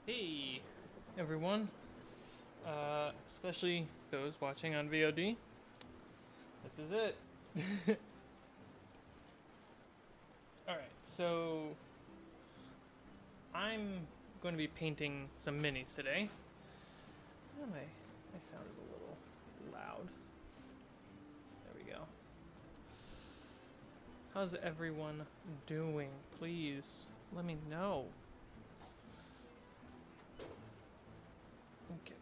Hey, everyone, especially those watching on VOD. This is it. Alright, so I'm going to be painting some minis today. Oh, my sound is a little loud. There we go. How's everyone doing? Please let me know. Okay.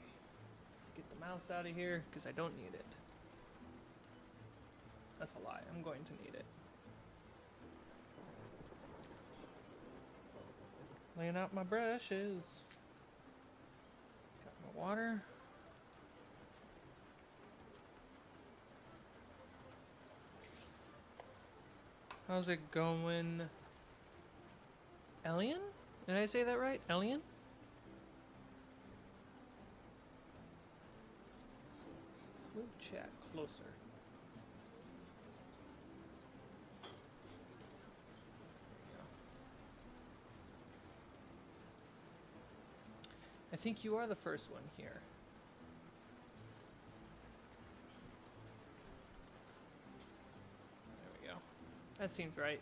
Get the mouse out of here because I don't need it. That's a lie. I'm going to need it. Laying out my brushes. Got my water. How's it going? Elian? Did I say that right? Elian? Move chat closer. I think you are the first one here. There we go. That seems right.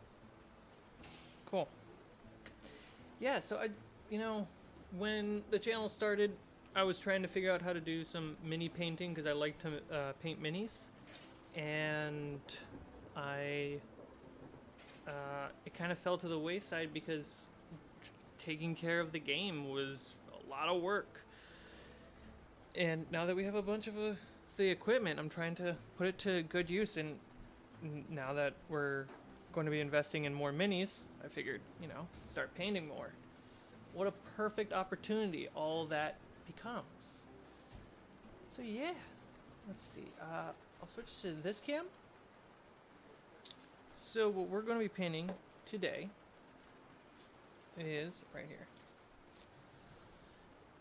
Cool. Yeah, so when the channel started, I was trying to figure out how to do some mini painting because I like to paint minis, and it kind of fell to the wayside because taking care of the game was a lot of work. And now that we have a bunch of the equipment, I'm trying to put it to good use. And now that we're going to be investing in more minis, I figured, start painting more. What a perfect opportunity all that becomes. So yeah, let's see. I'll switch to this cam. So what we're going to be painting today is right here.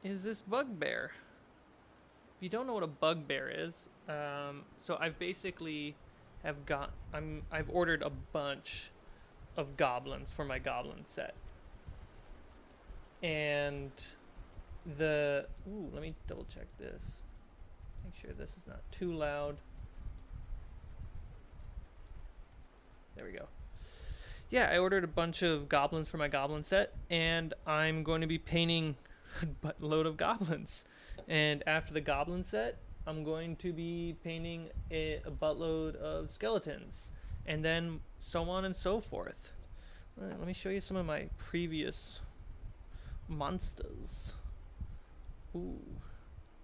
Is this Bugbear? If you don't know what a Bugbear is, so I've basically I've ordered a bunch of goblins for my goblin set. And let me double check this. Make sure this is not too loud. There we go. Yeah, I ordered a bunch of goblins for my goblin set, and I'm going to be painting a buttload of goblins. And after the goblin set, I'm going to be painting a buttload of skeletons, and then so on and so forth. Let me show you some of my previous monsters. Ooh.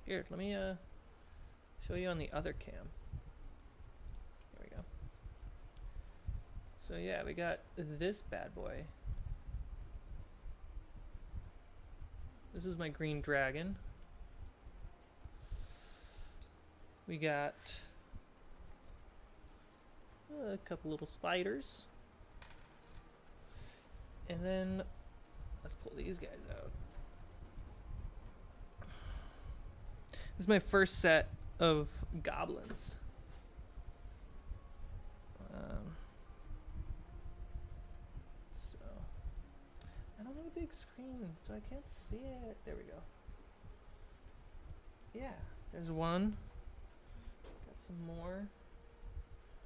Here, let me show you on the other cam. There we go. So yeah, we got this bad boy. This is my green dragon. We got a couple little spiders. And then let's pull these guys out. This is my first set of goblins. So I don't have a big screen, so I can't see it. There we go. Yeah, there's one. Got some more.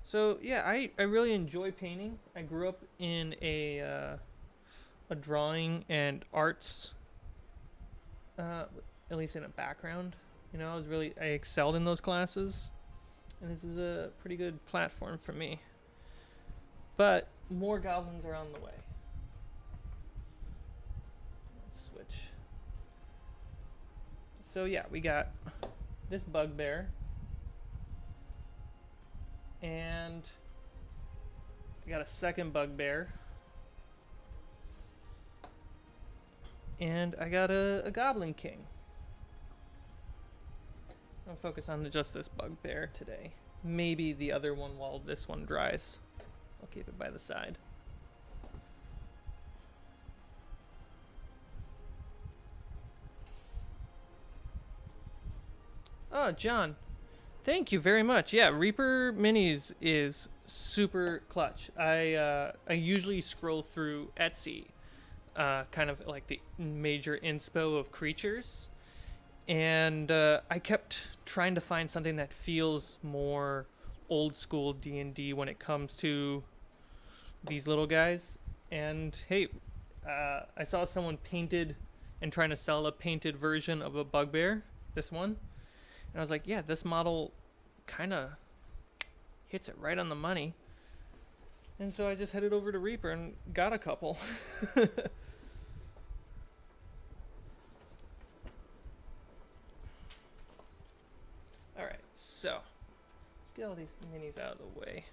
So yeah, I really enjoy painting. I grew up in a drawing and arts, at least in a background. I excelled in those classes, and this is a pretty good platform for me. But more goblins are on the way. Let's switch. So yeah, we got this Bugbear, and we got a second Bugbear. And I got a Goblin King. I'll focus on just this Bugbear today. Maybe the other one while this one dries. I'll keep it by the side. Oh, John. Thank you very much. Yeah, Reaper Minis is super clutch. I usually scroll through Etsy kind of like the major inspo of creatures. And I kept trying to find something that feels more old school D&D when it comes to these little guys. And hey, I saw someone painted and trying to sell a painted version of a Bugbear, this one. And I was like, yeah, this model kind of hits it right on the money. And so I just headed over to Reaper and got a couple. Alright, so let's get all these minis out of the way.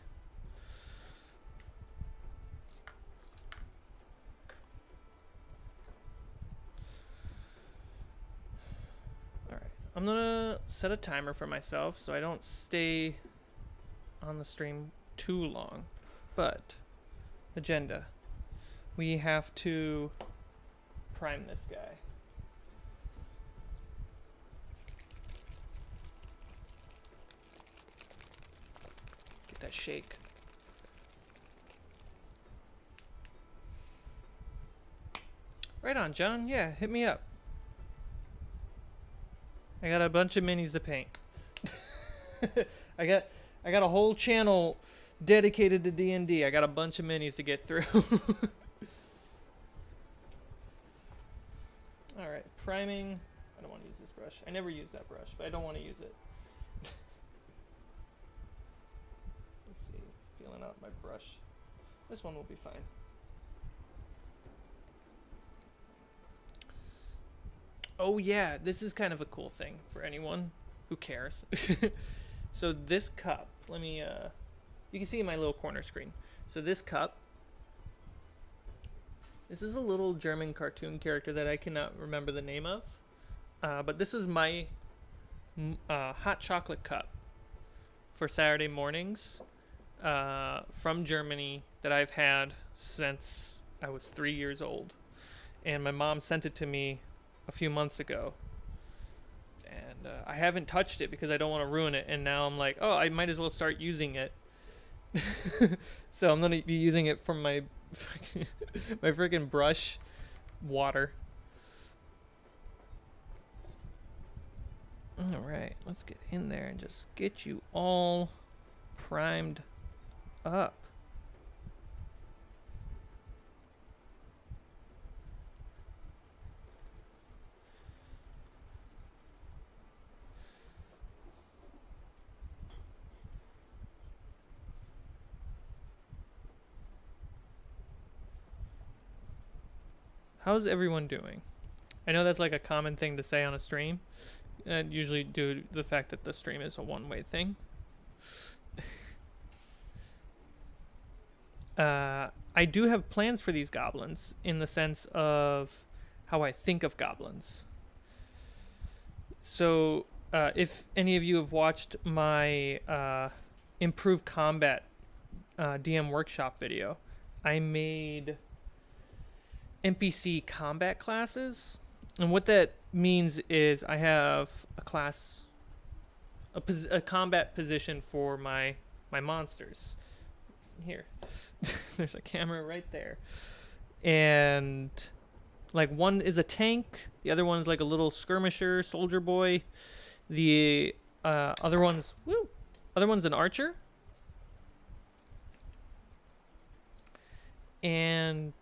Alright, I'm gonna set a timer for myself so I don't stay on the stream too long. But, agenda. We have to prime this guy. Get that shake. Right on, John. Yeah, hit me up. I got a bunch of minis to paint. I got a whole channel dedicated to D&D. I got a bunch of minis to get through. Alright, priming. I don't want to use this brush. I never use that brush, but I don't want to use it. Let's see. Feeling out my brush. This one will be fine. Oh yeah, this is kind of a cool thing for anyone who cares. So this cup, let me you can see in my little corner screen. So this cup, this is a little German cartoon character that I cannot remember the name of. But this is my hot chocolate cup for Saturday mornings from Germany that I've had since I was 3 years old. And my mom sent it to me a few months ago. And I haven't touched it because I don't want to ruin it. And now I'm like, oh, I might as well start using it. So I'm gonna be using it from my my freaking brush water. All right, let's get in there and just get you all primed up. How's everyone doing? I know that's like a common thing to say on a stream, usually due to the fact that the stream is a one-way thing. I do have plans for these goblins in the sense of how I think of goblins. So if any of you have watched my improved combat DM workshop video, I made NPC combat classes, and what that means is I have a class, a combat position for my monsters. Here, there's a camera right there, and like one is a tank, the other one's like a little skirmisher, soldier boy, the other one's an archer, and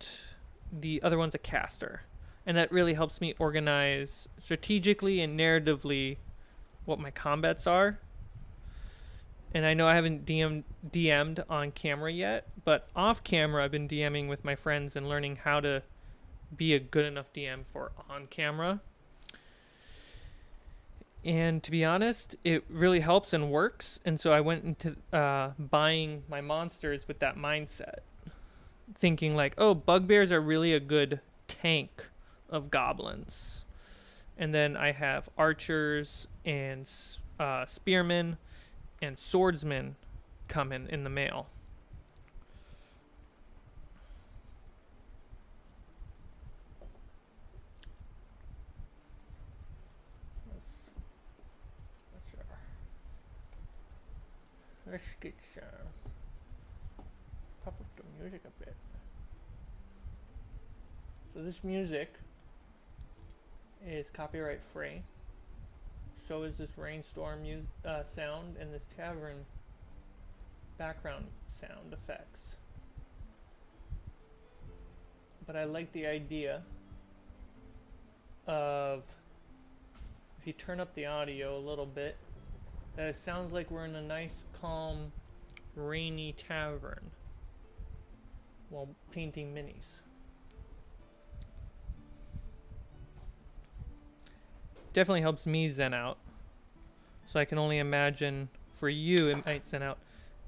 the other one's a caster. And that really helps me organize strategically and narratively what my combats are. And I know I haven't DM'd on camera yet, but off camera I've been DMing with my friends and learning how to be a good enough DM for on camera. And to be honest, it really helps and works. And so I went into buying my monsters with that mindset, thinking like, oh, bugbears are really a good tank of goblins. And then I have archers and spearmen and swordsmen coming in the mail. Let's get some. Pop up the music a bit. So this music is copyright free. So is this rainstorm sound and this tavern background sound effects. But I like the idea of, if you turn up the audio a little bit, that it sounds like we're in a nice, calm, rainy tavern while painting minis. Definitely helps me zen out. So I can only imagine for you it might zen out.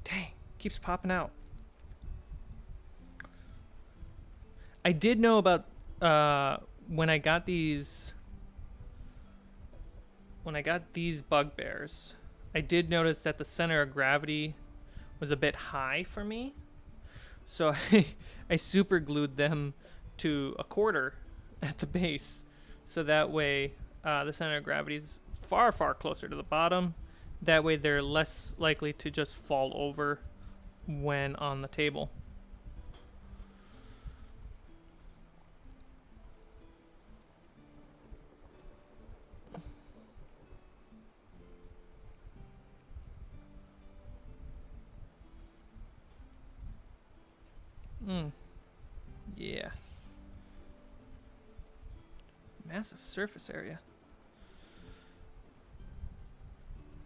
Dang, keeps popping out. I did know about when I got these bugbears, I did notice that the center of gravity was a bit high for me. So I super glued them to a quarter at the base. So that way the center of gravity is far, far closer to the bottom. That way they're less likely to just fall over when on the table. Yeah. Massive surface area.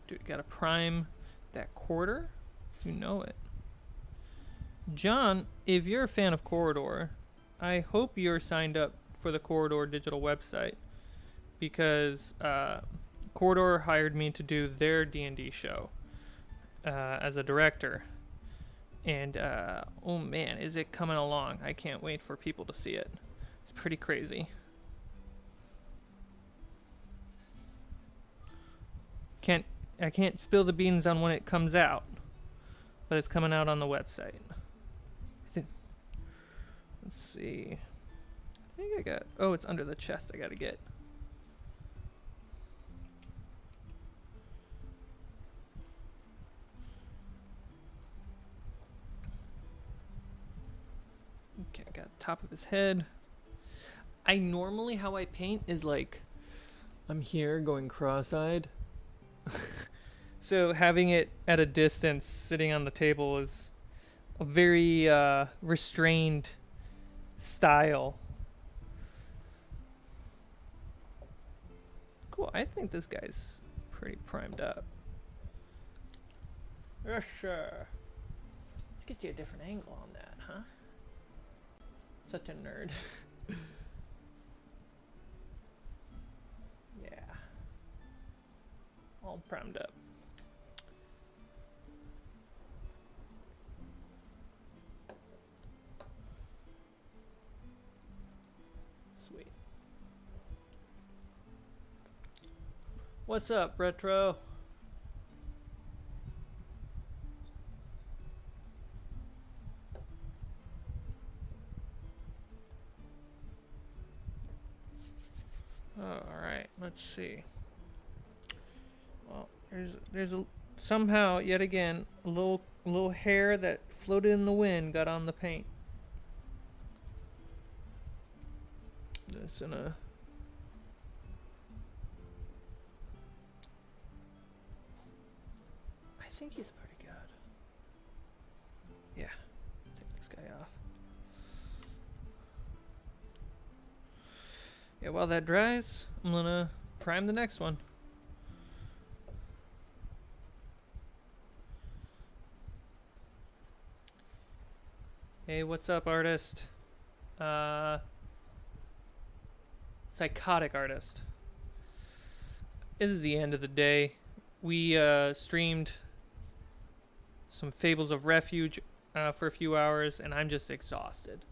Dude, gotta prime that quarter. You know it. John, if you're a fan of Corridor, I hope you're signed up for the Corridor digital website, because Corridor hired me to do their D&D show as a director. And oh man, is it coming along. I can't wait for people to see it. It's pretty crazy. I can't spill the beans on when it comes out, but it's coming out on the website. Let's see. I think I got, oh, it's under the chest I gotta get. Okay, I got the top of his head. I normally, how I paint is like, I'm here going cross-eyed. So having it at a distance sitting on the table is a very restrained style. Cool, I think this guy's pretty primed up. Yes, sir. Let's get you a different angle on that, huh? Such a nerd. Yeah. All primed up. Sweet. What's up, Retro? Alright, let's see. Well, there's a somehow yet again a little hair that floated in the wind got on the paint. This in a I think he's pretty good. Yeah. Take this guy off. Yeah, while that dries, I'm gonna prime the next one. Hey, what's up, artist? Psychotic artist. This is the end of the day. We streamed some Fables of Refuge for a few hours, and I'm just exhausted.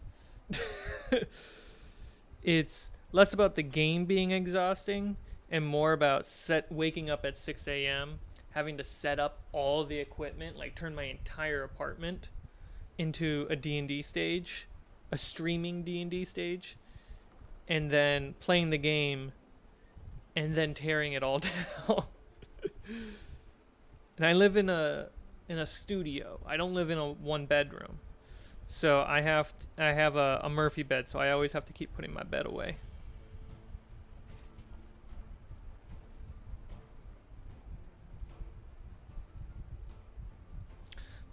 It's less about the game being exhausting and more about waking up at 6 a.m., having to set up all the equipment, like turn my entire apartment into a D&D stage, a streaming D&D stage, and then playing the game and then tearing it all down. And I live in a studio. I don't live in a one bedroom. So I have a Murphy bed, so I always have to keep putting my bed away.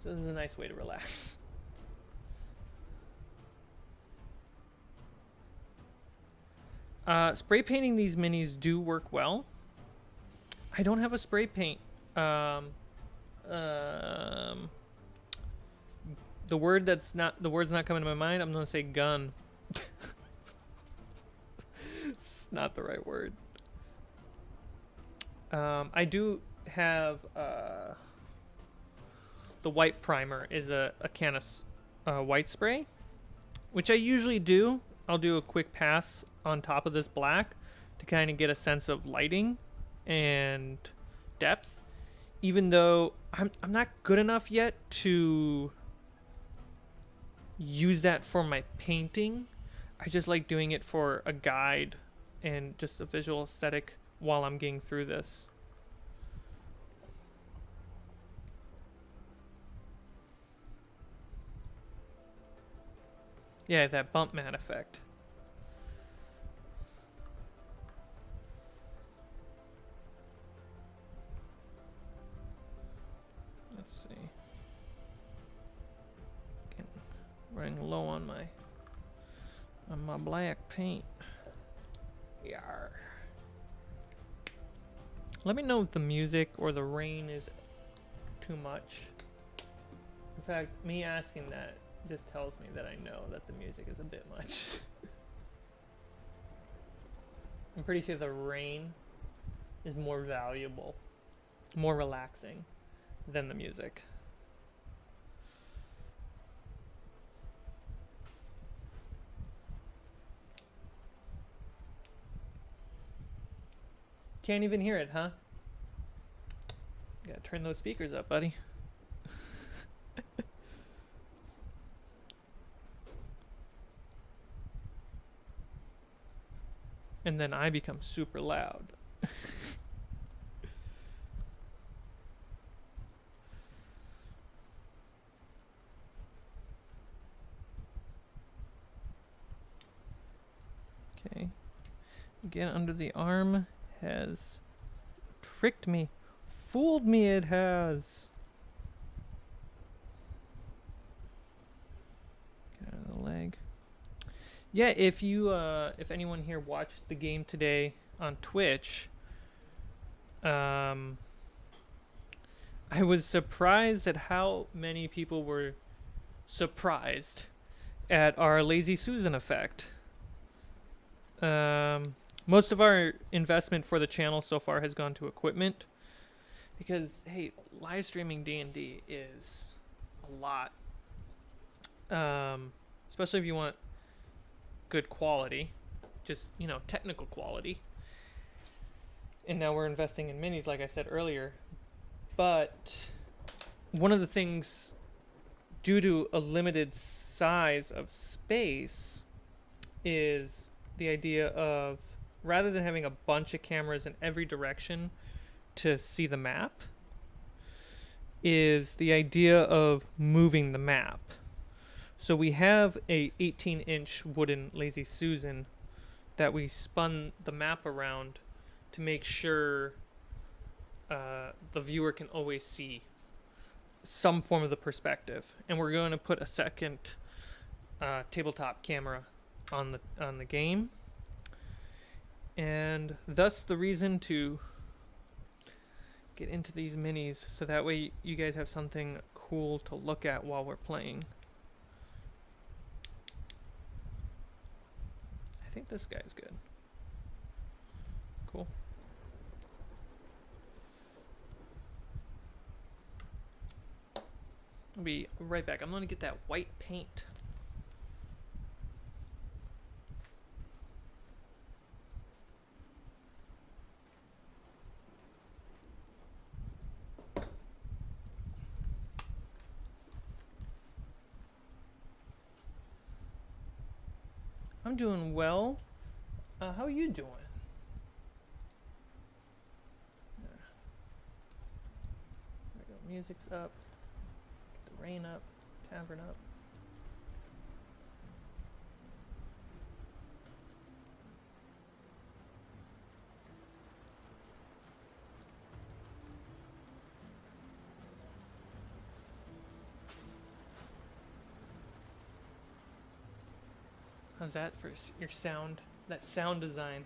So this is a nice way to relax. Spray painting these minis do work well. I don't have a spray paint. The word's not coming to my mind. I'm gonna say gun. It's not the right word. I do have the white primer is a can of white spray, which I usually do. I'll do a quick pass on top of this black to kind of get a sense of lighting and depth, even though I'm not good enough yet to use that for my painting. I just like doing it for a guide and just a visual aesthetic while I'm getting through this. Yeah, that bump mat effect. Let's see. Running low on my black paint. Yar. Let me know if the music or the rain is too much. In fact, me asking that just tells me that I know that the music is a bit much. I'm pretty sure the rain is more valuable, more relaxing than the music. Can't even hear it, huh? You gotta turn those speakers up, buddy. And then I become super loud. Okay. Again, under the arm has tricked me. Fooled me, it has. Get out of the leg. Yeah, if anyone here watched the game today on Twitch, I was surprised at how many people were surprised at our Lazy Susan effect. Most of our investment for the channel so far has gone to equipment because, hey, live streaming D&D is a lot, especially if you want good quality, just, you know, technical quality. And now we're investing in minis, like I said earlier. But one of the things, due to a limited size of space, is the idea of, rather than having a bunch of cameras in every direction to see the map, is the idea of moving the map. So we have a 18-inch wooden Lazy Susan that we spun the map around to make sure the viewer can always see some form of the perspective. And we're going to put a second tabletop camera on the game. And thus the reason to get into these minis, so that way you guys have something cool to look at while we're playing. I think this guy's good. Cool. I'll be right back. I'm gonna get that white paint. I'm doing well. How are you doing? There we go. Music's up. Get the rain up. Tavern up. How's that for your sound? That sound design.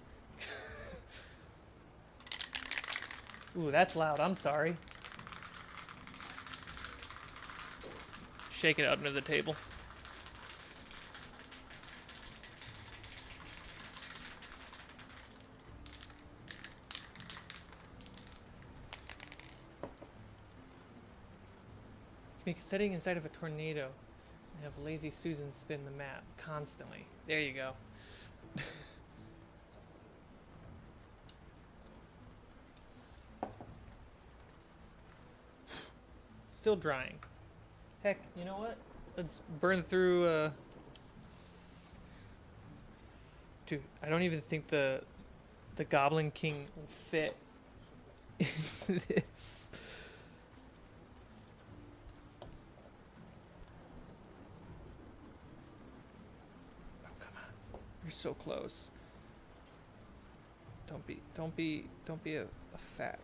Ooh, that's loud. I'm sorry. Shake it out under the table. Make a setting inside of a tornado and have Lazy Susan spin the map constantly. There you go. Still drying. Heck, you know what? Let's burn through, Dude, I don't even think the Goblin King will fit in this. Oh, come on. You're so close. Don't be a fat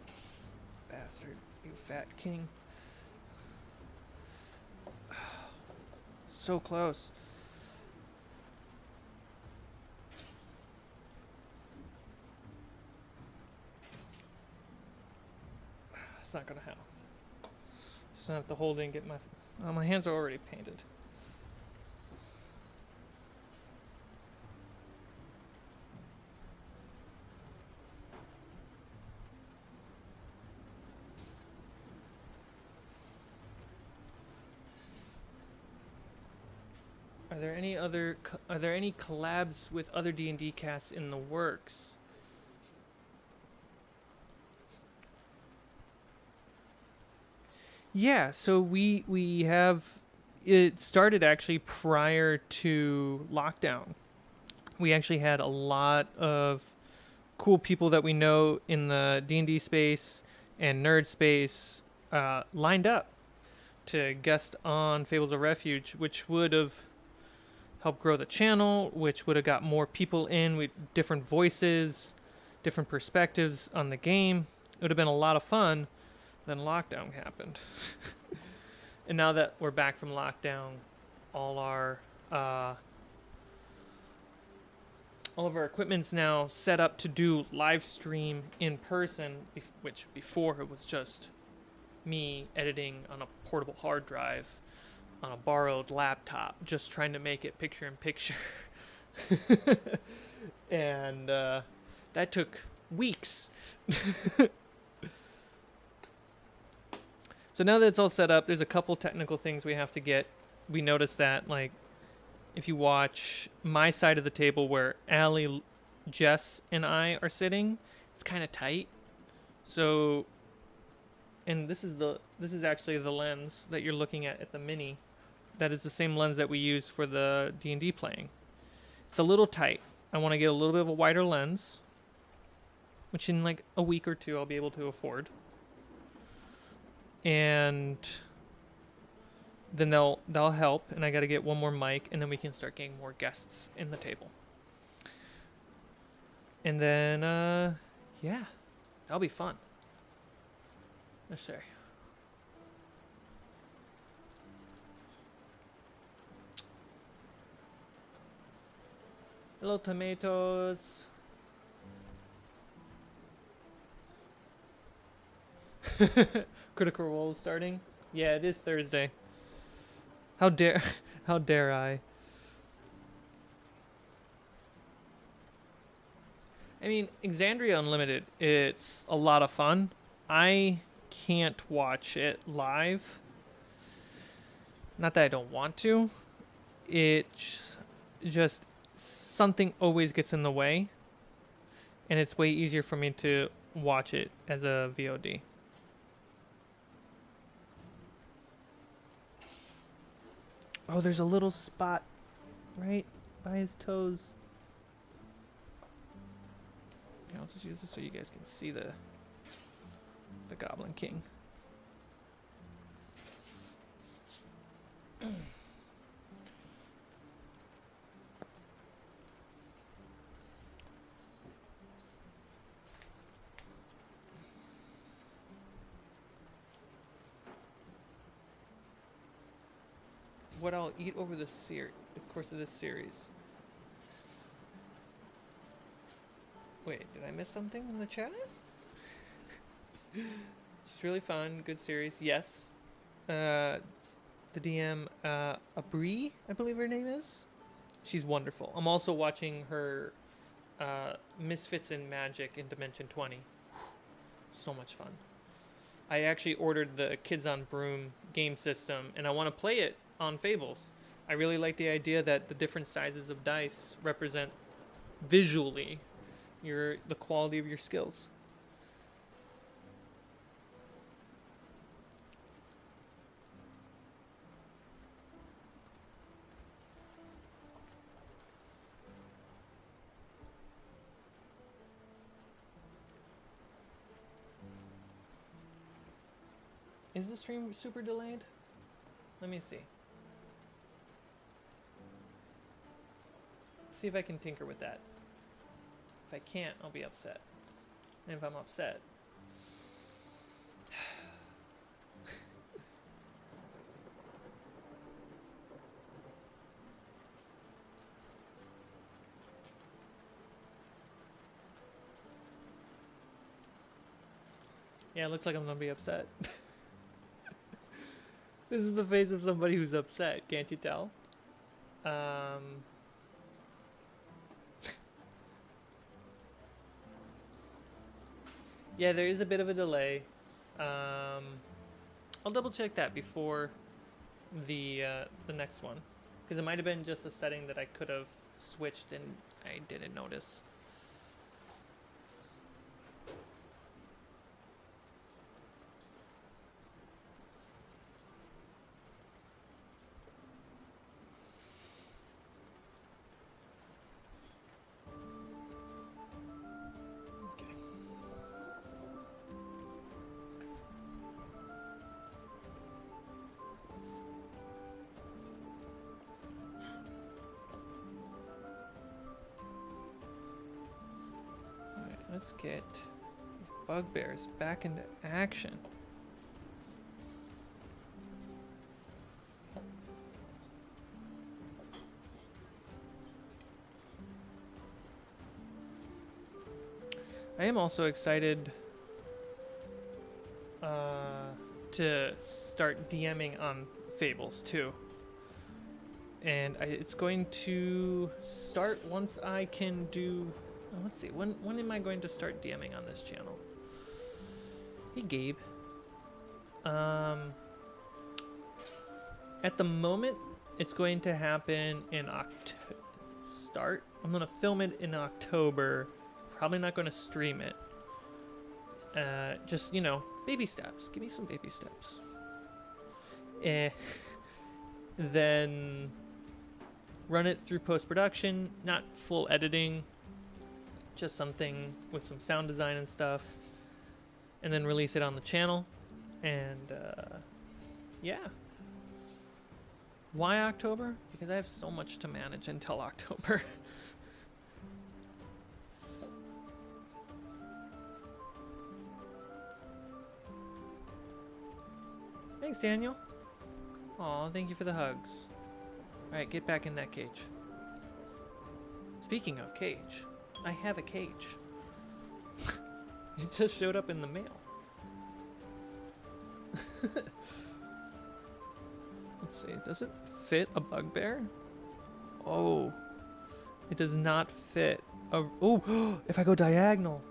bastard, you fat king. So close. It's not gonna happen. Just gonna have to hold it and get my hands are already painted. Are there any collabs with other D&D casts in the works? Yeah, so we have, it started actually prior to lockdown. We actually had a lot of cool people that we know in the D&D space and nerd space lined up to guest on Fables of Refuge, which would have helped grow the channel, which would have got more people in with different voices, different perspectives on the game. It would have been a lot of fun. Then lockdown happened. And now that we're back from lockdown, all of our equipment's now set up to do live stream in person, which before it was just me editing on a portable hard drive on a borrowed laptop, just trying to make it picture in picture. And that took weeks. So now that it's all set up, there's a couple technical things we have to get. We noticed that, like, if you watch my side of the table where Allie, Jess, and I are sitting, it's kind of tight. So, and this is actually the lens that you're looking at the mini. That is the same lens that we use for the D&D playing. It's a little tight. I want to get a little bit of a wider lens, which in like a week or two I'll be able to afford. And then they'll help, and I got to get one more mic, and then we can start getting more guests in the table. And then yeah, that'll be fun. Let's see. Hello, tomatoes. Critical Role is starting. Yeah, it is Thursday. How dare I? I mean, Exandria Unlimited, it's a lot of fun. I can't watch it live. Not that I don't want to. It's just something always gets in the way. And it's way easier for me to watch it as a VOD. Oh, there's a little spot right by his toes. Yeah, I'll just use this so you guys can see the Goblin King. What I'll eat over the course of this series Wait, did I miss something in the chat? She's really fun, good series. Yes. The DM, Abri, I believe her name is. She's wonderful. I'm also watching her Misfits in Magic in Dimension 20. So much fun. I actually ordered the Kids on Broom game system, and I want to play it on Fables. I really like the idea that the different sizes of dice represent visually the quality of your skills. Is the stream super delayed? Let me see. See if I can tinker with that. If I can't, I'll be upset. And if I'm upset... Yeah, it looks like I'm gonna be upset. This is the face of somebody who's upset, can't you tell? Yeah, there is a bit of a delay. I'll double check that before the next one, because it might have been just a setting that I could have switched and I didn't notice. Let's get these bugbears back into action. I am also excited to start DMing on Fables too. And it's going to start once I can do... Let's see, when am I going to start DMing on this channel? Hey, Gabe. At the moment, it's going to happen in I'm going to film it in October. Probably not going to stream it. Just, you know, baby steps. Give me some baby steps. Then run it through post-production, not full editing. Just something with some sound design and stuff, and then release it on the channel. And yeah. Why October? Because I have so much to manage until October. Thanks, Daniel. Aw, thank you for the hugs. Alright, get back in that cage. Speaking of cage, I have a cage. It just showed up in the mail. Let's see, does it fit a bugbear? Oh, it does not fit a... Oh, if I go diagonal.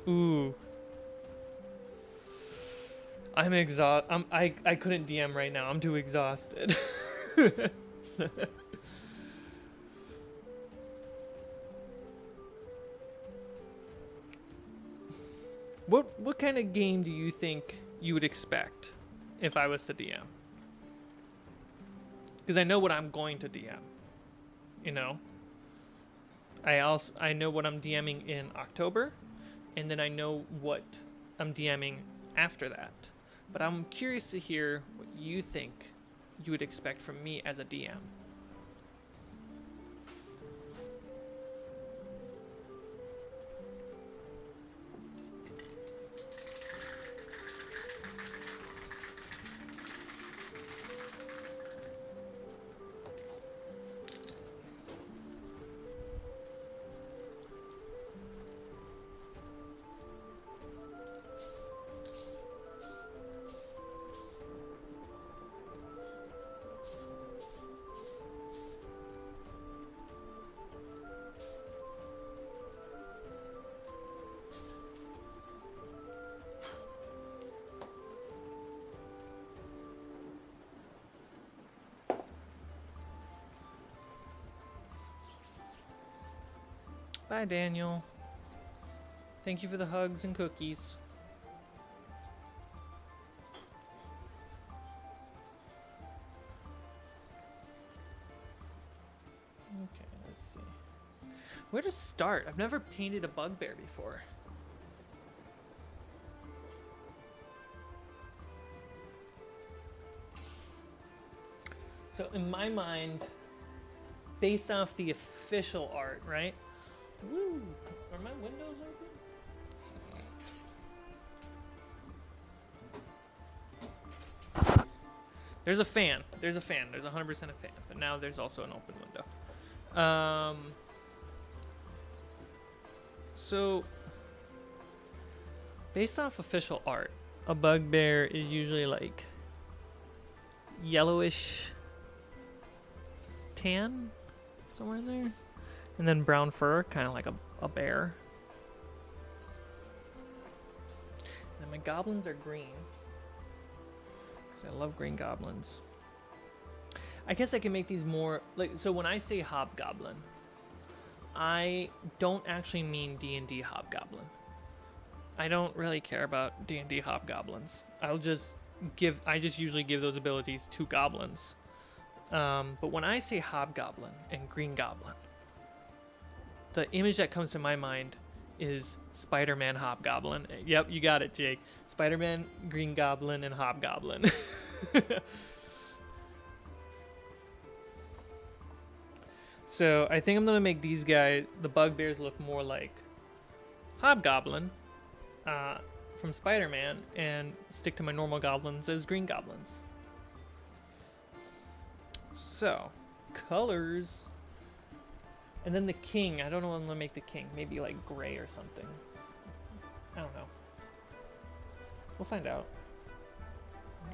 Ooh. I'm exhausted. I couldn't DM right now. I'm too exhausted. What kind of game do you think you would expect if I was to DM? Because I know what I'm going to DM. You know? I know what I'm DMing in October, and then I know what I'm DMing after that. But I'm curious to hear what you think you would expect from me as a DM. Bye, Daniel. Thank you for the hugs and cookies. Okay, let's see. Where to start? I've never painted a bugbear before. So in my mind, based off the official art, right? Woo! Are my windows open? There's a fan. There's a fan. There's 100% a fan. But now there's also an open window. So, based off official art, a bugbear is usually like yellowish tan, somewhere in there. And then brown fur, kind of like a bear. And my goblins are green. Because I love green goblins. I guess I can make these more, like, so when I say hobgoblin, I don't actually mean D&D hobgoblin. I don't really care about D&D hobgoblins. I just usually give those abilities to goblins. But when I say hobgoblin and green goblin, the image that comes to my mind is Spider-Man hobgoblin. Yep, you got it, Jake. Spider-Man, green goblin, and hobgoblin. So I think I'm gonna make these guys, the bugbears, look more like hobgoblin from Spider-Man, and stick to my normal goblins as green goblins. So, colors. And then the king, I don't know what I'm gonna make the king. Maybe like gray or something. I don't know. We'll find out.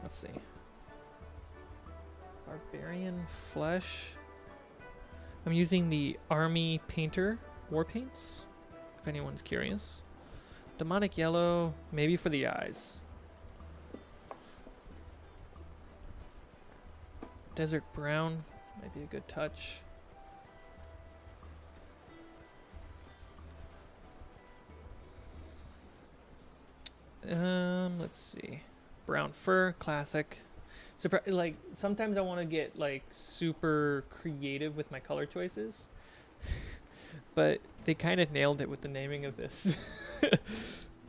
Let's see. Barbarian flesh. I'm using the Army Painter War Paints, if anyone's curious. Demonic yellow, maybe for the eyes. Desert brown might be a good touch. Let's see. Brown fur, classic. Like, sometimes I want to get like super creative with my color choices, but they kind of nailed it with the naming of this.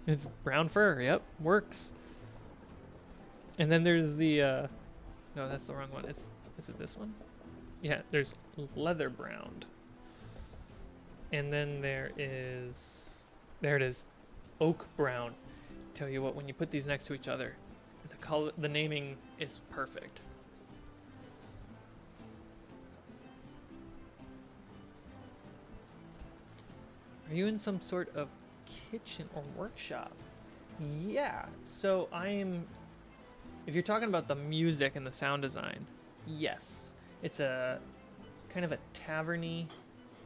It's brown fur. Yep, works. And then there's the no, that's the wrong one. Is it this one? Yeah, there's leather brown. And then there it is, oak brown. Tell you what, when you put these next to each other, the naming is perfect. Are you in some sort of kitchen or workshop? Yeah, so if you're talking about the music and the sound design, yes. It's a kind of a tavern-y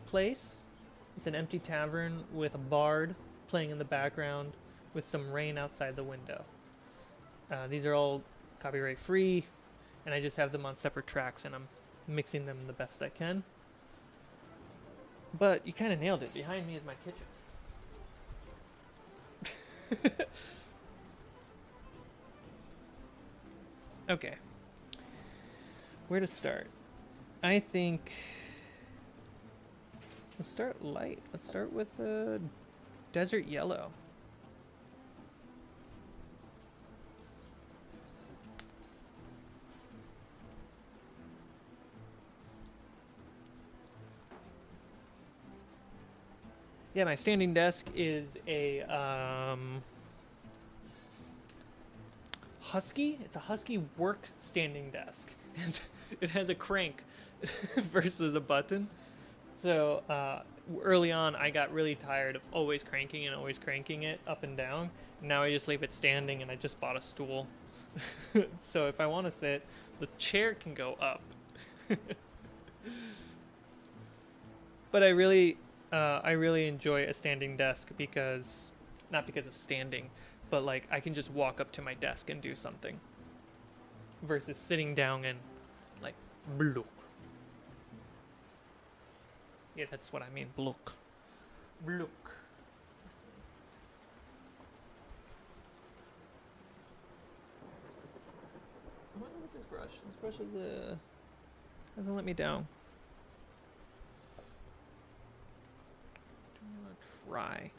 place. It's an empty tavern with a bard playing in the background with some rain outside the window. These are all copyright free, and I just have them on separate tracks, and I'm mixing them the best I can. But you kind of nailed it. Behind me is my kitchen. Okay. Where to start? I think let's start light. Let's start with desert yellow. Yeah, my standing desk is a Husky. It's a Husky work standing desk. It has a crank versus a button. So early on, I got really tired of always cranking it up and down. Now I just leave it standing, and I just bought a stool. So if I want to sit, the chair can go up. But I really enjoy a standing desk because, not because of standing, but like I can just walk up to my desk and do something versus sitting down and like blook. Yeah, that's what I mean, blook. Look. I'm gonna with this brush. This brush is doesn't let me down. I'm gonna try.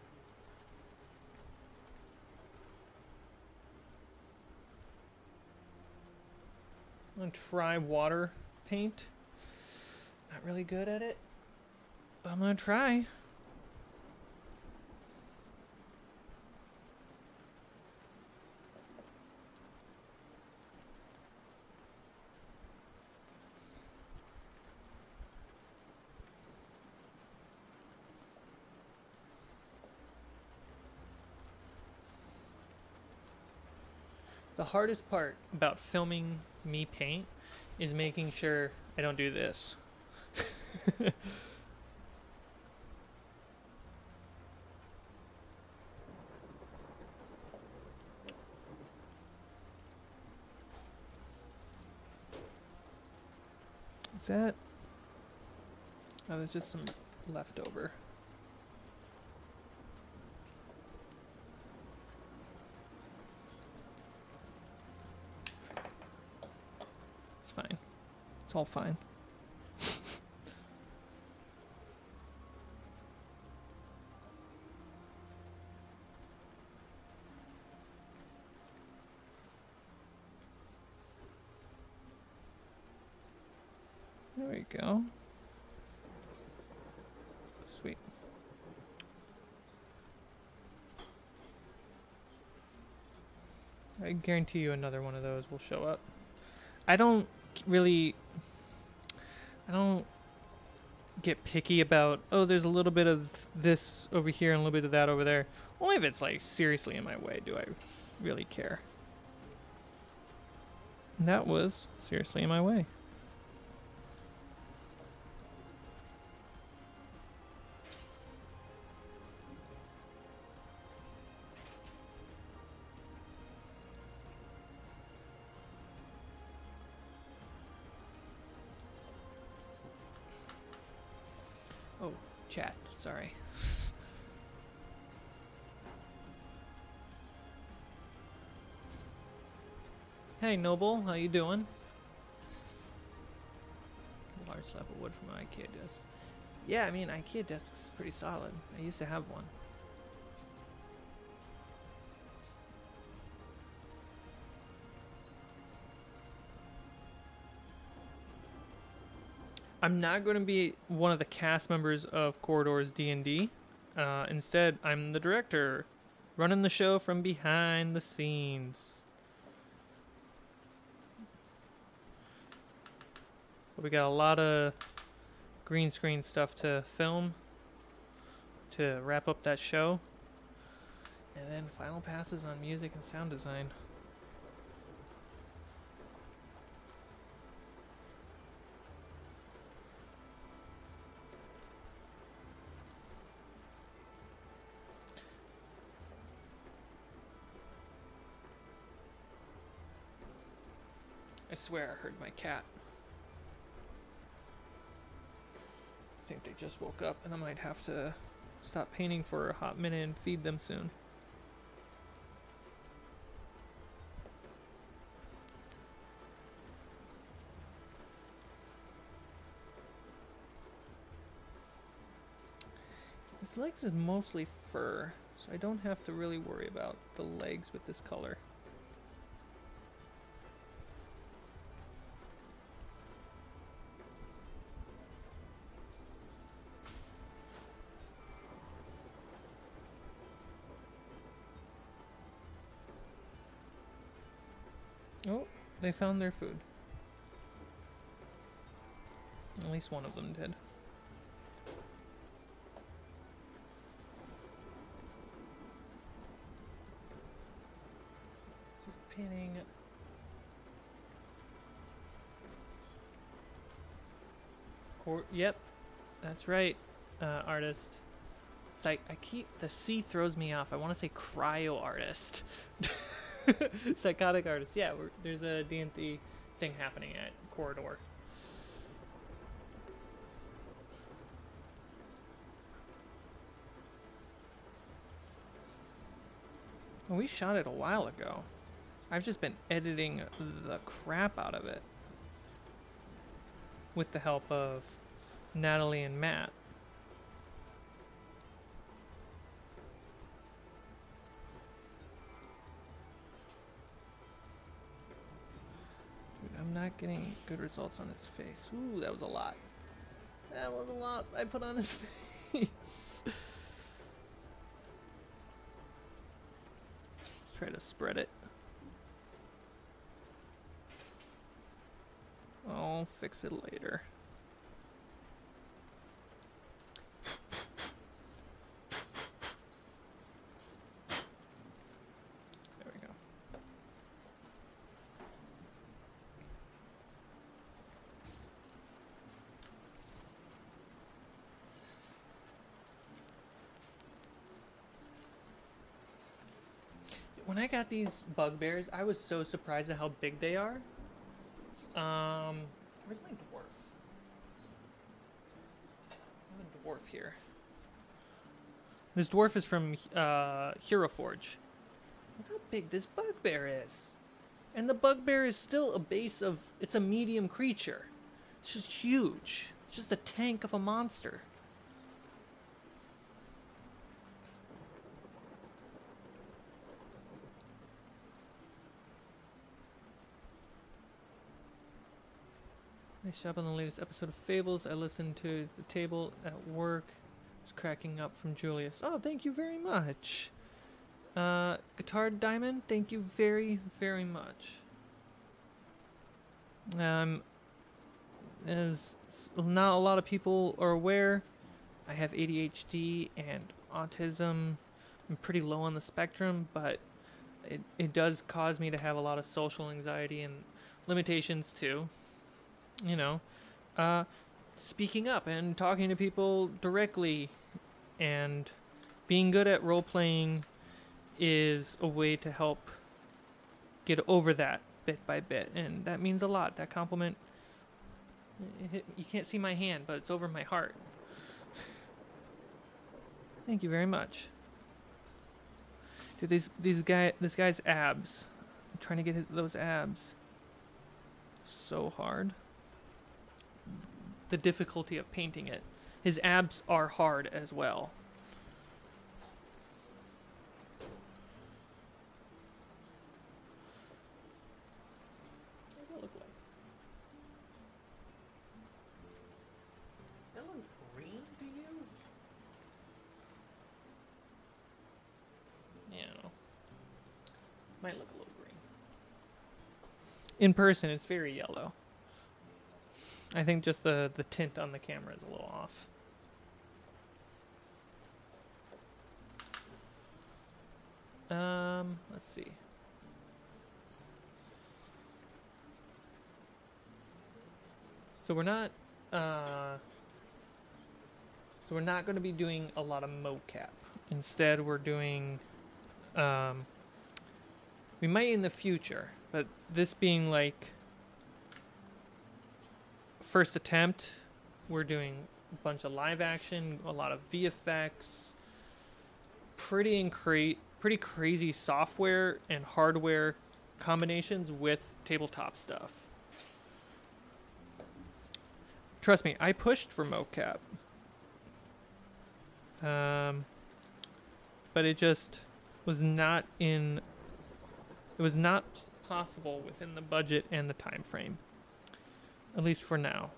I'm gonna try water paint. Not really good at it, but I'm gonna try. The hardest part about filming me paint is making sure I don't do this. Is that? Oh, there's just some leftover. It's fine. It's all fine. There we go. Sweet. I guarantee you another one of those will show up. I don't get picky about, oh, there's a little bit of this over here and a little bit of that over there. Only if it's like seriously in my way do I really care. And that was seriously in my way. Oh, chat, sorry. Hey Noble, how you doing? Large slab of wood from my IKEA desk. Yeah, I mean IKEA desk is pretty solid. I used to have one. I'm not going to be one of the cast members of Corridor's D&D. Instead, I'm the director, running the show from behind the scenes. But we got a lot of green screen stuff to film to wrap up that show. And then final passes on music and sound design. I swear I heard my cat. I think they just woke up and I might have to stop painting for a hot minute and feed them soon. His legs is mostly fur, so I don't have to really worry about the legs with this color. Oh, they found their food. At least one of them did. So pinning. Yep, that's right, artist. It's like the C throws me off. I want to say cryo artist. Psychotic artist. Yeah, there's a D&D thing happening at Corridor. Well, we shot it a while ago. I've just been editing the crap out of it. With the help of Natalie and Matt. Dude, I'm not getting good results on his face. Ooh, that was a lot. That was a lot I put on his face. Try to spread it. I'll fix it later. There we go. When I got these bugbears, I was so surprised at how big they are. Where's my dwarf? I have a dwarf here. This dwarf is from Hero Forge. Look how big this bugbear is. And the bugbear is still a base of, it's a medium creature. It's just huge. It's just a tank of a monster. Nice job on the latest episode of Fables. I listened to the table at work. I was cracking up from Julius. Oh, thank you very much. Guitar Diamond, thank you very, very much. As not a lot of people are aware, I have ADHD and autism. I'm pretty low on the spectrum, but it does cause me to have a lot of social anxiety and limitations too. You know, speaking up and talking to people directly and being good at role-playing is a way to help get over that bit by bit, and that means a lot. That compliment, you can't see my hand, but it's over my heart. Thank you very much. Dude, this guy's abs. I'm trying to get those abs. So hard. The difficulty of painting it. His abs are hard as well. What does that look like? That look green to you? Yeah, I don't know. Might look a little green. In person, it's very yellow. I think just the tint on the camera is a little off. Let's see. So we're not going to be doing a lot of mocap. Instead, we're doing we might in the future, but this being like first attempt, we're doing a bunch of live action, a lot of VFX, pretty crazy software and hardware combinations with tabletop stuff. Trust me, I pushed for mocap. But it just was not possible within the budget and the time frame. At least for now.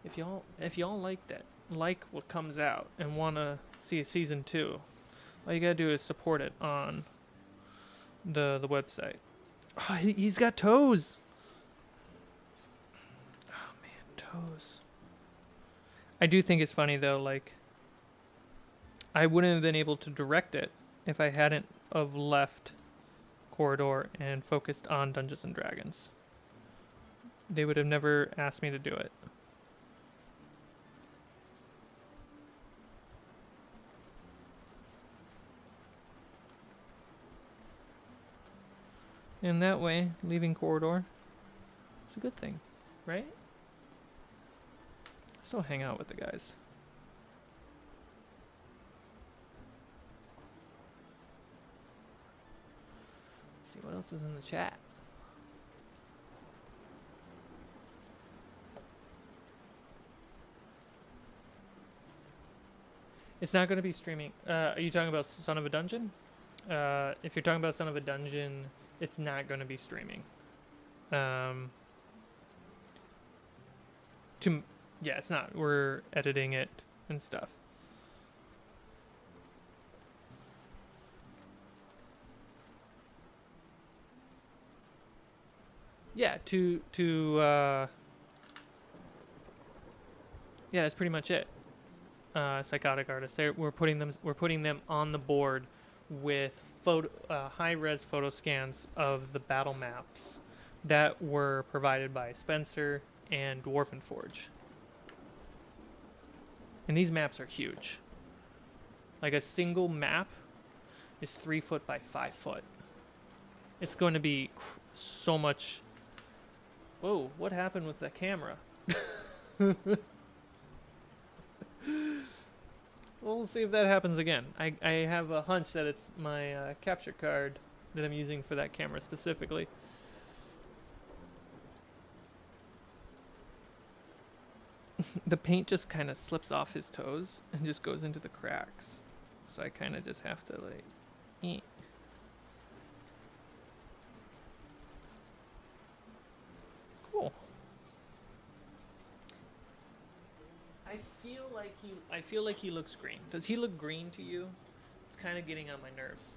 If y'all like what comes out and want to see a season 2, all you gotta do is support it on the website. Oh, he's got toes. Oh man, toes. I do think it's funny though. Like, I wouldn't have been able to direct it if I hadn't of left Corridor and focused on Dungeons and Dragons. They would have never asked me to do it. And that way, leaving Corridor, it's a good thing, right? So hang out with the guys. see what else is in the chat. It's not going to be streaming. Are you talking about Son of a Dungeon? If you're talking about Son of a Dungeon, it's not going to be streaming. Yeah, it's not. We're editing it and stuff. Yeah, yeah, that's pretty much it. Psychotic artists. We're putting them on the board with high-res photo scans of the battle maps that were provided by Spencer and Dwarfen Forge. And these maps are huge. Like a single map is 3 foot by 5 foot. It's going to be so much. Whoa, what happened with the camera? We'll see if that happens again. I have a hunch that it's my capture card that I'm using for that camera specifically. The paint just kind of slips off his toes and just goes into the cracks. So I kind of just have to like eat. Cool. I feel like he looks green. Does he look green to you? It's kind of getting on my nerves.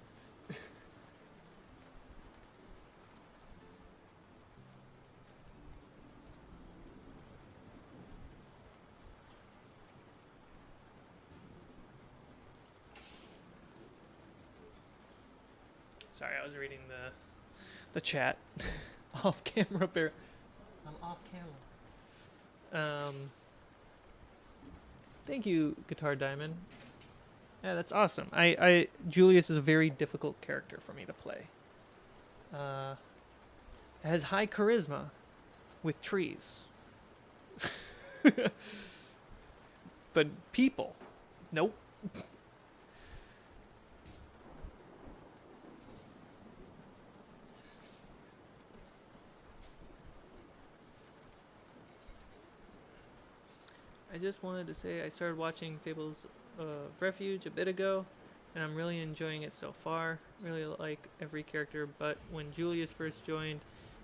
Sorry, I was reading the chat off camera. I'm off camera. Thank you, Guitar Diamond. Yeah, that's awesome. Julius is a very difficult character for me to play. It has high charisma with trees. But people, nope. I just wanted to say I started watching Fables of Refuge a bit ago, and I'm really enjoying it so far. Really like every character, but when Julius first joined,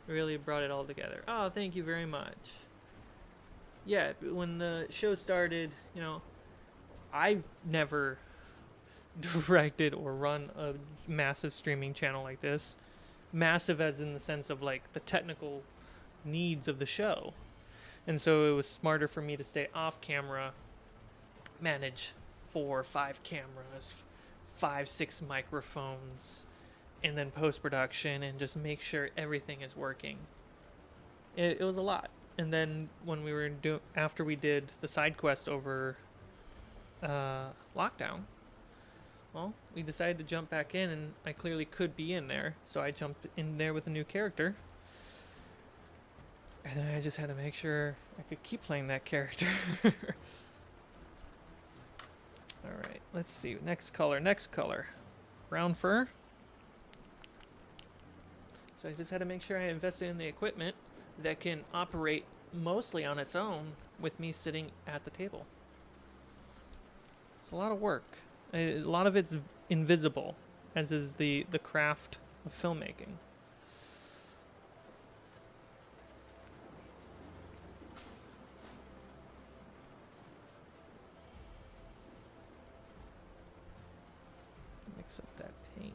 it really brought it all together. Oh, thank you very much. Yeah, when the show started, you know, I've never directed or run a massive streaming channel like this. Massive as in the sense of like the technical needs of the show. And so it was smarter for me to stay off camera, manage 4 or 5 cameras, 5, 6 microphones, and then post-production and just make sure everything is working. It was a lot. And then when we were after we did the side quest over lockdown, well, we decided to jump back in, and I clearly could be in there, so I jumped in there with a new character. And then I just had to make sure I could keep playing that character. Alright, let's see. Next color. Brown fur. So I just had to make sure I invested in the equipment that can operate mostly on its own with me sitting at the table. It's a lot of work. A lot of it's invisible, as is the craft of filmmaking. Mix up that paint.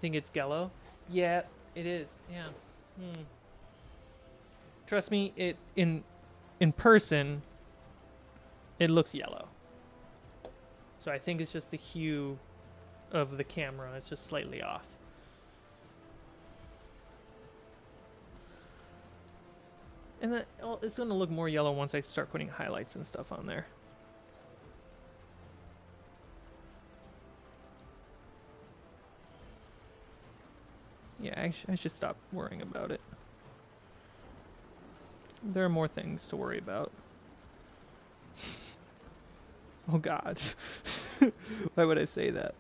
Think it's yellow? Yeah, it is. Yeah. Trust me, it in person it looks yellow. So I think it's just the hue of the camera. It's just slightly off. And then it's going to look more yellow once I start putting highlights and stuff on there. Yeah, I should stop worrying about it. There are more things to worry about. Oh God. Why would I say that?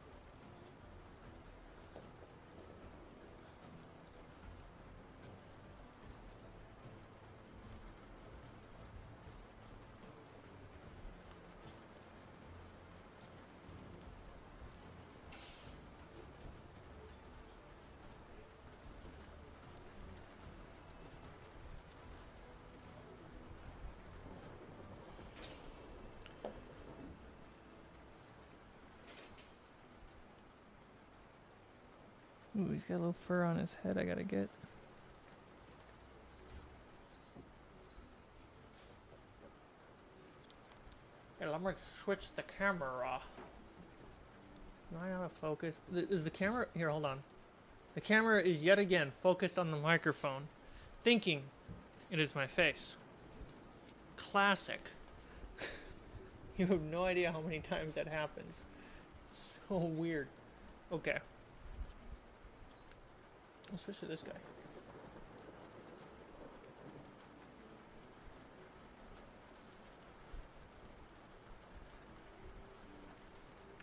Ooh, he's got a little fur on his head I gotta get. Hey, let me switch the camera. Am I out of focus? Is the camera... Here, hold on. The camera is yet again focused on the microphone, thinking it is my face. Classic. You have no idea how many times that happens. So weird. Okay. I'll switch to this guy.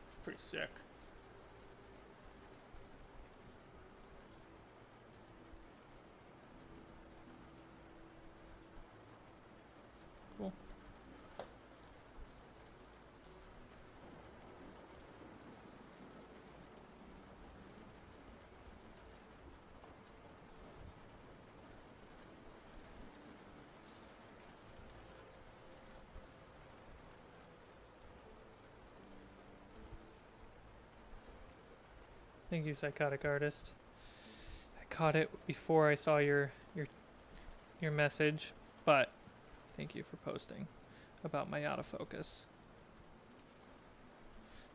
It's pretty sick. Cool. Thank you, Psychotic Artist. I caught it before I saw your message, but thank you for posting about my out of focus.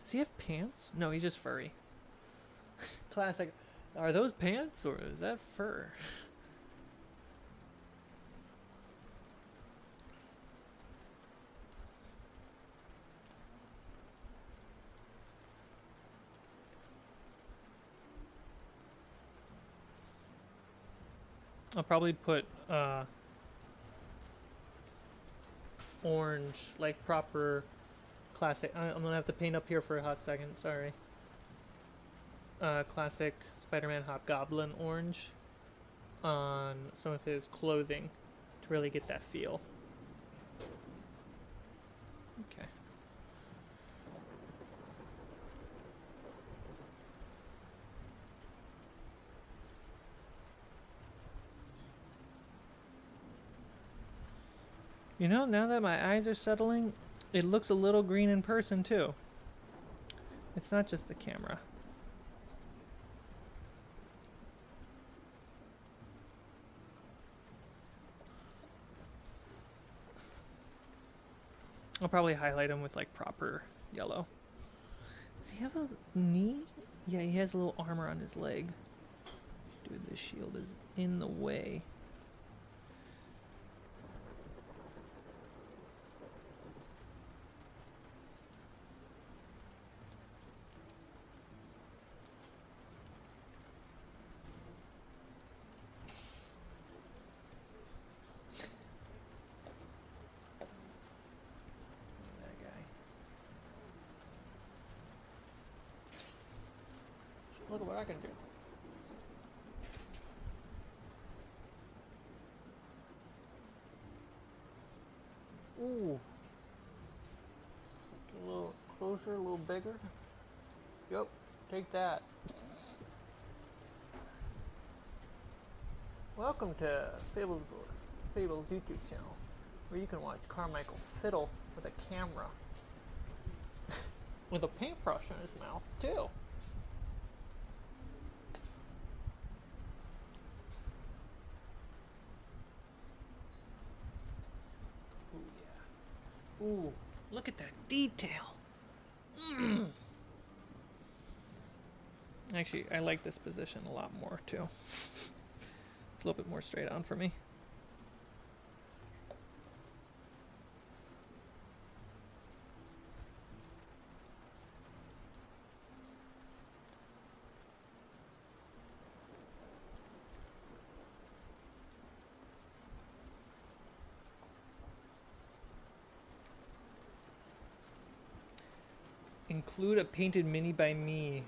Does he have pants? No, he's just furry. Classic. Are those pants or is that fur? I'll probably put orange, like proper classic. I'm gonna have to paint up here for a hot second, sorry. Classic Spider-Man Hobgoblin orange on some of his clothing to really get that feel. Okay. You know, now that my eyes are settling, it looks a little green in person too. It's not just the camera. I'll probably highlight him with like proper yellow. Does he have a knee? Yeah, he has a little armor on his leg. Dude, this shield is in the way. Look at what I can do. Ooh. Get a little closer, a little bigger. Yep, take that. Welcome to Fables YouTube channel, where you can watch Carmichael fiddle with a camera. With a paintbrush in his mouth, too. Ooh, look at that detail. Actually, I like this position a lot more too. It's a little bit more straight on for me. Include a painted mini by me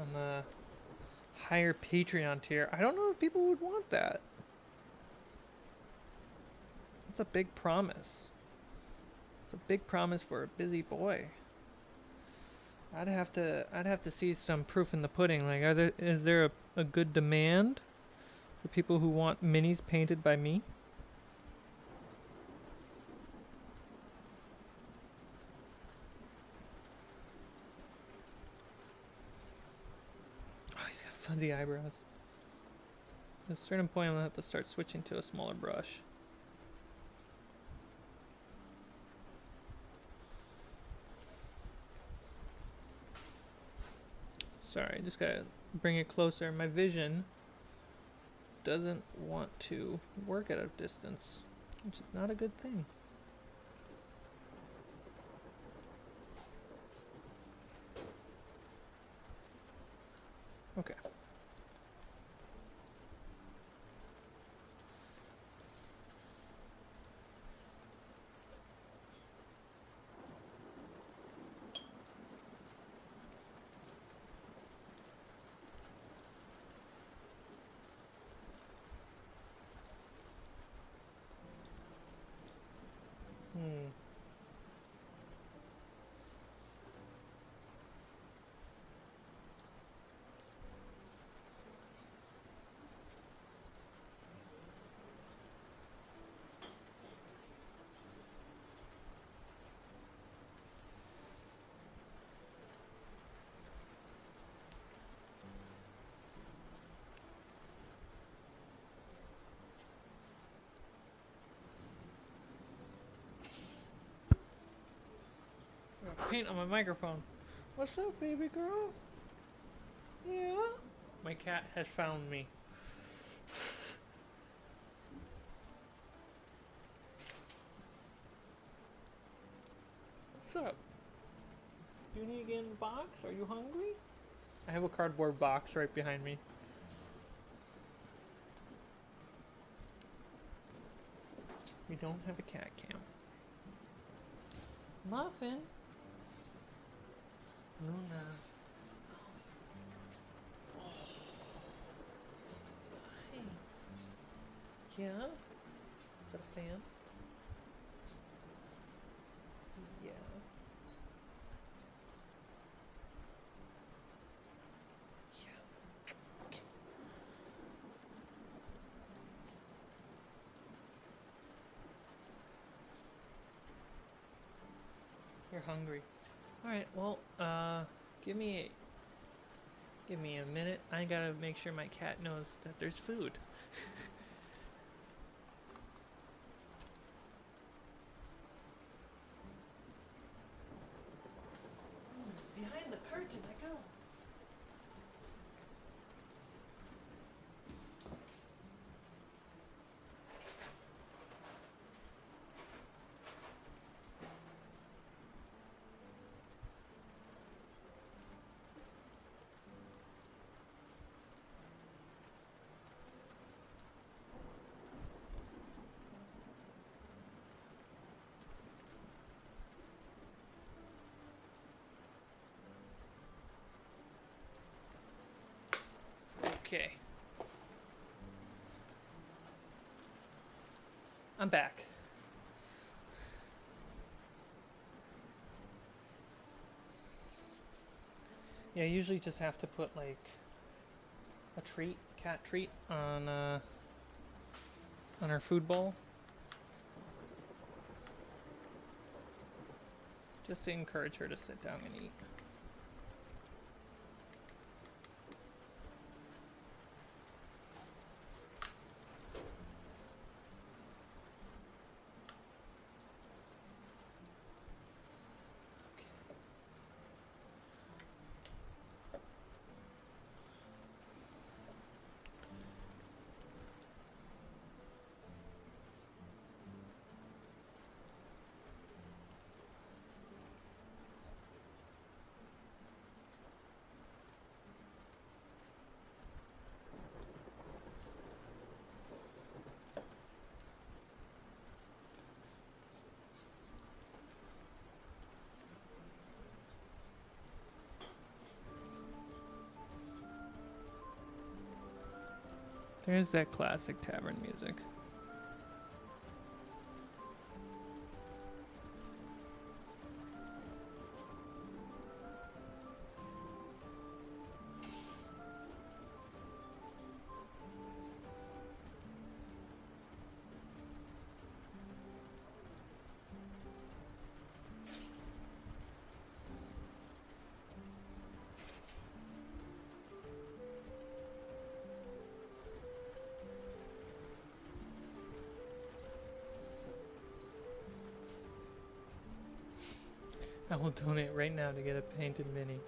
on the higher Patreon tier. I don't know if people would want that. That's a big promise. It's a big promise for a busy boy. I'd have to see some proof in the pudding. Like, is there a good demand for people who want minis painted by me? fuzzy eyebrows. At a certain point, I'm gonna have to start switching to a smaller brush. Sorry, just gotta bring it closer. My vision doesn't want to work at a distance, which is not a good thing. Okay. Paint on my microphone. What's up, baby girl? Yeah? My cat has found me. What's up? You need to get in the box? Are you hungry? I have a cardboard box right behind me. We don't have a cat cam. Muffin? Luna. Oh. Hey. Yeah? Is that a fan? Yeah. Yeah. Okay. You're hungry. Alright, well, give me a minute. I gotta make sure my cat knows that there's food. Behind the curtain I go. Okay. I'm back. Yeah, I usually just have to put like a treat, cat treat on her food bowl. Just to encourage her to sit down and eat. There's that classic tavern music. I will donate right now to get a painted mini.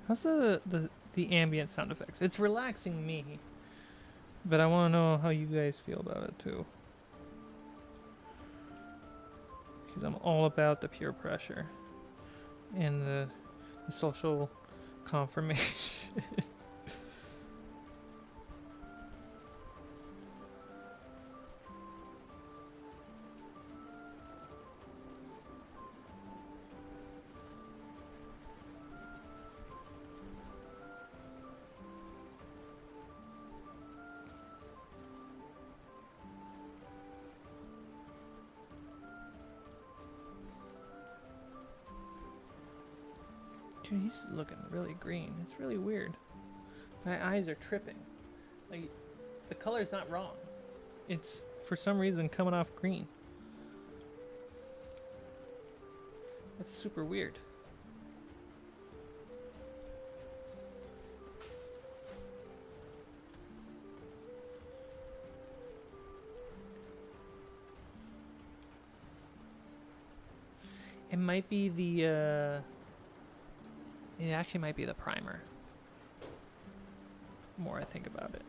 How's the ambient sound effects? It's relaxing me, but I want to know how you guys feel about it too. Because I'm all about the peer pressure and the social confirmation. Dude, he's looking really green. It's really weird. My eyes are tripping. Like, the color's not wrong. It's, for some reason, coming off green. That's super weird. It might be the, it actually might be the primer. The more I think about it.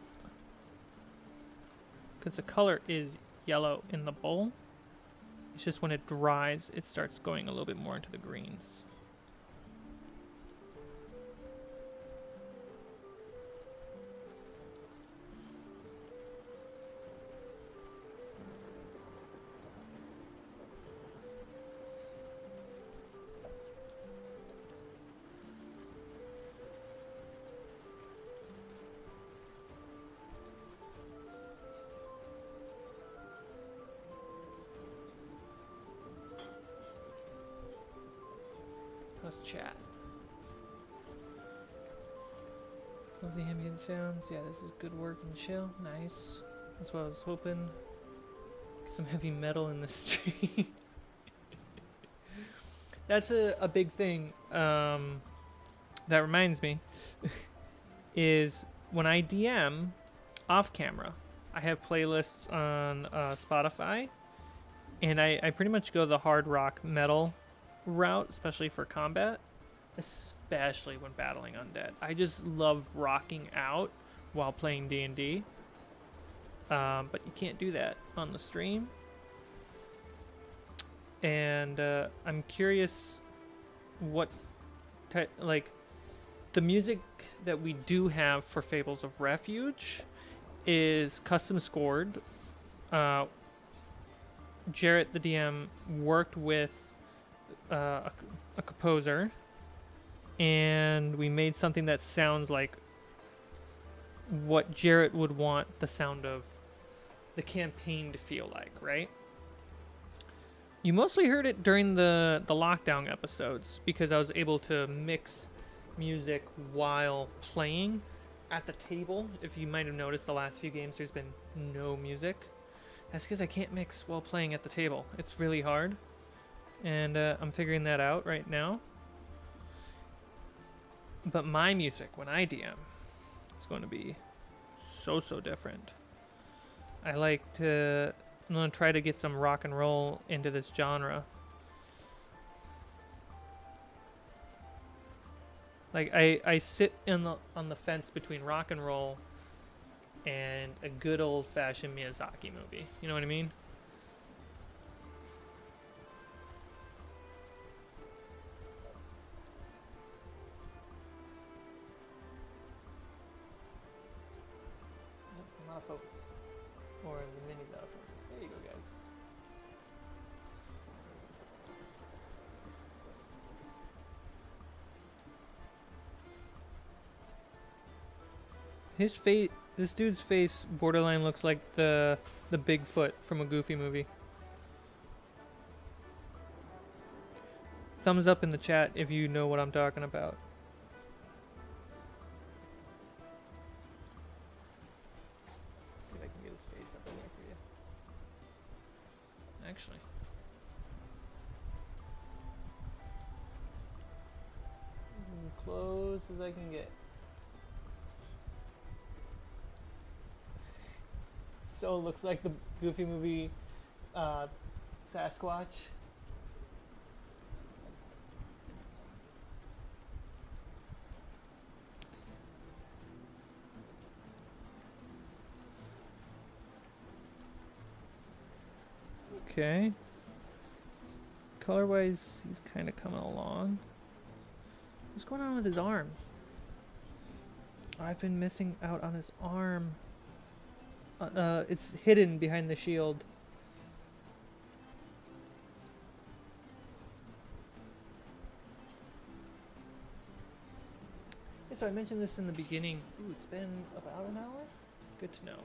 Because the color is yellow in the bowl. It's just when it dries, it starts going a little bit more into the greens. Let's chat. Love the ambient sounds. Yeah, this is good work and chill. Nice. That's what I was hoping. Get some heavy metal in the stream. That's a big thing. That reminds me. Is when I DM off camera, I have playlists on Spotify. And I pretty much go the hard rock metal route, especially for combat, especially when battling undead. I just love rocking out while playing D&D, but you can't do that on the stream. And I'm curious what like the music that we do have for Fables of Refuge is custom scored. Jarrett, the DM, worked with a composer, and we made something that sounds like what Jarrett would want the sound of the campaign to feel like, right? You mostly heard it during the lockdown episodes because I was able to mix music while playing at the table. If you might have noticed, the last few games there's been no music. That's because I can't mix while playing at the table. It's really hard. And I'm figuring that out right now. But my music, when I DM, is going to be so different. I'm going to try to get some rock and roll into this genre. Like, I sit on the fence between rock and roll and a good old-fashioned Miyazaki movie. You know what I mean? Out of focus. Or the mini's out of focus. There you go, guys. This dude's face borderline looks like the Bigfoot from a Goofy movie. Thumbs up in the chat if you know what I'm talking about. Let's see if I can get his face up in there for you. Actually. As close as I can get. So it looks like the Goofy movie Sasquatch. Okay. Color-wise, he's kind of coming along. What's going on with his arm? I've been missing out on his arm. It's hidden behind the shield. Yeah, so I mentioned this in the beginning. Ooh, it's been about an hour? Good to know.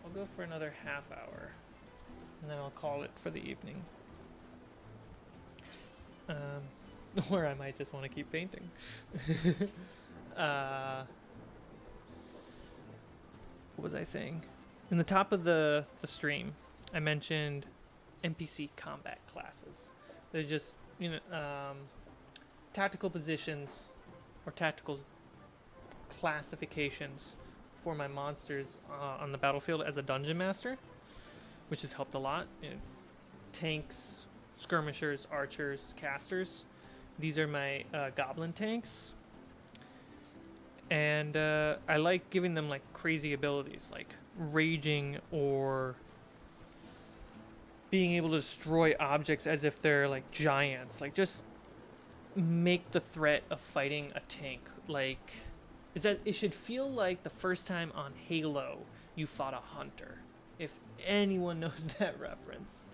I'll go for another half hour. And then I'll call it for the evening. Or I might just want to keep painting. What was I saying? In the top of the stream, I mentioned NPC combat classes. They're just, you know, tactical positions or tactical classifications for my monsters on the battlefield as a dungeon master, which has helped a lot. It's tanks, skirmishers, archers, casters. These are my goblin tanks. And I like giving them like crazy abilities, like raging or being able to destroy objects as if they're like giants. Like just make the threat of fighting a tank like it should feel like the first time on Halo you fought a hunter. If anyone knows that reference.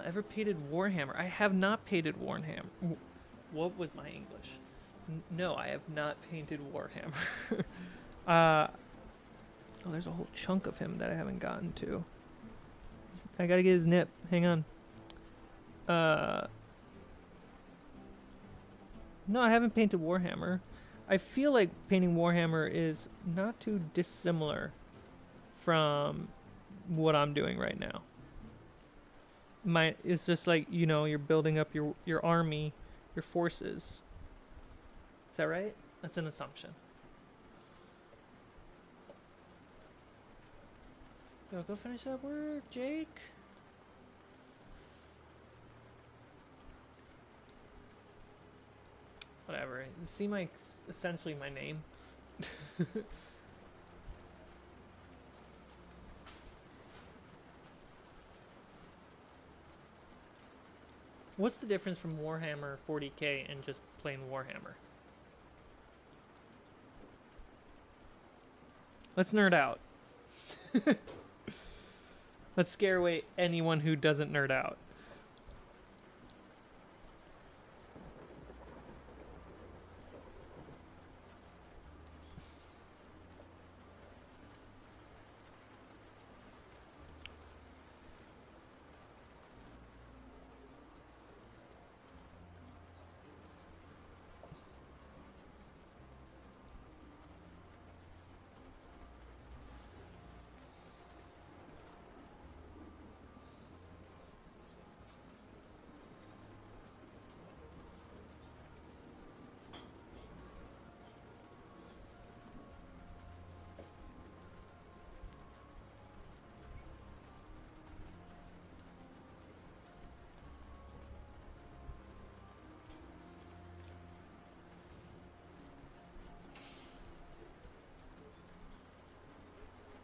Ever painted Warhammer? I have not painted Warhammer. What was my English? No, I have not painted Warhammer. Oh, there's a whole chunk of him that I haven't gotten to. I gotta get his nip. Hang on. No, I haven't painted Warhammer. I feel like painting Warhammer is not too dissimilar from what I'm doing right now. It's just like, you know, you're building up your army, your forces. Is that right? That's an assumption. Go finish that work, Jake. Whatever. Cmike's essentially my name. What's the difference from Warhammer 40k and just plain Warhammer? Let's nerd out. Let's scare away anyone who doesn't nerd out.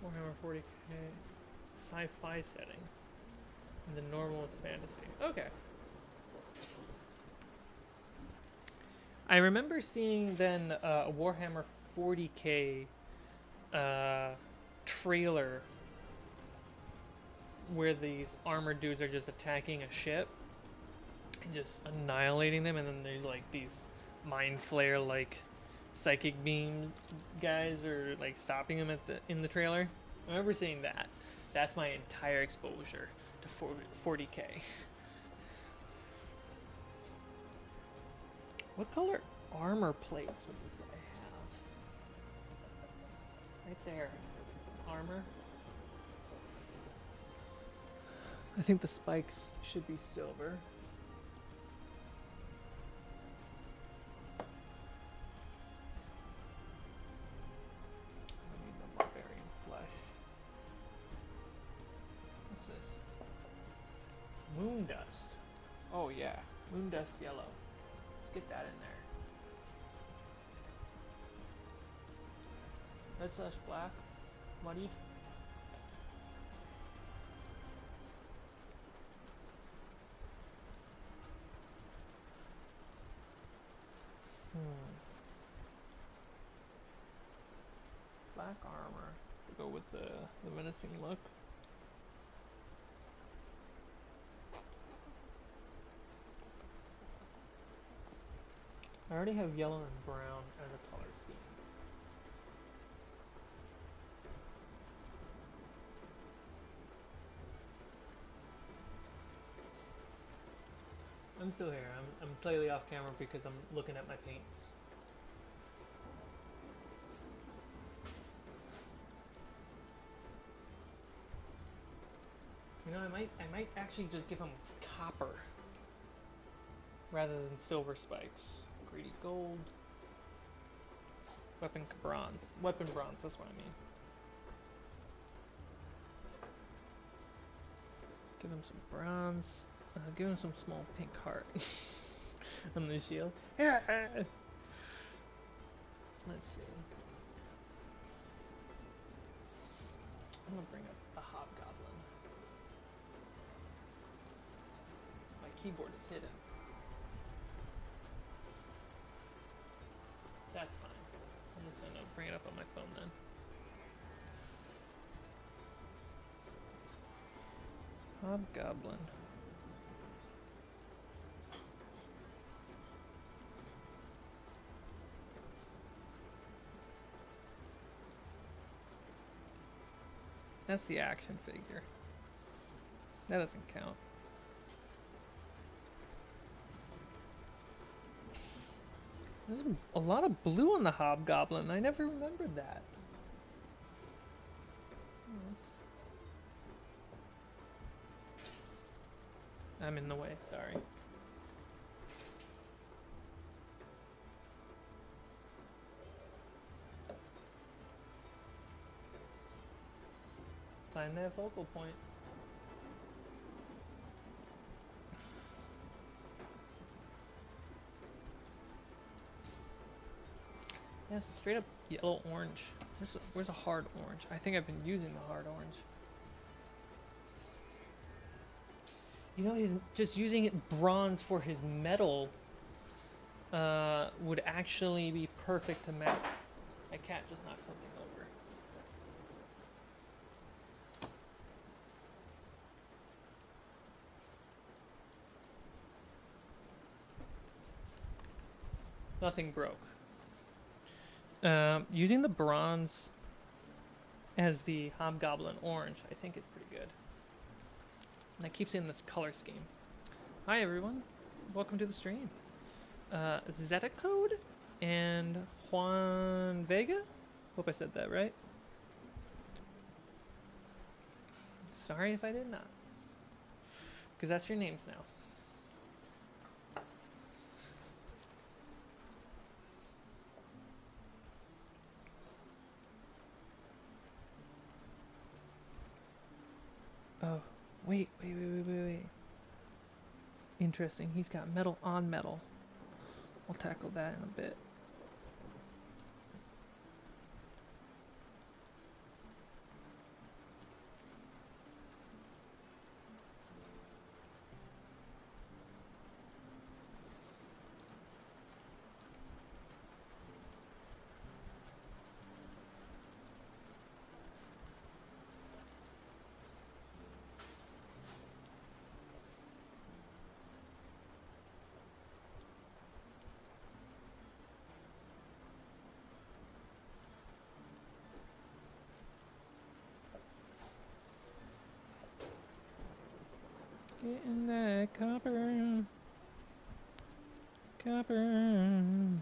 Warhammer 40k sci-fi setting. And the normal is fantasy. Okay. I remember seeing then a Warhammer 40k trailer where these armored dudes are just attacking a ship and just annihilating them, and then there's like these mind flare like psychic beam guys are like stopping him at in the trailer. I remember seeing that. That's my entire exposure to 40k. What color armor plates would this guy have? Right there. Armor. I think the spikes should be silver. I need the barbarian flesh. What's this? Moon dust. Oh yeah, moon dust yellow. Let's get that in there. Red slash black. Muddied. Black armor to go with the menacing look. I already have yellow and brown as a color scheme. I'm still here. I'm slightly off camera because I'm looking at my paints. You know, I might actually just give him copper rather than silver spikes. Greedy gold. Weapon bronze. Weapon bronze, that's what I mean. Give him some bronze. Give him some small pink heart on the shield. Let's see. I'm gonna bring up a hobgoblin. My keyboard is hidden. That's fine. I'm just gonna bring it up on my phone then. Hobgoblin. That's the action figure. That doesn't count. There's a lot of blue on the hobgoblin. I never remembered that. I'm in the way, sorry. Find that focal point. Yeah, it's straight up yellow orange. Where's a hard orange? I think I've been using the hard orange. You know, he's just using it bronze for his metal would actually be perfect to match. My cat just knocked something over. Nothing broke. Using the bronze as the hobgoblin orange, I think is pretty good. And I keep seeing this color scheme. Hi everyone, welcome to the stream. Zeta Code and Juan Vega. Hope I said that right. Sorry if I did not, because that's your names now. Oh, wait. Interesting, he's got metal on metal. We'll tackle that in a bit. Getting that copper. Copper.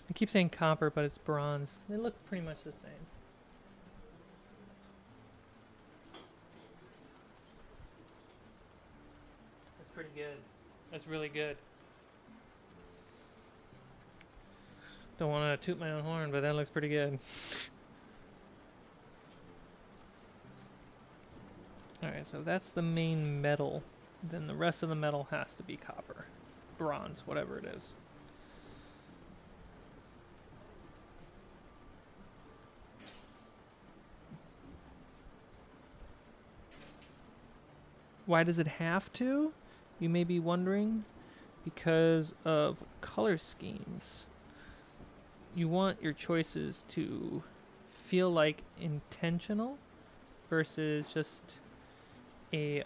I keep saying copper, but it's bronze. They look pretty much the same. That's pretty good. That's really good. Don't want to toot my own horn, but that looks pretty good. Alright, so that's the main metal. Then the rest of the metal has to be copper. Bronze, whatever it is. Why does it have to? You may be wondering. Because of color schemes. You want your choices to feel like intentional versus just a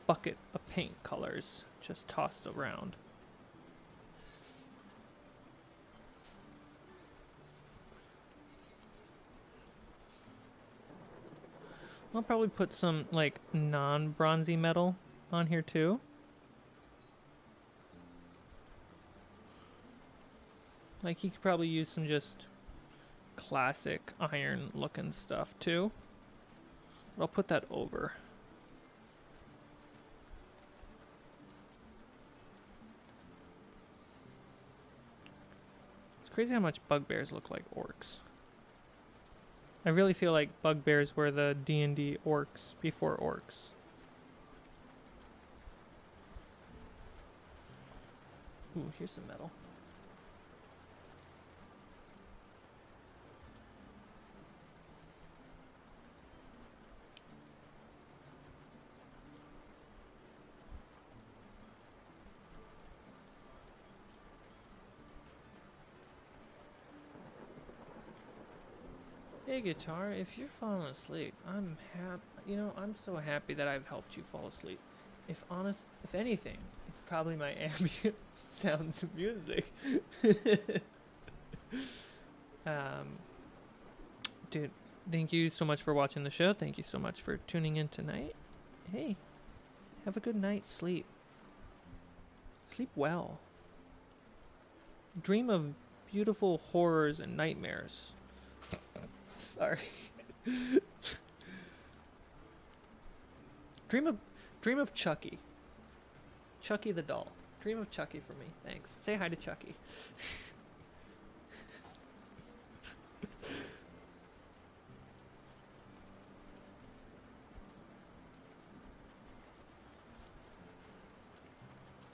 bucket of paint colors just tossed around. I'll probably put some like non-bronzy metal on here too. Like you could probably use some just classic iron looking stuff too. But I'll put that over. It's crazy how much bugbears look like orcs. I really feel like bugbears were the D&D orcs before orcs. Ooh, here's some metal. Hey guitar, if you're falling asleep, I'm so happy that I've helped you fall asleep. If anything, it's probably my ambient sounds of music. Dude, thank you so much for watching the show. Thank you so much for tuning in tonight. Hey, have a good night's sleep. Sleep well. Dream of beautiful horrors and nightmares. Sorry. Dream of Chucky. Chucky the doll. Dream of Chucky for me. Thanks. Say hi to Chucky.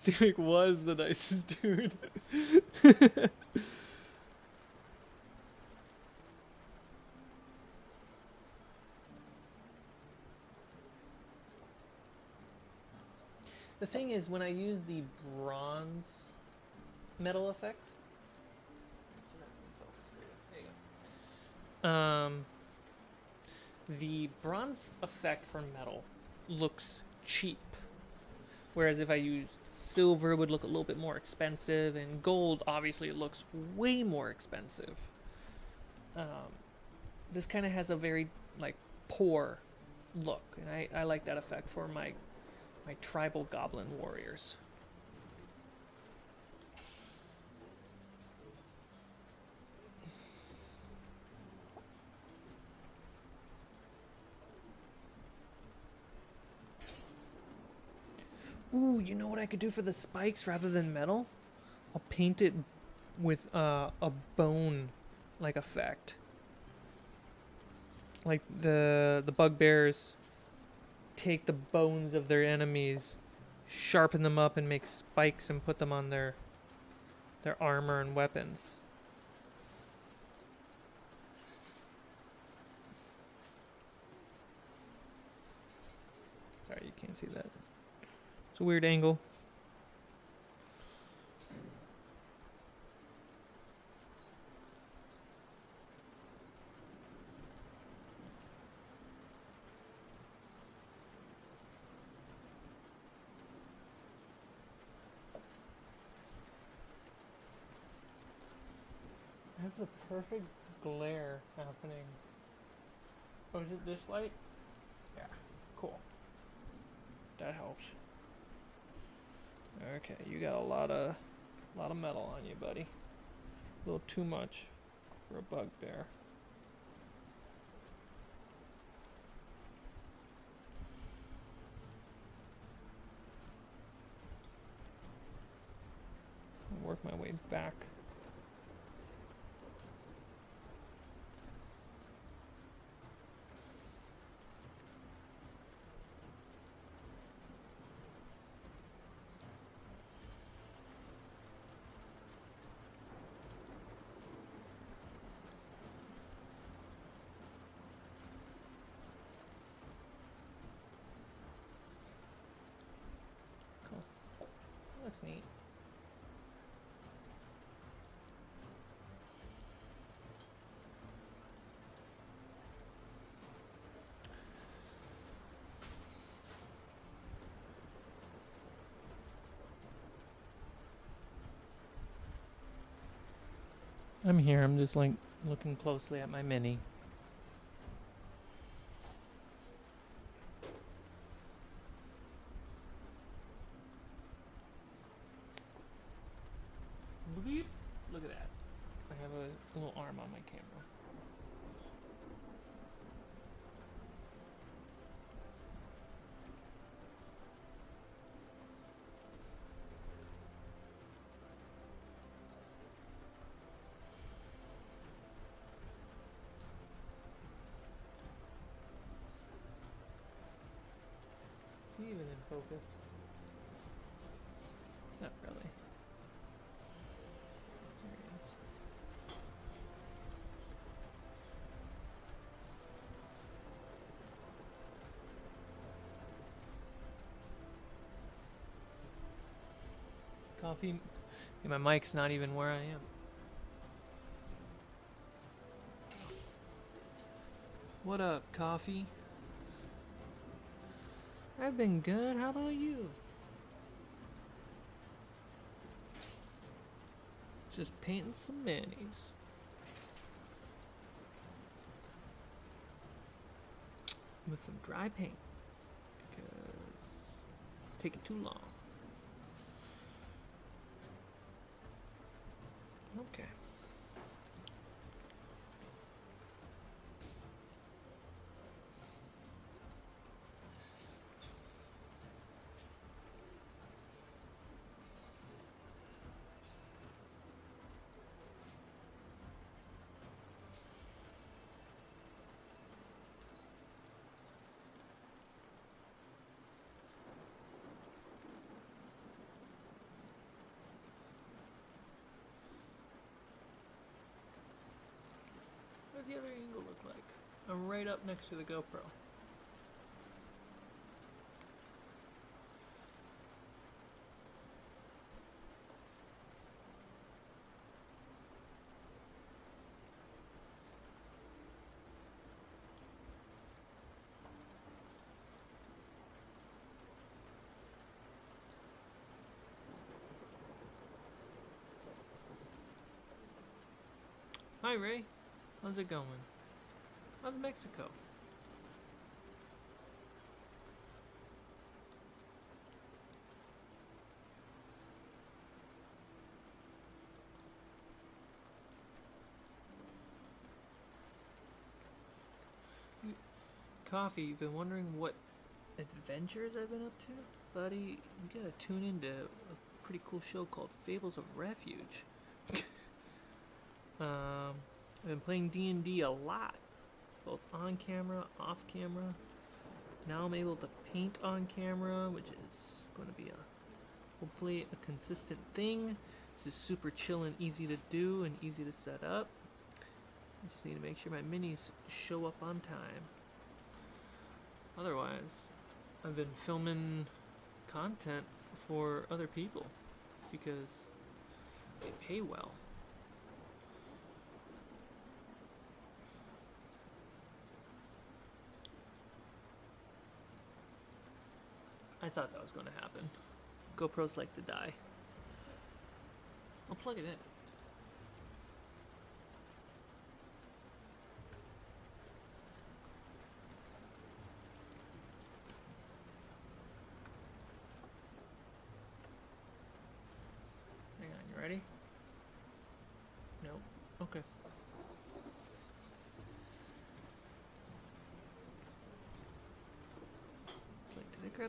Cmike was the nicest dude. The thing is, when I use the bronze metal effect, the bronze effect for metal looks cheap. Whereas if I use silver, it would look a little bit more expensive, and gold, obviously, it looks way more expensive. This kind of has a very, like, poor look, and I like that effect for my tribal goblin warriors. Ooh, you know what I could do for the spikes rather than metal? I'll paint it with a bone like effect. Like the bugbears take the bones of their enemies, sharpen them up and make spikes and put them on their armor and weapons. Sorry, you can't see that. It's a weird angle. That's a perfect glare happening. Oh, is it this light? Yeah, cool. That helps. Okay, you got a lot of metal on you, buddy. A little too much for a bugbear. I'll work my way back. Cool. That looks neat. I'm here. I'm just like looking closely at my mini. Bleep. Look at that. I have a little arm on my camera. Is he even in focus? Not really. There he is. Coffee. Yeah, my mic's not even where I am. What up, Coffee? I've been good. How about you? Just painting some minis. With some dry paint. Because it's taking too long. Okay. What does the other angle look like? I'm right up next to the GoPro. Hi Ray, how's it going? How's Mexico? Coffee, you've been wondering what adventures I've been up to? Buddy, you gotta tune into a pretty cool show called Fables of Refuge. I've been playing D&D a lot, both on camera, off camera. Now I'm able to paint on camera, which is going to be hopefully a consistent thing. This is super chill and easy to do and easy to set up. I just need to make sure my minis show up on time. Otherwise, I've been filming content for other people because they pay well. I thought that was going to happen. GoPros like to die. I'll plug it in.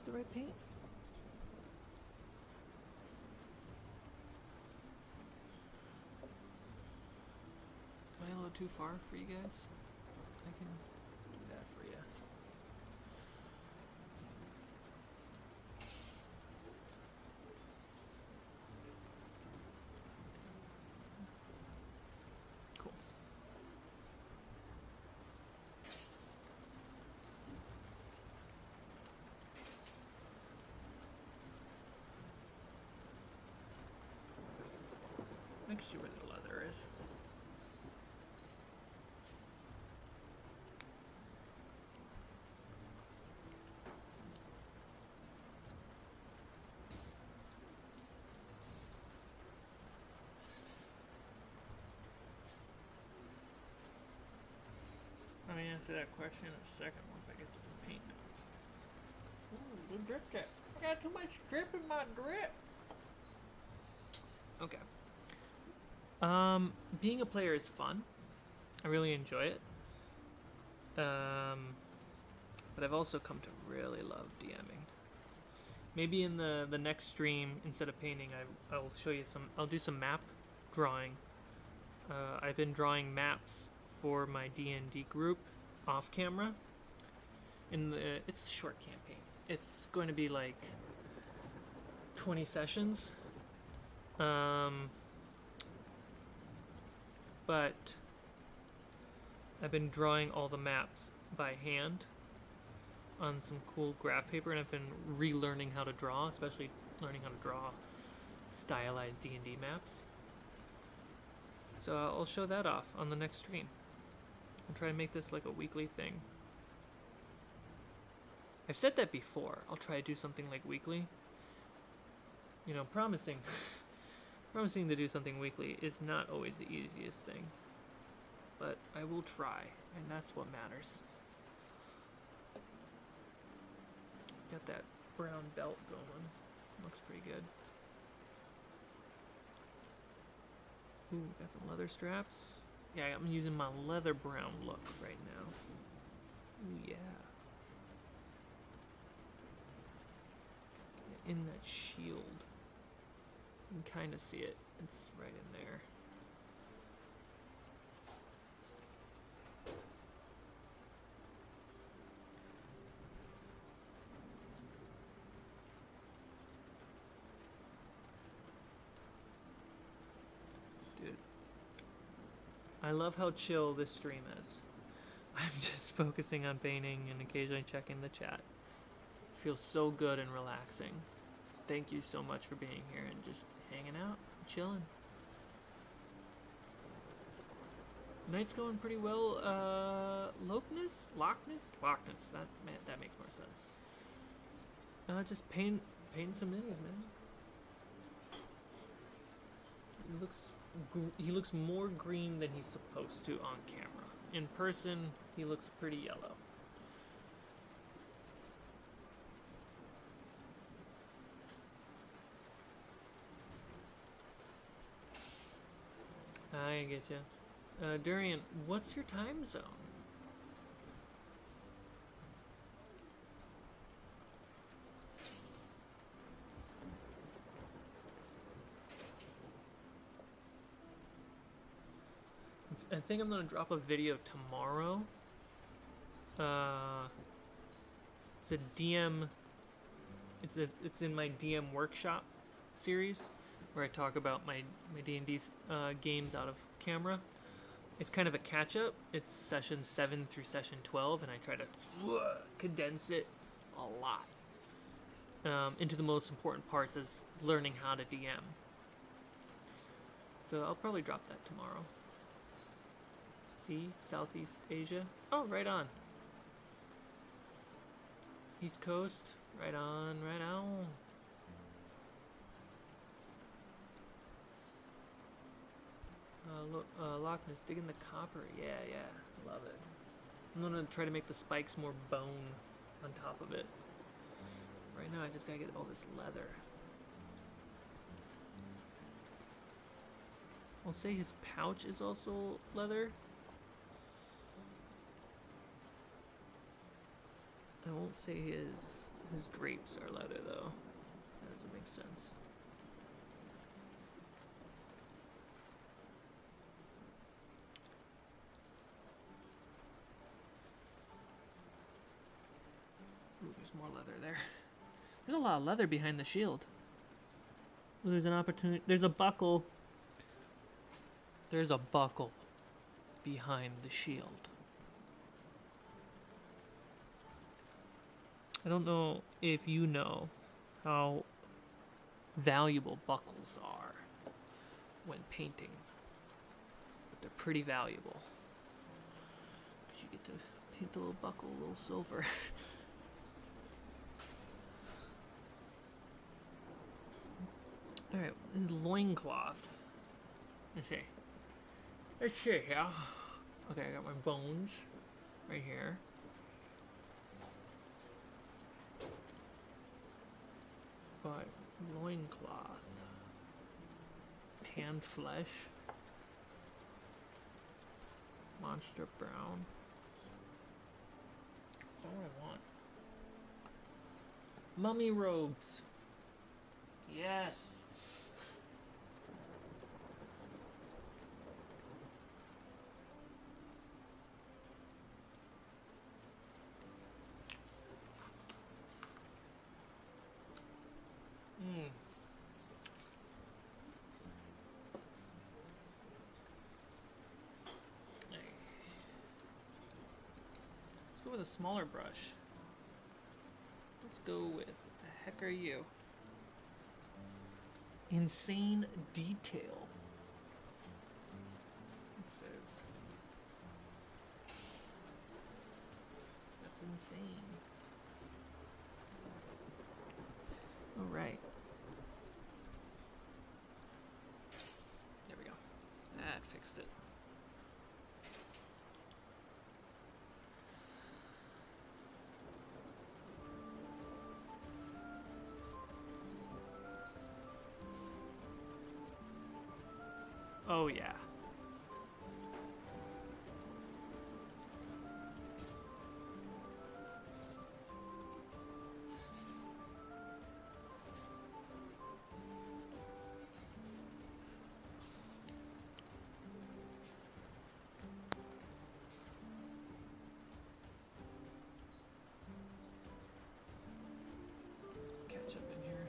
the right paint? Am I a little too far for you guys? I can do that for you. Cool. I can see where the leather is. Let me answer that question in a second once I get to the paint. Ooh, good drip check. I got too much drip in my drip. Okay. Being a player is fun. I really enjoy it. But I've also come to really love DMing. Maybe in the next stream, instead of painting, I'll show you some. I'll do some map drawing. I've been drawing maps for my D&D group off camera. It's a short campaign. It's going to be like 20 sessions. But I've been drawing all the maps by hand on some cool graph paper, and I've been relearning how to draw, especially learning how to draw stylized D&D maps. So I'll show that off on the next stream. I'll try to make this like a weekly thing. I've said that before. I'll try to do something like weekly. You know, promising to do something weekly is not always the easiest thing. But I will try, and that's what matters. Got that brown belt going. Looks pretty good. Ooh, got some leather straps. Yeah, I'm using my leather brown look right now. Ooh, yeah. In that shield. You can kind of see it. It's right in there. Dude. I love how chill this stream is. I'm just focusing on painting and occasionally checking the chat. It feels so good and relaxing. Thank you so much for being here and just hanging out, chilling. Night's going pretty well. Loch Ness? That makes more sense. Just painting some minis, man. He looks more green than he's supposed to on camera. In person, he looks pretty yellow. I get you. Durian, what's your time zone? I think I'm gonna drop a video tomorrow. It's a DM. It's in my DM workshop series, where I talk about my D&D games out of camera. It's kind of a catch-up. It's session 7 through session 12, and I try to condense it a lot into the most important parts, as learning how to DM. So I'll probably drop that tomorrow. See, Southeast Asia. Oh, right on. East Coast. Right on, right on. Loch Ness, digging the copper. Yeah, love it. I'm gonna try to make the spikes more bone on top of it. Right now, I just gotta get all this leather. I'll say his pouch is also leather. I won't say his His drapes are leather, though. That doesn't make sense. Ooh, there's more leather there. There's a lot of leather behind the shield. Ooh, there's an opportunity. There's a buckle. There's a buckle behind the shield. I don't know if you know how valuable buckles are when painting, but they're pretty valuable. You get to paint the little buckle a little silver. Alright, this is loincloth. Let's see. Let's see here. Okay, I got my bones right here. But loincloth. Tanned flesh. Monster brown. That's not what I want. Mummy robes. Yes. Let's go with a smaller brush. Let's go with, what the heck are you? Insane detail. It says. That's insane. Alright. There we go. That fixed it. Oh yeah. Catch up in here.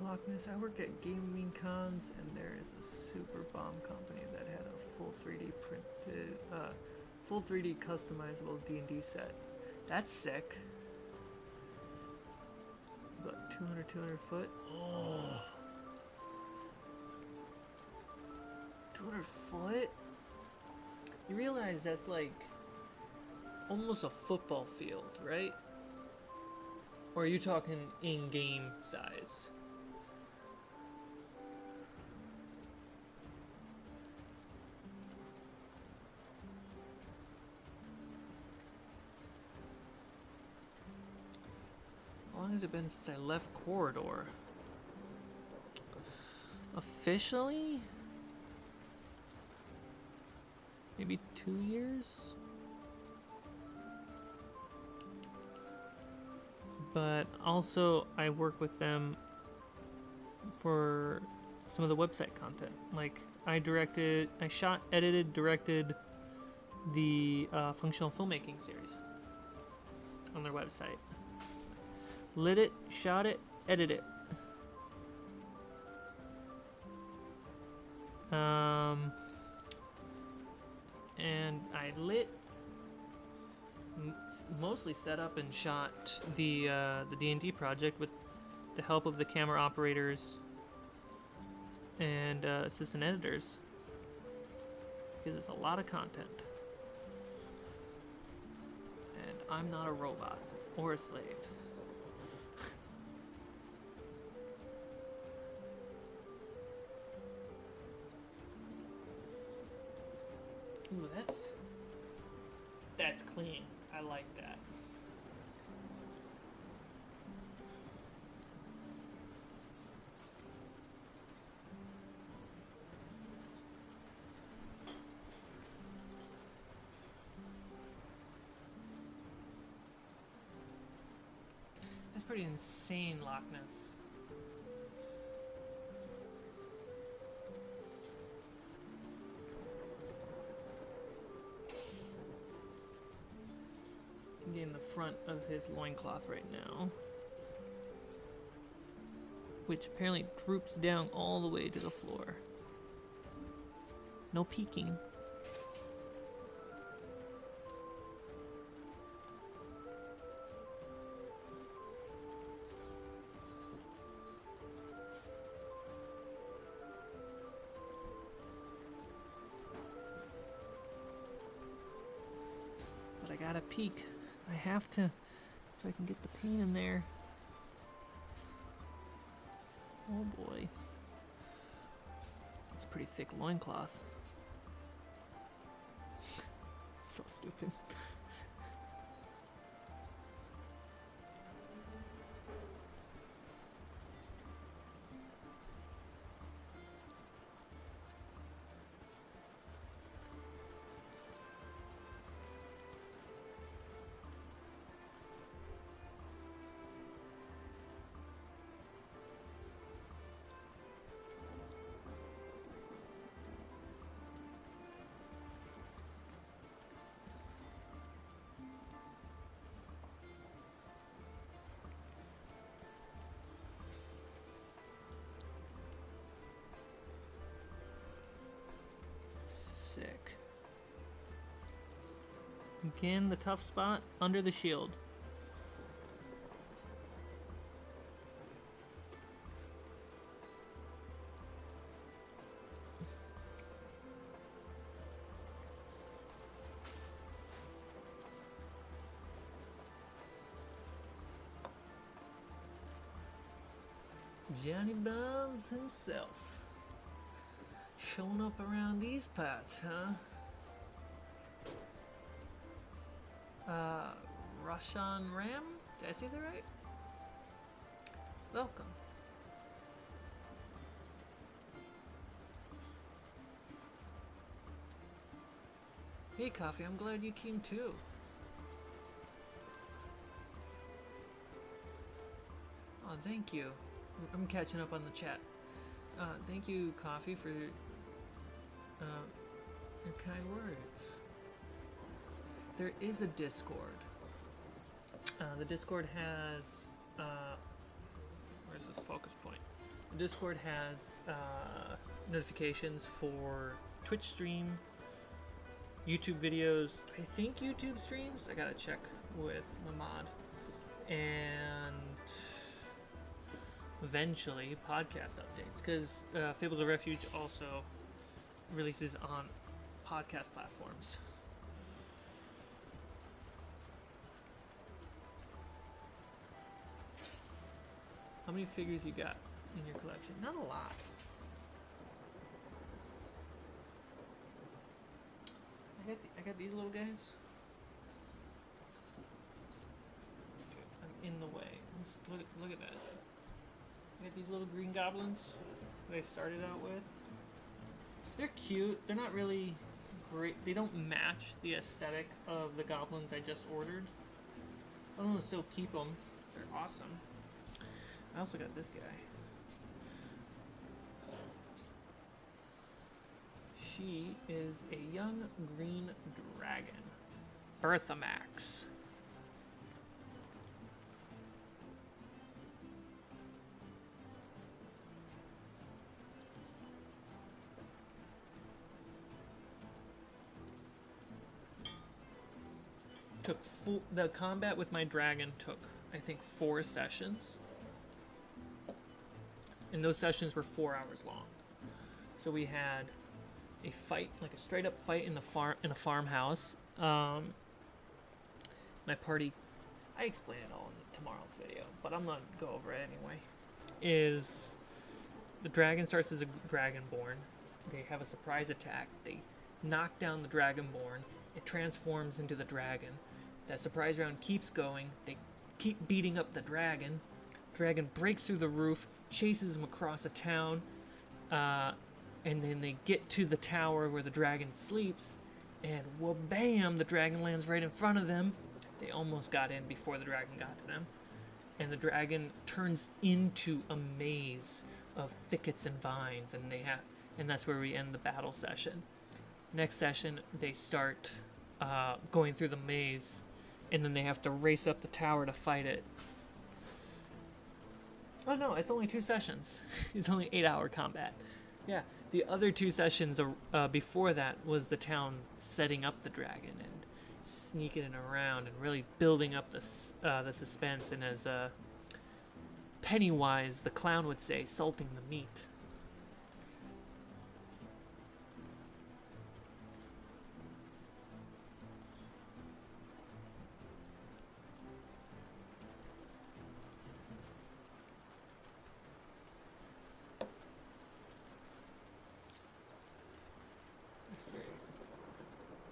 Lockness. I work at gaming cons, and there is a super bomb company that had a full 3D printed, full 3D customizable D&D set. That's sick. About 200 foot. Oh. 200 foot? You realize that's like almost a football field, right? Or are you talking in-game size? How long has it been since I left Corridor? Officially? Maybe 2 years? But also I work with them for some of the website content. Like I shot, edited, directed the functional filmmaking series on their website. Lit it, shot it, edited it. And I mostly set up and shot the D&D project with the help of the camera operators and assistant editors, because it's a lot of content. And I'm not a robot or a slave. Ooh, that's clean. I like that. That's pretty insane, Loch Ness. I'm getting the front of his loincloth right now, which apparently droops down all the way to the floor. No peeking. But I gotta peek. I have to, so I can get the paint in there. Oh boy. That's a pretty thick loincloth. So stupid. Sick. Again, the tough spot under the shield. Johnny Bones himself. Showing up around these parts, huh? Roshan Ram? Did I say that right? Welcome. Hey, Coffee, I'm glad you came too. Oh, thank you. I'm catching up on the chat. Thank you, Coffee, for your kind words. There is a Discord. The Discord has... where's this focus point? The Discord has notifications for Twitch stream, YouTube videos, I think YouTube streams. I gotta check with my mod. And eventually podcast updates, because Fables of Refuge also releases on podcast platforms. How many figures you got in your collection? Not a lot. I got these little guys. I'm in the way. Look at that. I got these little green goblins that I started out with. They're cute. They're not really great. They don't match the aesthetic of the goblins I just ordered. I'm gonna still keep them. They're awesome. I also got this guy. She is a young green dragon. Berthamax. The combat with my dragon took, I think, 4 sessions. And those sessions were 4 hours long. So we had a fight, like a straight up fight in a farmhouse. My party, I explain it all in tomorrow's video, but I'm not gonna go over it anyway. Is the dragon starts as a dragonborn. They have a surprise attack. They knock down the dragonborn. It transforms into the dragon. That surprise round keeps going. They keep beating up the dragon. Dragon breaks through the roof, chases him across a town, and then they get to the tower where the dragon sleeps, and wha-bam, the dragon lands right in front of them. They almost got in before the dragon got to them. and the dragon turns into a maze of thickets and vines, and that's where we end the battle session. Next session, they start going through the maze, and then they have to race up the tower to fight it. Oh no, it's only 2 sessions. It's only 8-hour combat. Yeah, the other 2 sessions before that was the town setting up the dragon and sneaking it around and really building up the suspense, and as Pennywise the clown would say, salting the meat.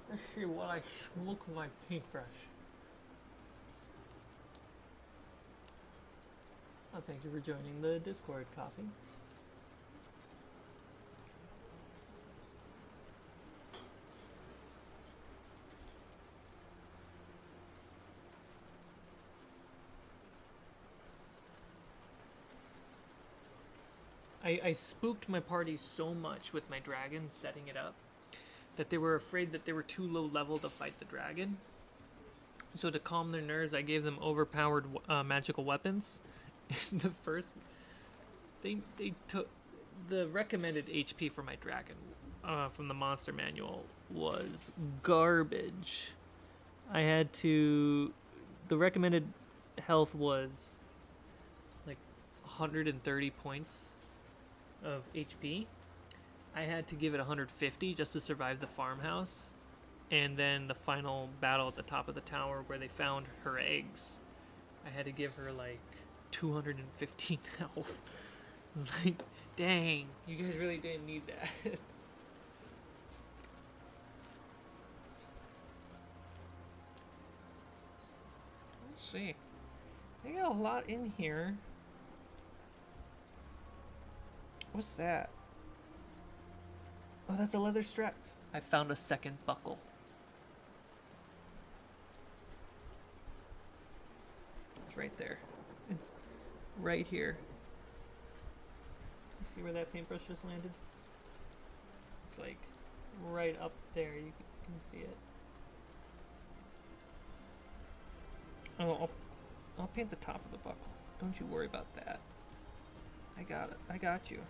Let's see what I smoke with my paintbrush. Oh, thank you for joining the Discord, Coffee. I spooked my party so much with my dragon setting it up that they were afraid that they were too low level to fight the dragon. So to calm their nerves, I gave them overpowered magical weapons. And the first, they took the recommended HP for my dragon from the monster manual was garbage. The recommended health was like 130 points of HP. I had to give it 150 just to survive the farmhouse, and then the final battle at the top of the tower where they found her eggs, I had to give her like 215 health. Like, dang, you guys really didn't need that. Let's see. They got a lot in here. What's that? Oh, that's a leather strap. I found a second buckle. It's right there. It's right here. You see where that paintbrush just landed? It's like right up there. You can see it. Oh, I'll paint the top of the buckle. Don't you worry about that. I got it. I got you.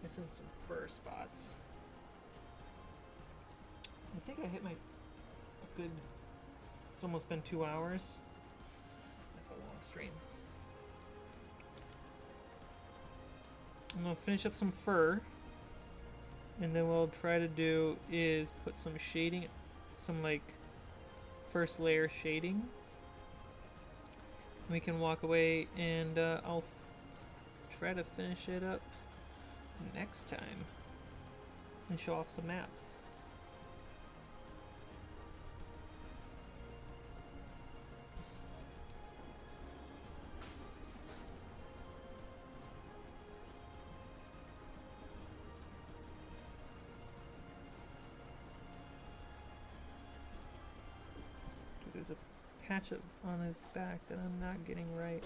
Missing some fur spots. I think I hit my good. It's almost been 2 hours. That's a long stream. I'm gonna finish up some fur, and then what I'll try to do is put some shading, some like first layer shading. We can walk away, and I'll try to finish it up next time and show off some maps. Dude, there's a patch on his back that I'm not getting right.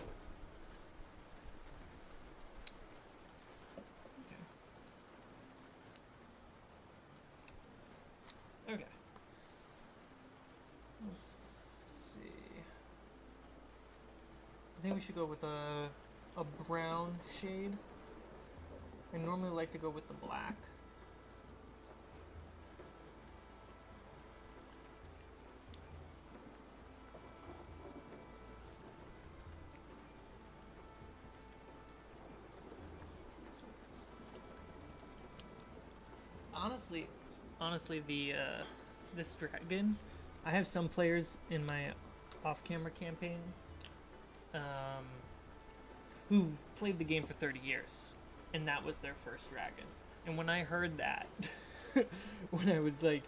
Okay. Let's see. I think we should go with a brown shade. I normally like to go with the black. Honestly, this dragon, I have some players in my off-camera campaign who've played the game for 30 years, and that was their first dragon. And when I heard that, when I was like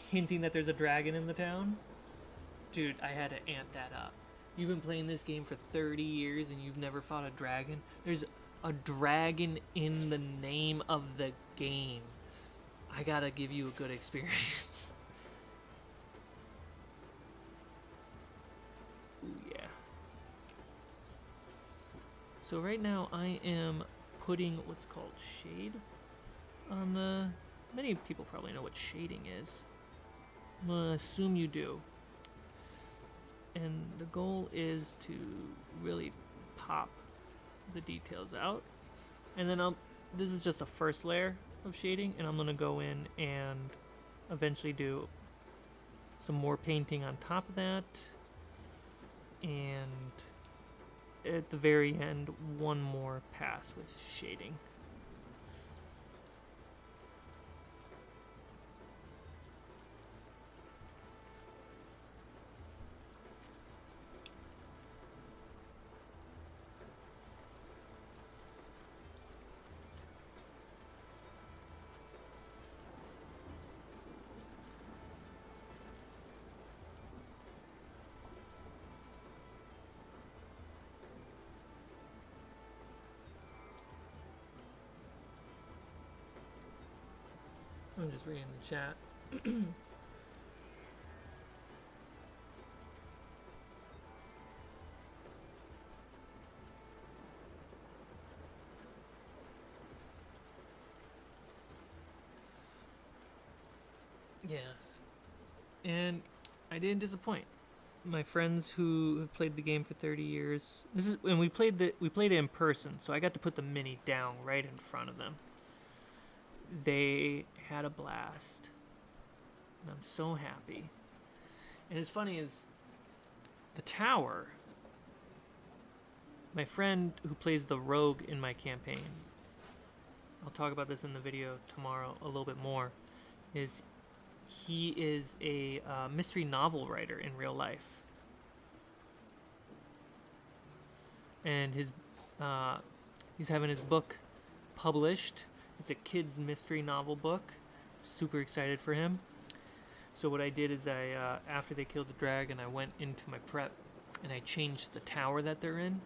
hinting that there's a dragon in the town, dude, I had to amp that up. You've been playing this game for 30 years and you've never fought a dragon? There's a dragon in the name of the game. I gotta give you a good experience. So right now I am putting what's called shade on the... Many people probably know what shading is. I'm gonna assume you do. And the goal is to really pop the details out. And then this is just a first layer of shading, and I'm gonna go in and eventually do some more painting on top of that. And at the very end, one more pass with shading. I'm just reading the chat. Yeah. And I didn't disappoint. My friends who have played the game for 30 years. This is when we played it in person, so I got to put the mini down right in front of them. They had a blast. And I'm so happy. And it's funny is the tower, my friend who plays the rogue in my campaign, I'll talk about this in the video tomorrow a little bit more, is he is a mystery novel writer in real life. And he's having his book published. It's a kid's mystery novel book. Super excited for him. So what I did is after they killed the dragon, I went into my prep and I changed the tower that they're in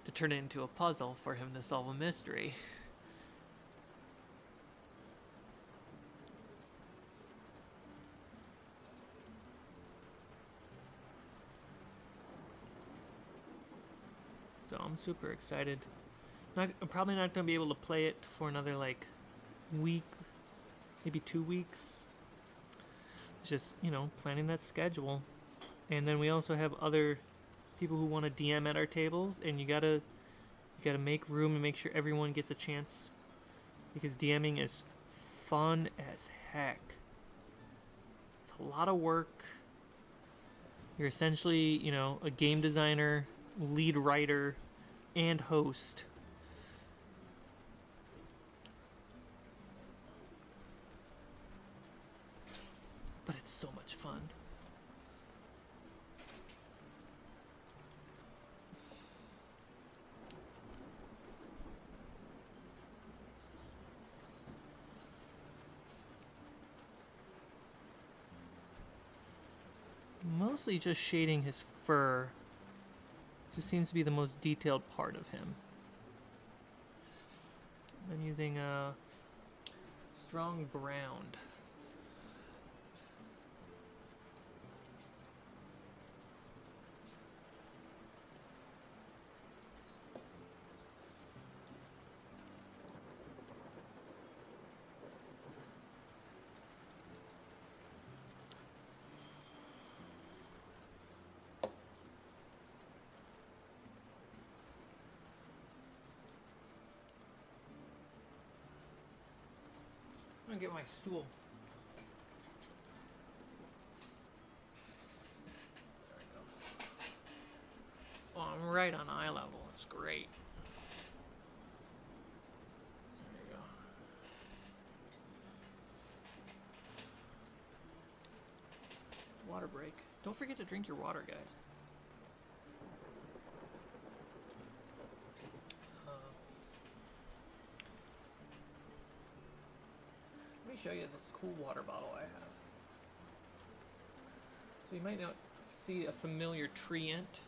to turn it into a puzzle for him to solve a mystery. So I'm super excited. I'm probably not going to be able to play it for another like week, maybe 2 weeks. It's just, planning that schedule. And then we also have other people who want to DM at our table, and you gotta make room and make sure everyone gets a chance, because DMing is fun as heck. It's a lot of work. You're essentially, a game designer, lead writer, and host. But it's so much fun. Mostly just shading his fur. Just seems to be the most detailed part of him. I'm using a strong brown. I'm gonna get my stool. There we go. Oh, I'm right on eye level. It's great. There you go. Water break. Don't forget to drink your water, guys. Let me show you this cool water bottle I have. So you might not see a familiar tree ant.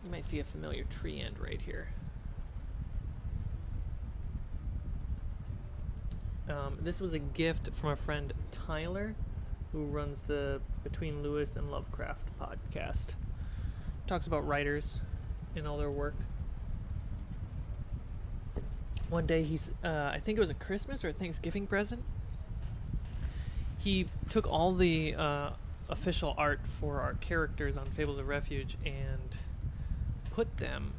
You might see a familiar tree ant right here. This was a gift from our friend Tyler, who runs the Between Lewis and Lovecraft podcast. Talks about writers and all their work. one day he's, I think it was a Christmas or a Thanksgiving present. He took all the official art for our characters on Fables of Refuge and put them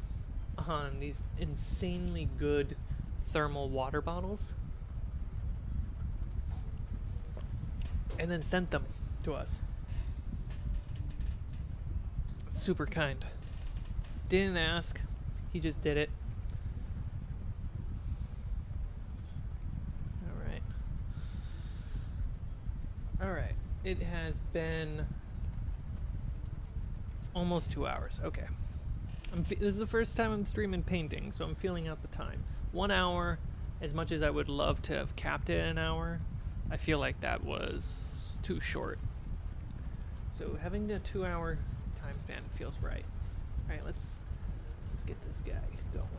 on these insanely good thermal water bottles and then sent them to us. Super kind. Didn't ask, he just did it. Alright, it has been almost 2 hours. Okay. This is the first time I'm streaming painting, so I'm feeling out the time. 1 hour, as much as I would love to have capped it at an hour, I feel like that was too short. So having the 2 hour time span feels right. Alright, let's get this guy going.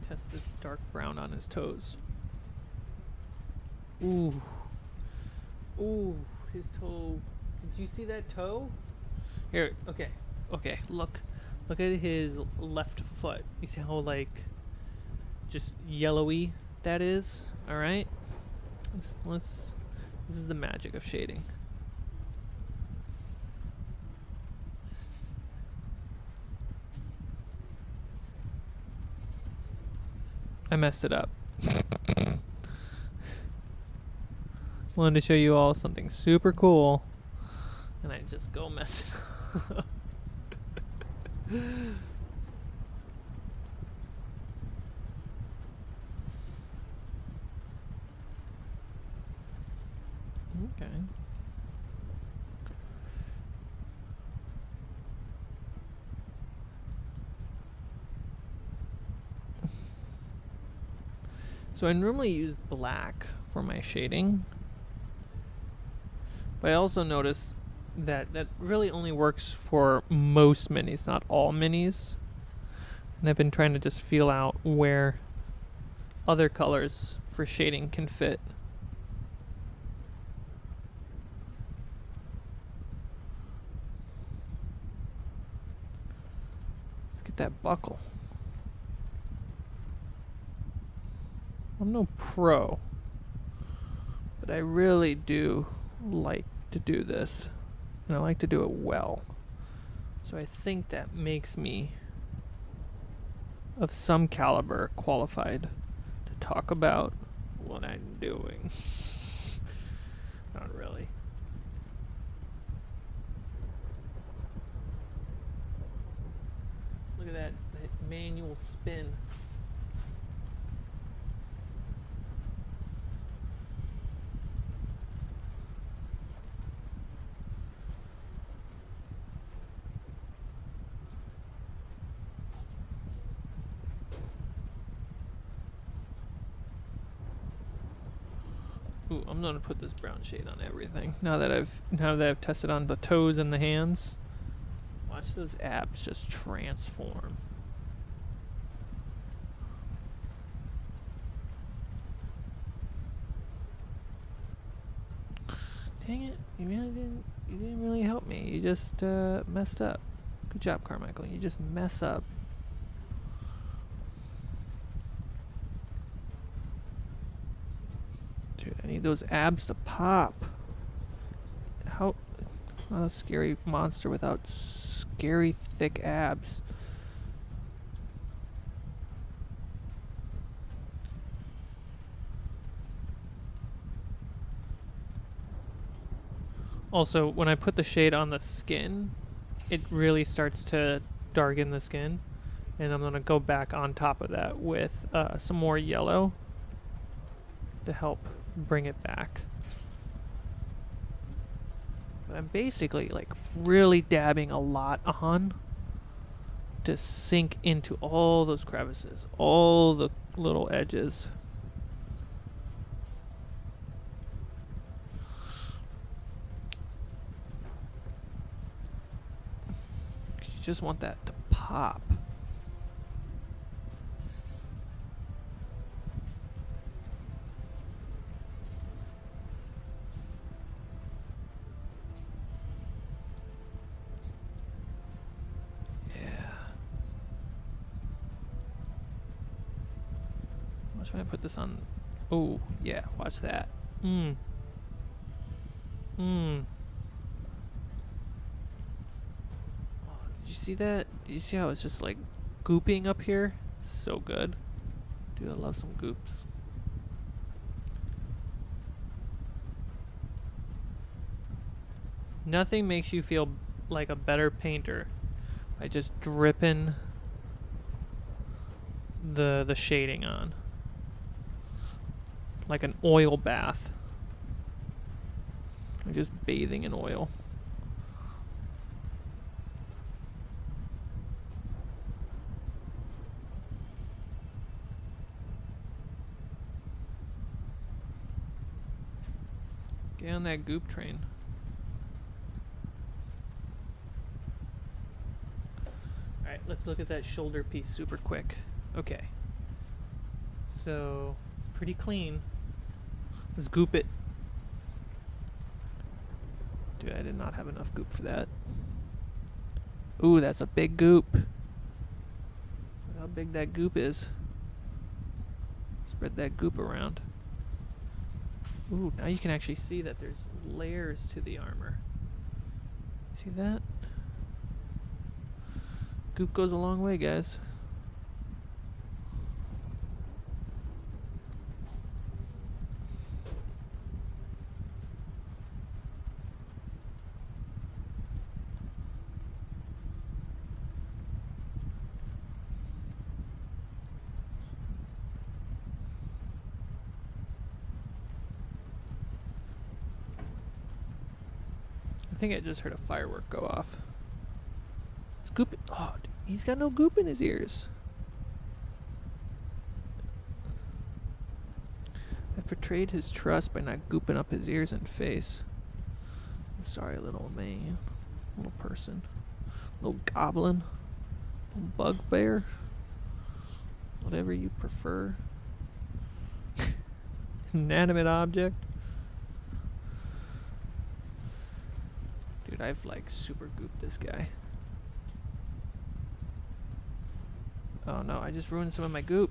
Test this dark brown on his toes. Ooh. Ooh, his toe. Did you see that toe? Here, okay. Okay, look. Look at his left foot. You see how, like, just yellowy that is? Alright? Let's. This is the magic of shading. I messed it up. Wanted to show you all something super cool, and I just go mess it up. Okay. So I normally use black for my shading, but I also notice that that really only works for most minis, not all minis. And I've been trying to just feel out where other colors for shading can fit. Let's get that buckle. I'm no pro, but I really do like to do this, and I like to do it well. So I think that makes me of some caliber qualified to talk about what I'm doing. Not really. Look at that manual spin. Ooh, I'm gonna put this brown shade on everything. Now that I've tested on the toes and the hands. Watch those abs just transform. Dang it, you didn't really help me. You just messed up. Good job, Carmichael. You just mess up. Dude, I need those abs to pop. How a scary monster without scary thick abs. Also, when I put the shade on the skin, it really starts to darken the skin. And I'm going to go back on top of that with some more yellow to help bring it back. But I'm basically like really dabbing a lot on to sink into all those crevices, all the little edges. just want that to pop. Watch when I put this on. Oh, yeah, watch that. Did you see that? Did you see how it's just like gooping up here? So good. Dude, I love some goops. Nothing makes you feel like a better painter by just dripping the shading on. Like an oil bath. Like just bathing in oil. Get on that goop train. Alright, let's look at that shoulder piece super quick. Okay. So, it's pretty clean. Let's goop it. Dude, I did not have enough goop for that. Ooh, that's a big goop. Look how big that goop is. Spread that goop around. Ooh, now you can actually see that there's layers to the armor. See that? Goop goes a long way, guys. I think I just heard a firework go off. It's goop. Oh, dude, he's got no goop in his ears. I betrayed his trust by not gooping up his ears and face. I'm sorry, little man. Little person. Little goblin. Little bugbear. Whatever you prefer. Inanimate object. Dude, I've like super gooped this guy. Oh no, I just ruined some of my goop.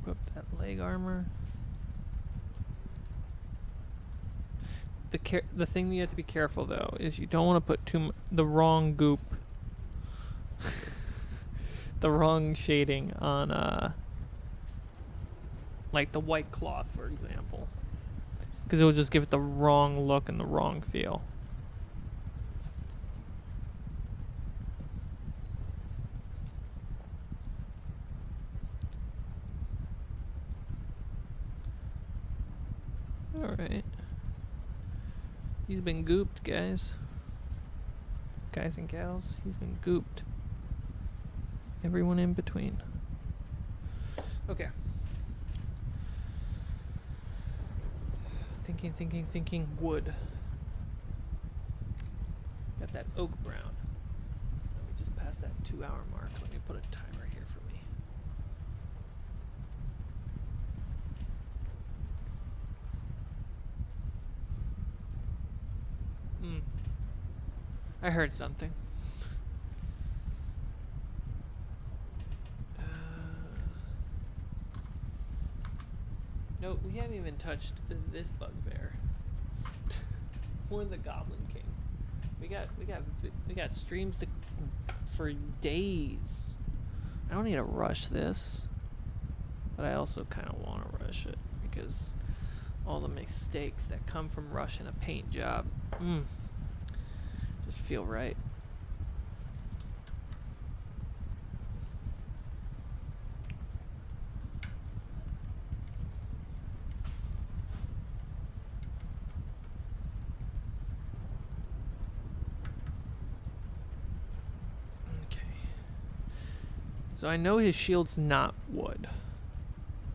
Goop up that leg armor. The thing that you have to be careful though is you don't want to put the wrong goop, the wrong shading on like the white cloth, for example, because it will just give it the wrong look and the wrong feel. All right. He's been gooped, guys. Guys and gals, he's been gooped. Everyone in between. Okay. Thinking. Wood. Got that oak brown. Let me just pass that 2-hour mark. Let me put a timer here for me. I heard something. No, we haven't even touched this bugbear. Or the Goblin King. We got streams for days. I don't need to rush this, but I also kind of want to rush it because all the mistakes that come from rushing a paint job just feel right. So I know his shield's not wood,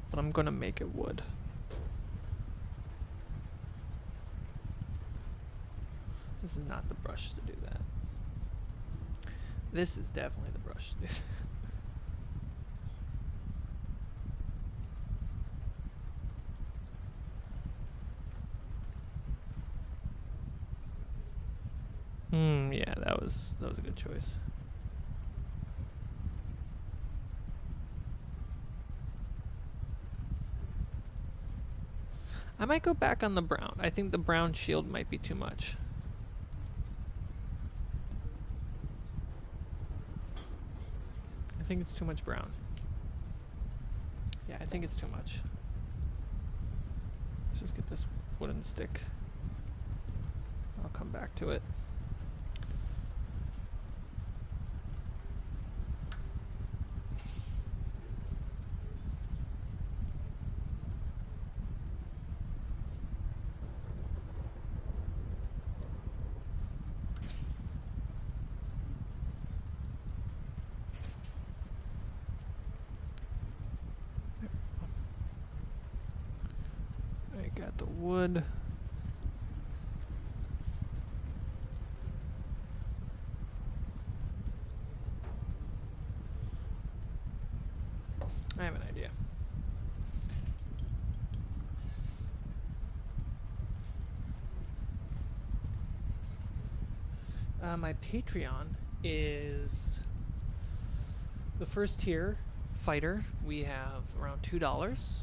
but I'm gonna make it wood. This is not the brush to do that. This is definitely the brush to do that. Yeah, that was a good choice. I might go back on the brown. I think the brown shield might be too much. I think it's too much brown. Yeah, I think it's too much. Let's just get this wooden stick. I'll come back to it. I got the wood. I have an idea. My Patreon is the first tier fighter. We have around $2.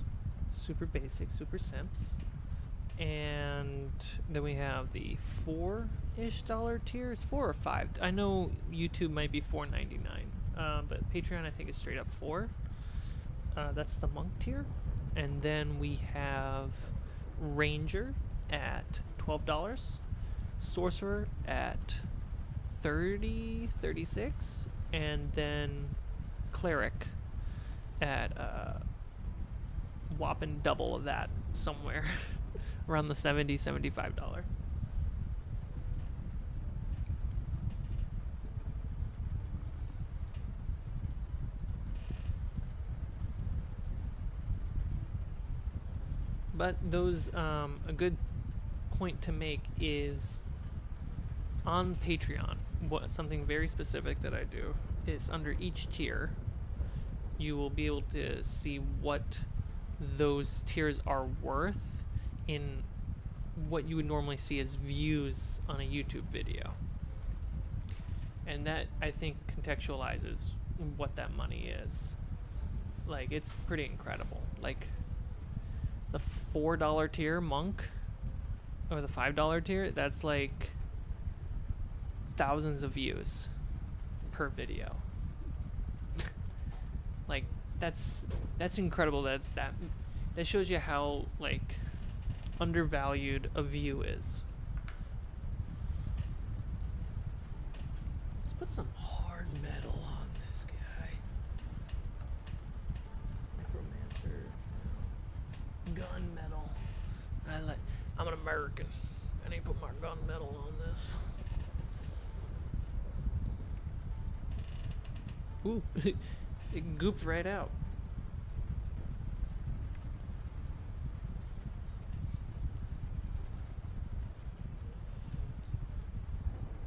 Super basic, super simps. And then we have the $4-ish tier. It's $4 or $5. I know YouTube might be $4.99, but Patreon I think is straight up $4. That's the monk tier. And then we have Ranger at $12, Sorcerer at $30, $36, and then Cleric at whopping double of that somewhere around the $70, $75. But those, a good point to make is on Patreon, something very specific that I do is under each tier, you will be able to see what those tiers are worth in what you would normally see as views on a YouTube video. And that, I think, contextualizes what that money is. Like, it's pretty incredible. Like, the $4 tier monk, or the $5 tier, that's like thousands of views per video. Like, that's incredible. That shows you how, like, undervalued a view is. Let's put some hard metal on this guy. Necromancer. Gun metal. I'm an American. I need to put my gun metal on this. Ooh, it gooped right out.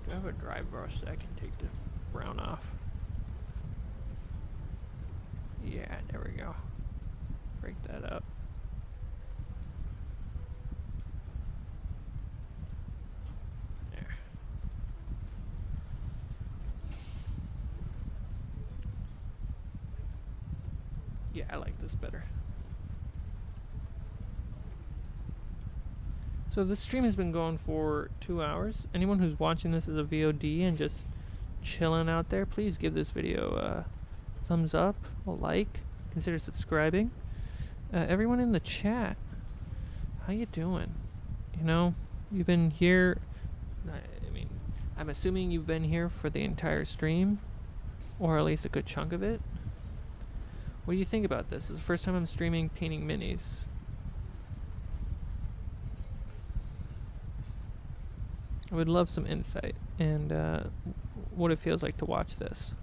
Do I have a dry brush that I can take the brown off? Yeah, there we go. Break that up. There. Yeah, I like this better. So this stream has been going for 2 hours. Anyone who's watching this as a VOD and just chilling out there, please give this video a thumbs up, a like, consider subscribing. Everyone in the chat, how you doing? You know, you've been here, I mean, I'm assuming you've been here for the entire stream, or at least a good chunk of it. What do you think about this? This is the first time I'm streaming painting minis. I would love some insight and what it feels like to watch this.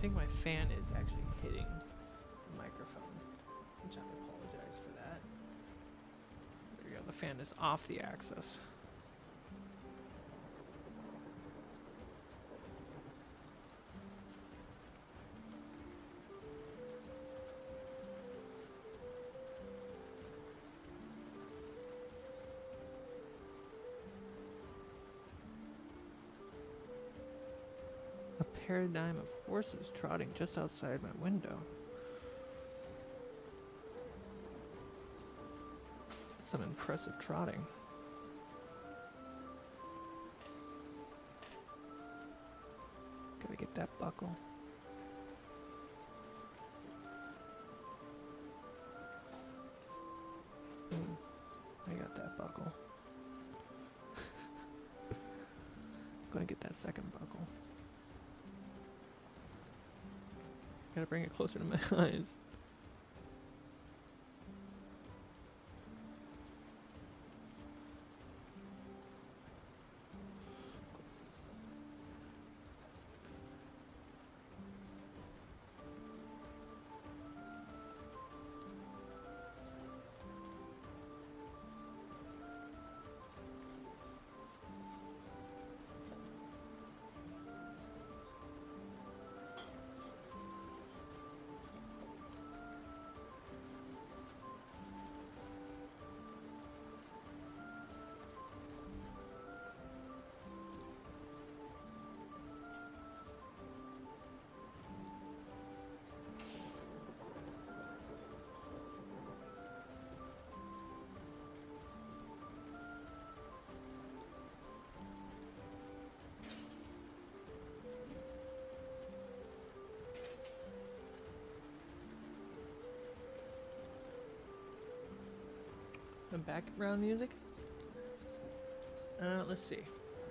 think my fan is actually hitting the microphone, which I apologize for that. There you go, the fan is off the axis. Paradigm of horses trotting just outside my window. Some impressive trotting. Gotta get that buckle. I got that buckle. Gonna get that second buckle. Gotta bring it closer to my eyes. The background music? Let's see.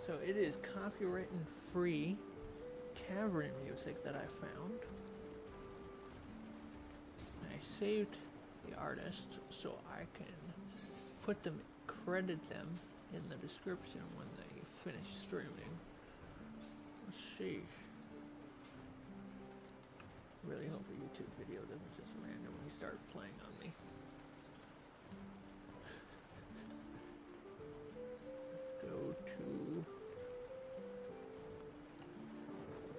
So it is copyright and free Tavern music that I found. I saved the artist so I can credit them in the description when they finish streaming. Let's see. Really hope a YouTube video doesn't just randomly start playing on me. Go to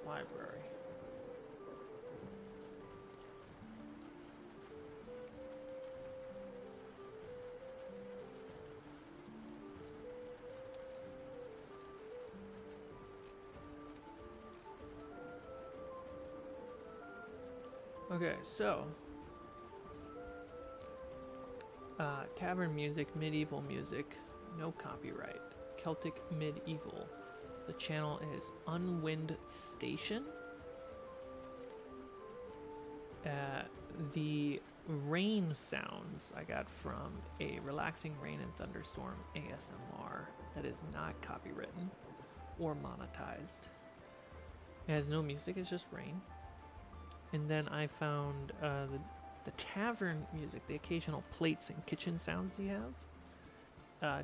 library. Okay, so Tavern music, medieval music, no copyright. Celtic medieval. The channel is Unwind Station. The rain sounds I got from a relaxing rain and thunderstorm ASMR that is not copywritten or monetized. It has no music, it's just rain. And then I found the tavern music, the occasional plates and kitchen sounds you have.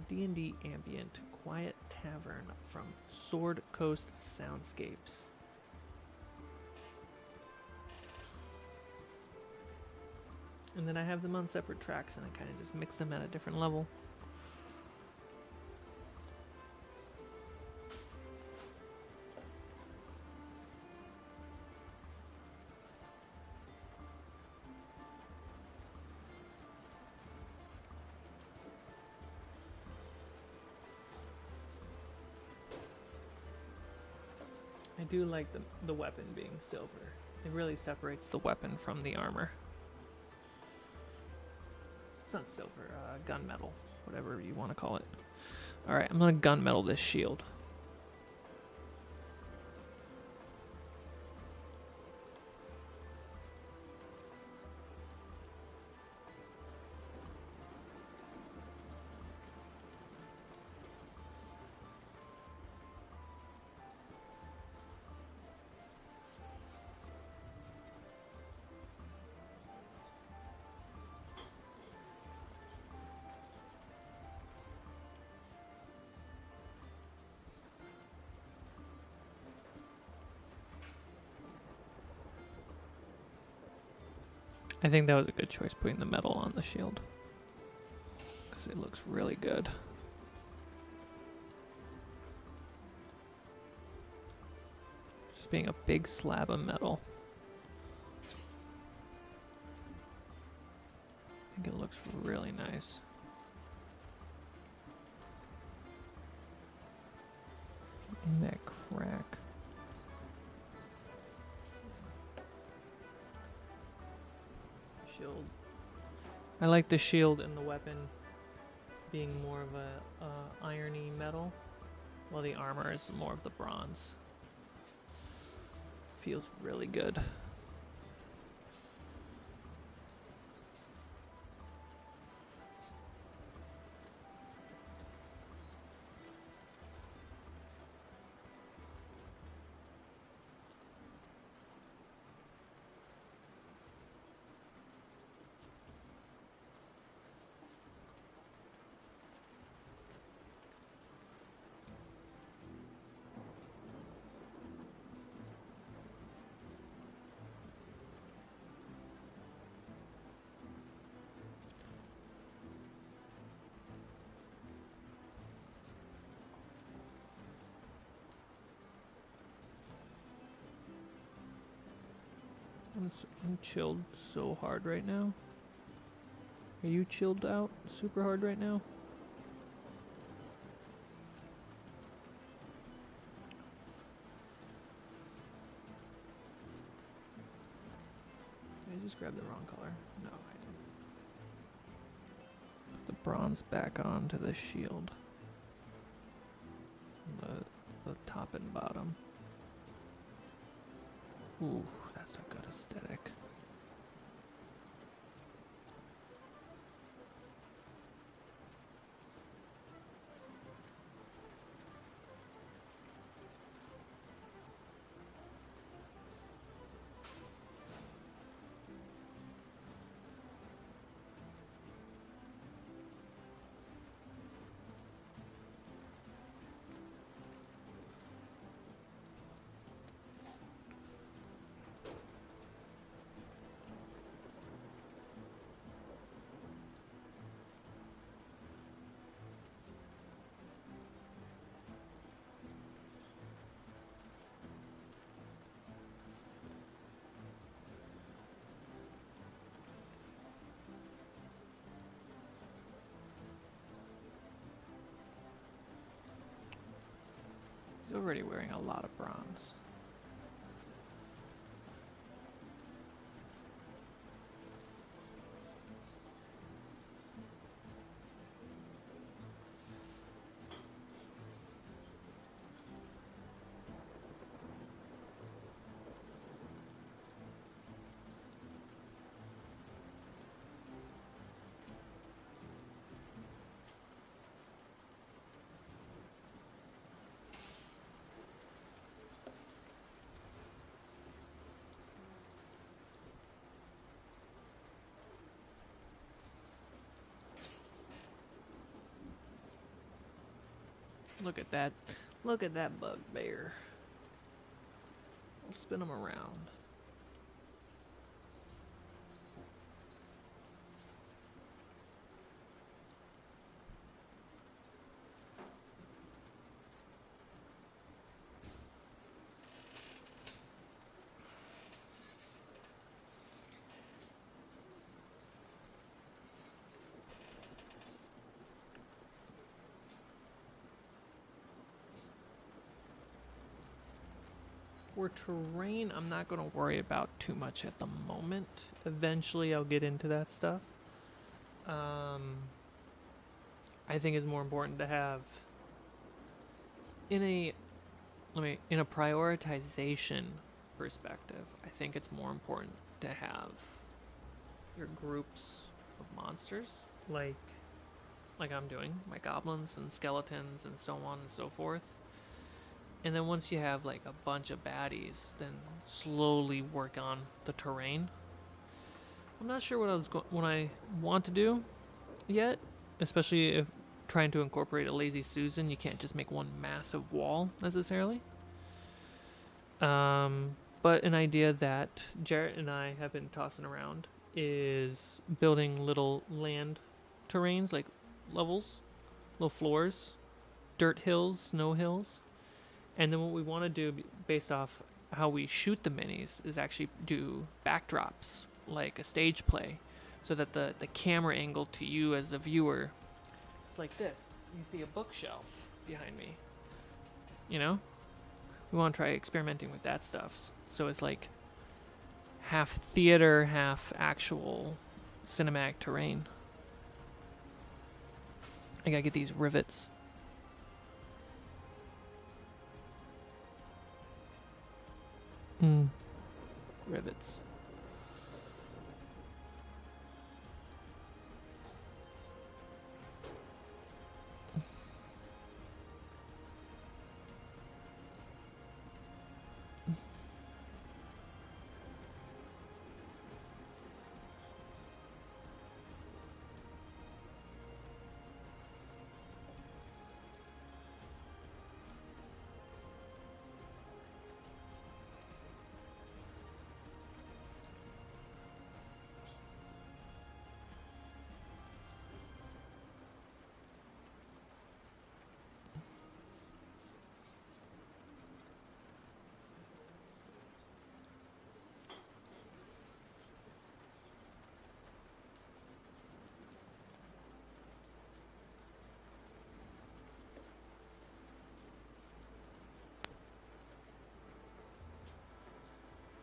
D&D ambient quiet tavern from Sword Coast Soundscapes. And then I have them on separate tracks and I kind of just mix them at a different level. I do like the weapon being silver. It really separates the weapon from the armor. It's not silver, gunmetal, whatever you want to call it. Alright, I'm going to gunmetal this shield. I think that was a good choice putting the metal on the shield, because it looks really good. Just being a big slab of metal. I think it looks really nice. In that crack. Shield. I like the shield and the weapon being more of a irony metal, while the armor is more of the bronze. Feels really good. I'm chilled so hard right now. Are you chilled out super hard right now? Did I just grab the wrong color? No, I didn't. Put the bronze back onto the shield. The top and bottom. Ooh, that's a good aesthetic. He's already wearing a lot of bronze. Look at that. Look at that Bugbear. I'll spin him around. For terrain, I'm not going to worry about too much at the moment. Eventually, I'll get into that stuff. I think it's more important to have in a prioritization perspective. I think it's more important to have your groups of monsters, like I'm doing, my goblins and skeletons and so on and so forth. And then once you have like a bunch of baddies, then slowly work on the terrain. I'm not sure what I want to do yet, especially if trying to incorporate a Lazy Susan. You can't just make one massive wall necessarily. But an idea that Jarrett and I have been tossing around is building little land terrains, like levels, little floors, dirt hills, snow hills. And then what we want to do based off how we shoot the minis is actually do backdrops, like a stage play, so that the camera angle to you as a viewer is like this. You see a bookshelf behind me. You know? We want to try experimenting with that stuff. So it's like half theater, half actual cinematic terrain. I gotta get these rivets. Rivets.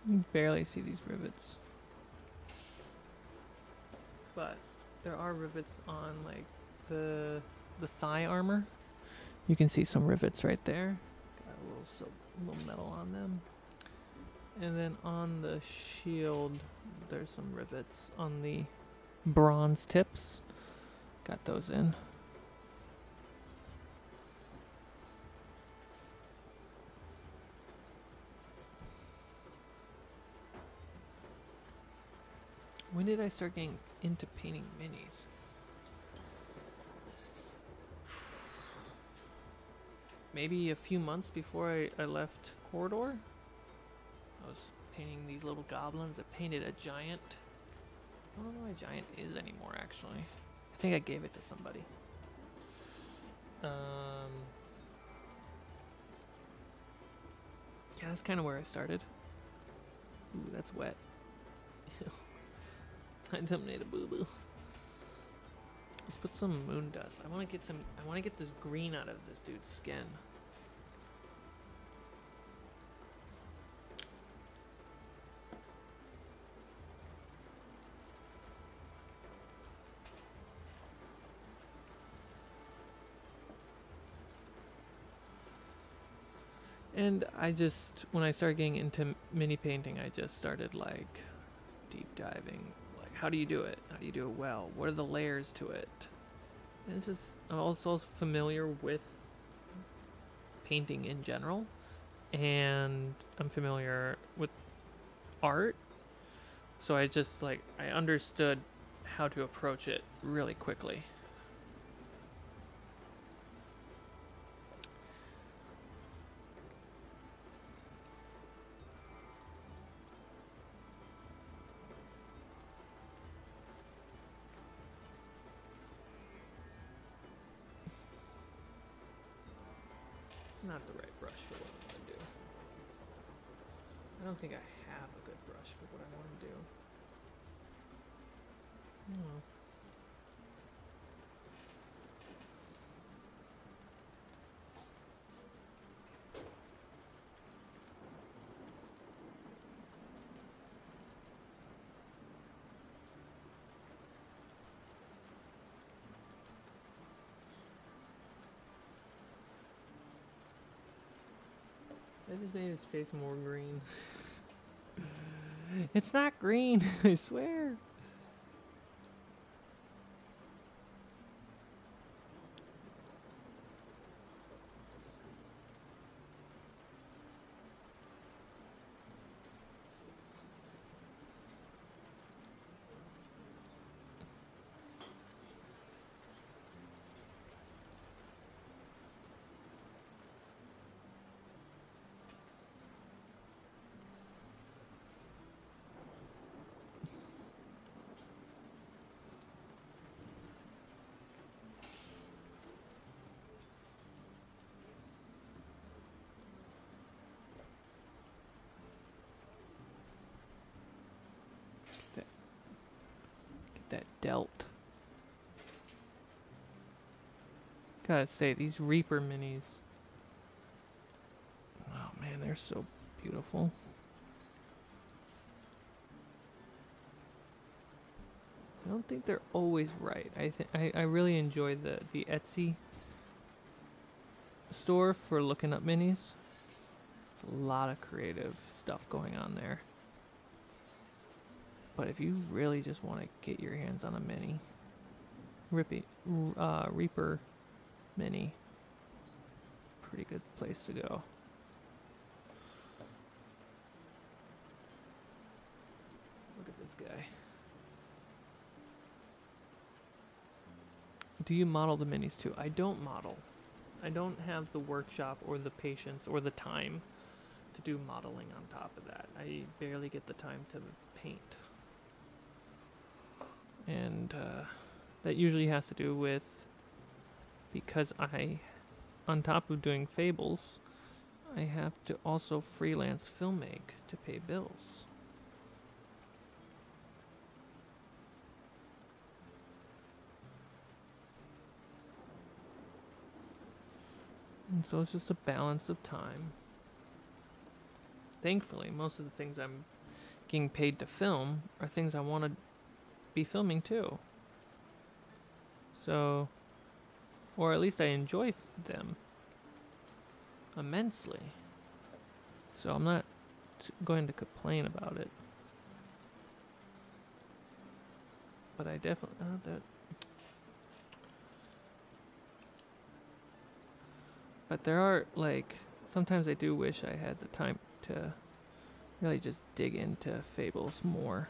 You can barely see these rivets. But there are rivets on like the thigh armor. You can see some rivets right there. Got a little metal on them. And then on the shield, there's some rivets on the bronze tips. Got those in. When did I start getting into painting minis? Maybe a few months before I left Corridor. I was painting these little goblins. I painted a giant. I don't know what a giant is anymore, actually. I think I gave it to somebody. Yeah, that's kind of where I started. Ooh, that's wet. I just made a boo-boo. Let's put some moon dust. I want to get this green out of this dude's skin. And when I started getting into mini painting, I just started like deep diving. Like, how do you do it? How do you do it well? What are the layers to it? And it's just, I'm also familiar with painting in general, and I'm familiar with art. So I understood how to approach it really quickly. Not the right brush for what I want to do. I don't think I have a good brush for what I want to do. I just made his face more green. It's not green, I swear. dealt. Gotta say, these Reaper minis. Oh man, they're so beautiful. I don't think they're always right. I really enjoy the Etsy store for looking up minis. There's a lot of creative stuff going on there. But if you really just want to get your hands on a mini, Reaper mini, pretty good place to go. Look at this guy. Do you model the minis too? I don't model. I don't have the workshop or the patience or the time to do modeling on top of that. I barely get the time to paint. And that usually has to do with, because on top of doing fables, I have to also freelance filmmake to pay bills. And so it's just a balance of time. Thankfully, most of the things I'm getting paid to film are things I want to be filming too. So, or at least I enjoy them immensely. So I'm not going to complain about it. But I definitely But there are, like, sometimes I do wish I had the time to really just dig into fables more.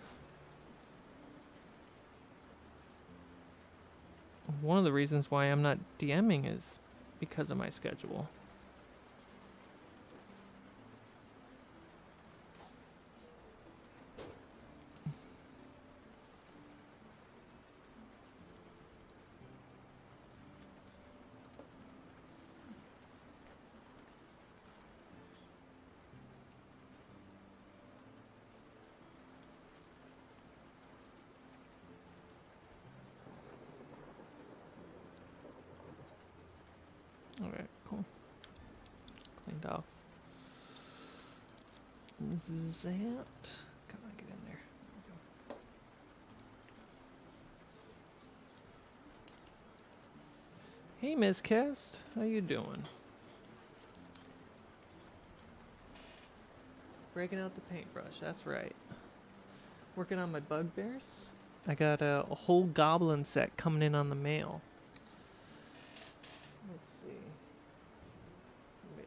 One of the reasons why I'm not DMing is because of my schedule. Alright, cool. Cleaned off. This is that. Come on, get in there. Hey, Miss Cast. How you doing? Breaking out the paintbrush, that's right. Working on my Bugbears. I got a whole Goblin set coming in on the mail. Let's see.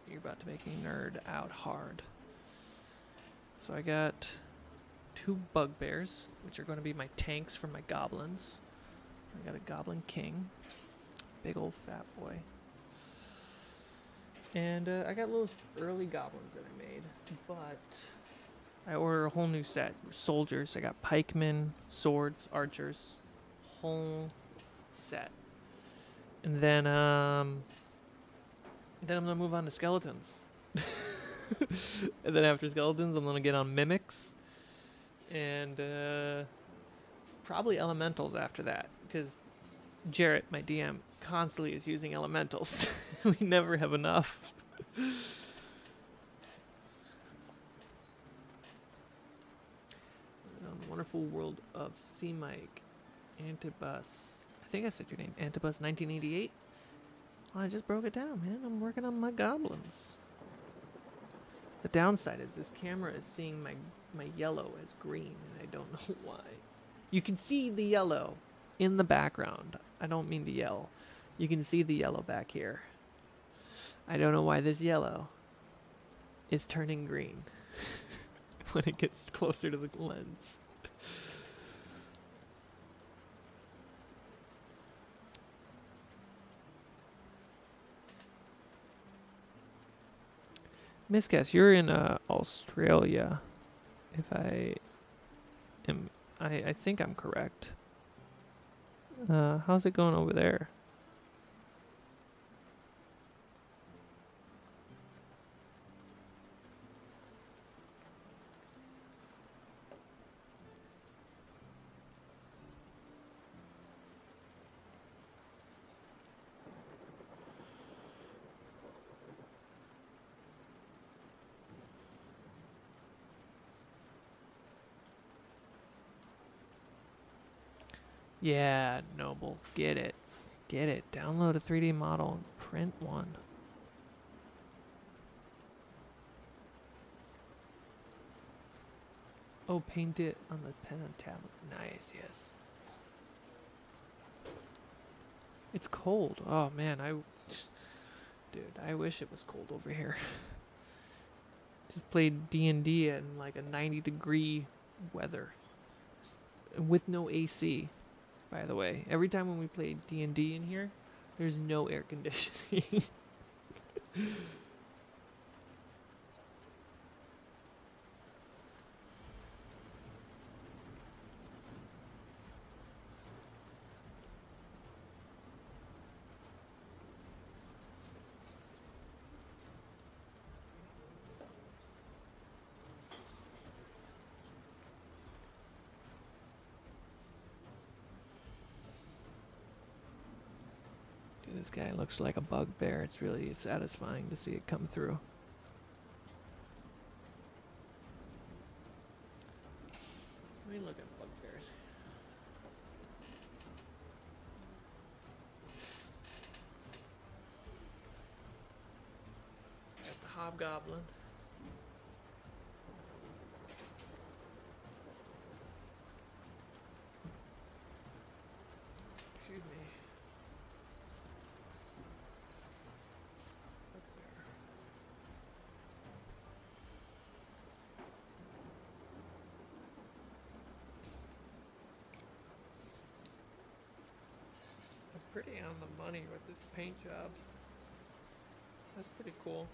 You're about to make me nerd out hard. So I got 2 Bugbears, which are going to be my tanks for my Goblins. I got a Goblin King. Big old fat boy. And I got little early Goblins that I made, but I ordered a whole new set. Soldiers, I got pikemen, swords, archers, whole set. And then I'm gonna move on to skeletons. And then after skeletons, I'm gonna get on mimics, and probably elementals after that, because Jarrett, my DM, constantly is using elementals. We never have enough. Wonderful world of Cmike, Antibus. I think I said your name, Antibus 1988. Well, I just broke it down, man. I'm working on my Goblins. The downside is this camera is seeing my yellow as green, and I don't know why. You can see the yellow in the background. I don't mean to yell. You can see the yellow back here. I don't know why this yellow is turning green when it gets closer to the lens. Miss Cass, you're in Australia. If I think I'm correct. How's it going over there? Yeah, Noble, get it. Get it. Download a 3D model and print one. Oh, paint it on the pen and tablet. Nice, yes. It's cold. Oh man, dude, I wish it was cold over here. Just played D&D in like a 90-degree weather with no AC. By the way, every time when we play D&D in here, there's no air conditioning. This guy looks like a bugbear. It's really satisfying to see it come through. Let me look at bugbears. Got the hobgoblin. Excuse me. Pretty on the money with this paint job. That's pretty cool.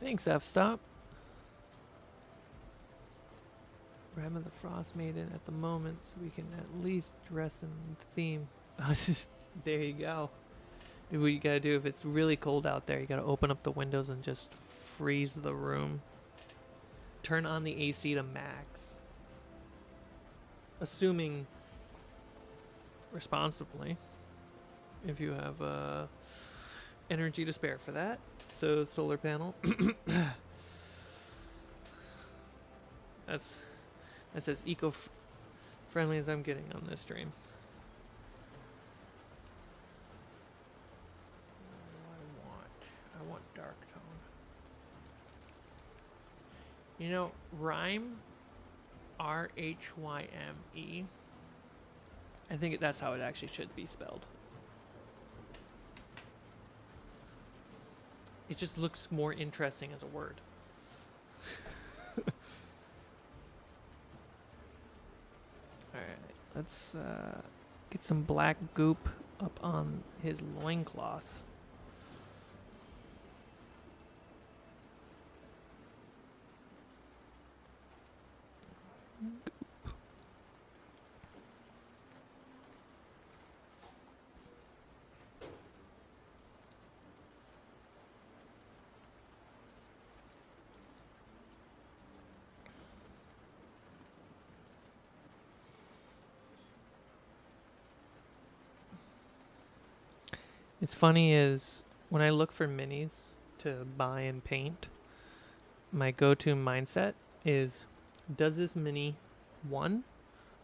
Thanks, F-Stop. Ram of the Frost Maiden at the moment, so we can at least dress in the theme. There you go. What you gotta do if it's really cold out there, you gotta open up the windows and just freeze the room. Turn on the AC to max. Assuming responsibly, if you have energy to spare for that. So solar panel. That's as eco-friendly as I'm getting on this stream. I want dark tone. You know, rhyme, R-H-Y-M-E. I think that's how it actually should be spelled. It just looks more interesting as a word. Alright, let's get some black goop up on his loincloth. It's funny is when I look for minis to buy and paint, my go-to mindset is, does this mini, one,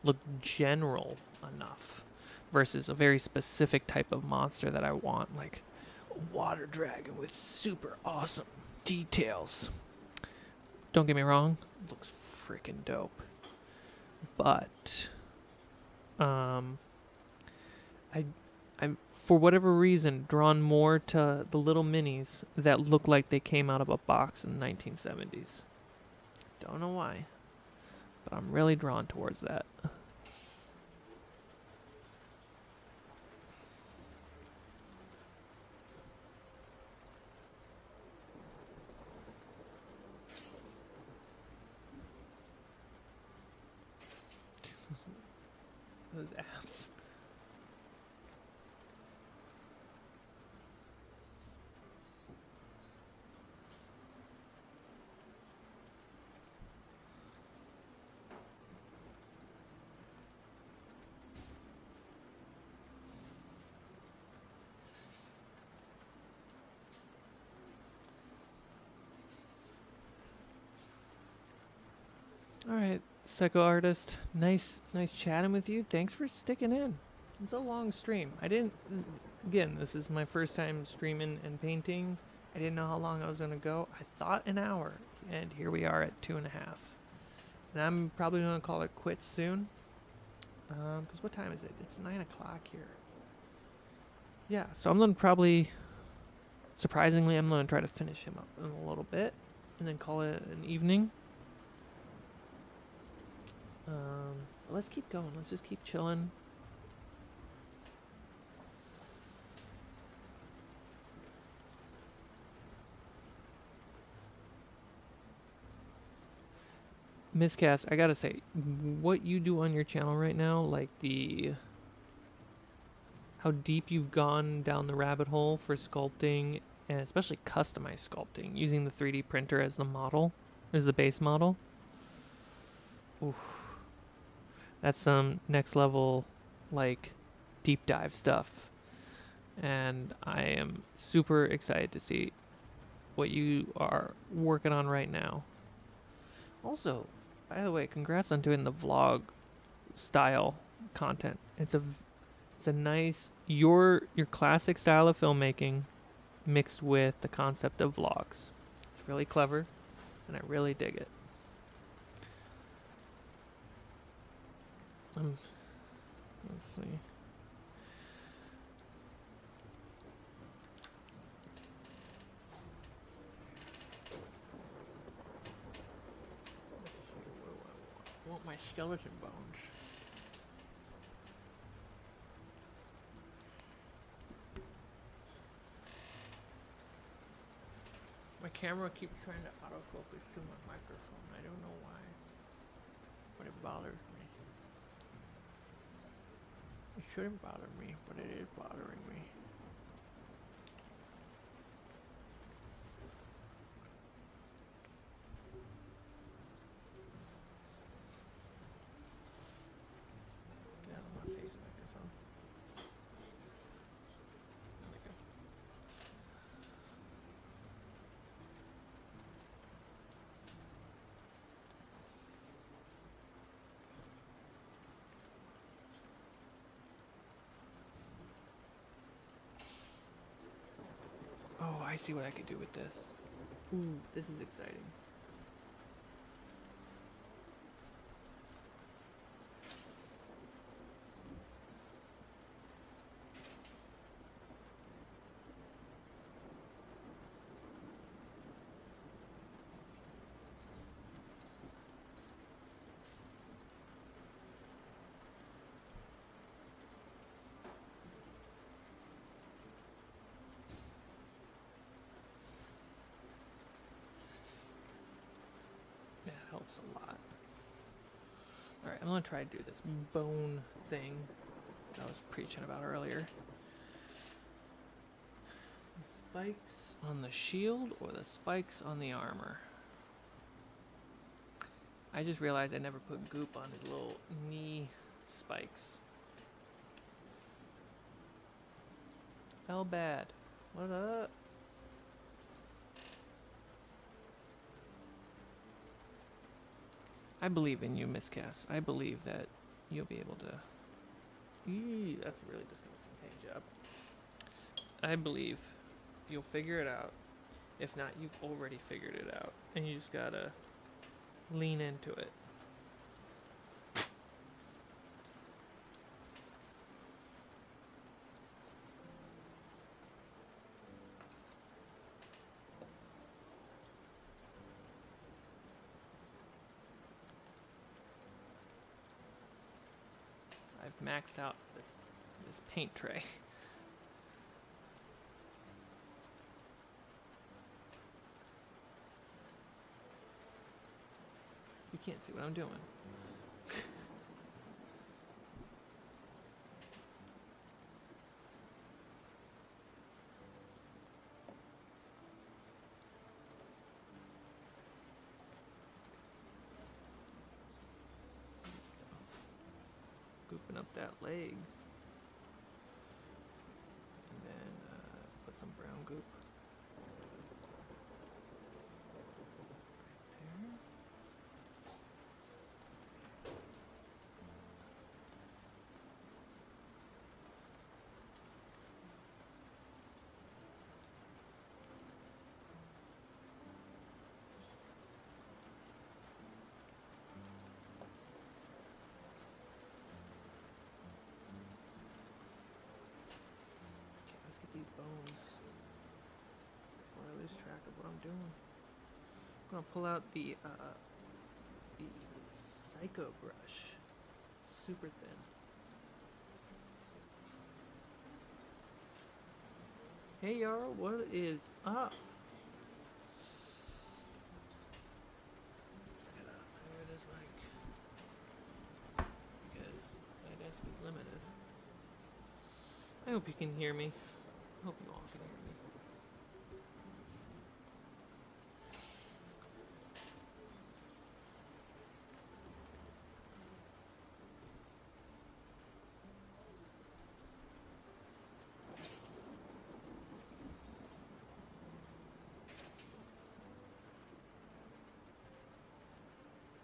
look general enough versus a very specific type of monster that I want, like a water dragon with super awesome details. Don't get me wrong, it looks freaking dope. But I'm for whatever reason drawn more to the little minis that look like they came out of a box in the 1970s. Don't know why, but I'm really drawn towards that. Those apps. Psycho Artist. Nice chatting with you. Thanks for sticking in. It's a long stream. Again, this is my first time streaming and painting. I didn't know how long I was going to go. I thought an hour, and here we are at 2.5. And I'm probably going to call it quits soon. Because what time is it? It's 9 o'clock here. Yeah, so I'm going to probably, surprisingly, I'm going to try to finish him up in a little bit. And then call it an evening. Let's keep going. Let's just keep chilling. Miscast, I gotta say, what you do on your channel right now, like how deep you've gone down the rabbit hole for sculpting, and especially customized sculpting, using the 3D printer as the model, as the base model. Oof. That's some next level, like, deep dive stuff. And I am super excited to see what you are working on right now. Also, by the way, congrats on doing the vlog style content. It's a nice, your classic style of filmmaking mixed with the concept of vlogs. It's really clever, and I really dig it. Let's see. I want my skeleton bones. My camera keeps trying to autofocus to my microphone. I don't know why, but it bothers me. It shouldn't bother me, but it is bothering me. Yeah, my face microphone. There we go. Oh, I see what I could do with this. Ooh, this is exciting. Helps a lot. Alright, I'm gonna try to do this bone thing that I was preaching about earlier. The spikes on the shield or the spikes on the armor? I just realized I never put goop on his little knee spikes. How bad? What up? I believe in you, Miss Cass. I believe that you'll be able to... Eee, that's a really disgusting paint job. I believe you'll figure it out. If not, you've already figured it out. And you just gotta lean into it. I've maxed out this paint tray. You can't see what I'm doing. Gooping up that leg. And then put some brown goop. There. bones before I lose track of what I'm doing. I'm gonna pull out the Psycho brush, super thin. Hey Yarl, what is up? Lower this mic because my desk is limited. I hope you can hear me. I hope you all can hear me.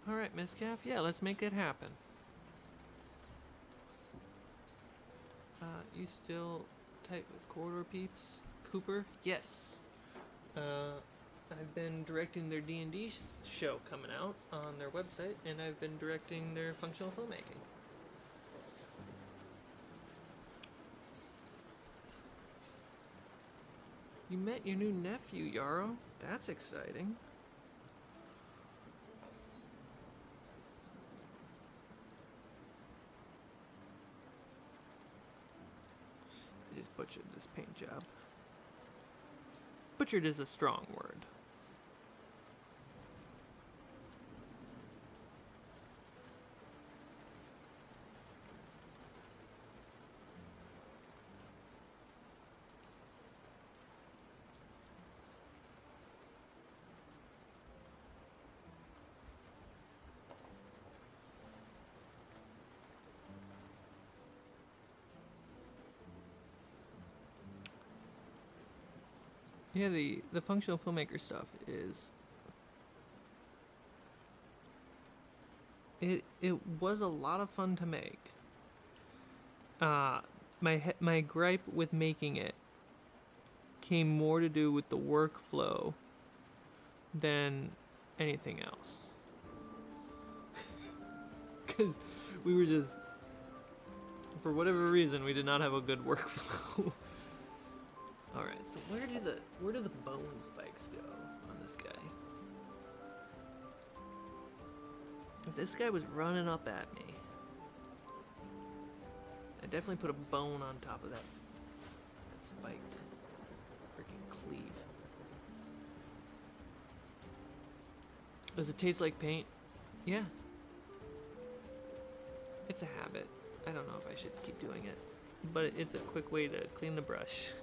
Alright, Miss Calf, yeah, let's make it happen. You still tight with corridor peeps, Cooper? Yes. I've been directing their D&D show coming out on their website, and I've been directing their functional filmmaking. You met your new nephew, Yarrow. That's exciting. I just butchered this paint job. Butchered is a strong word. Yeah, the functional filmmaker stuff is it was a lot of fun to make. My gripe with making it came more to do with the workflow than anything else. Because we were just, for whatever reason, we did not have a good workflow. Alright, so where do the bone spikes go on this guy? If this guy was running up at me, I'd definitely put a bone on top of that spiked freaking cleave. Does it taste like paint? Yeah. It's a habit. I don't know if I should keep doing it, but it's a quick way to clean the brush.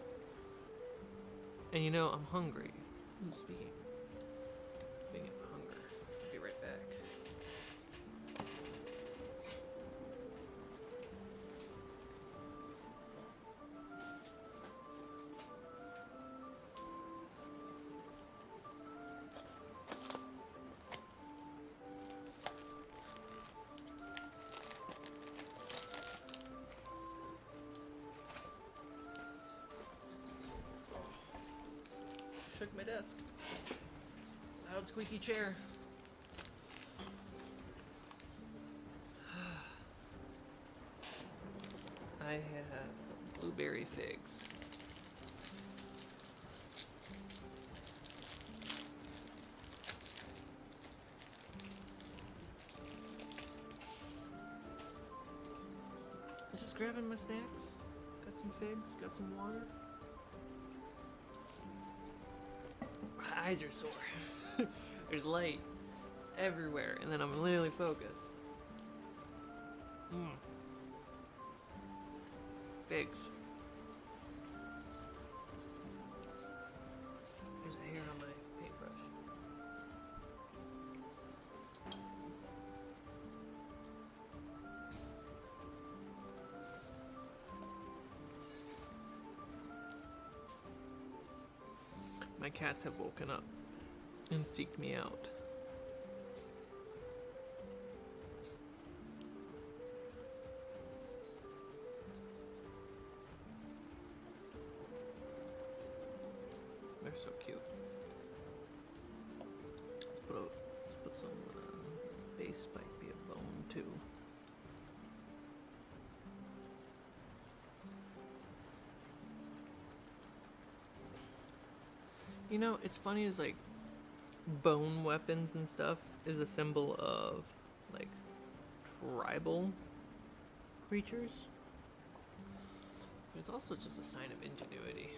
And you know, I'm hungry. Ooh, speaking of hunger, I'll be right back. Shook my desk. Loud squeaky chair. I have some blueberry figs. Just grabbing my snacks. Got some figs, got some water. My eyes are sore. There's light everywhere, and then I'm literally focused. Figs. There's a hair on my paintbrush. My cats have woken up and seeked me out. They're so cute. Let's put some base might be a bone too. You know, it's funny is like bone weapons and stuff is a symbol of like tribal creatures. But it's also just a sign of ingenuity.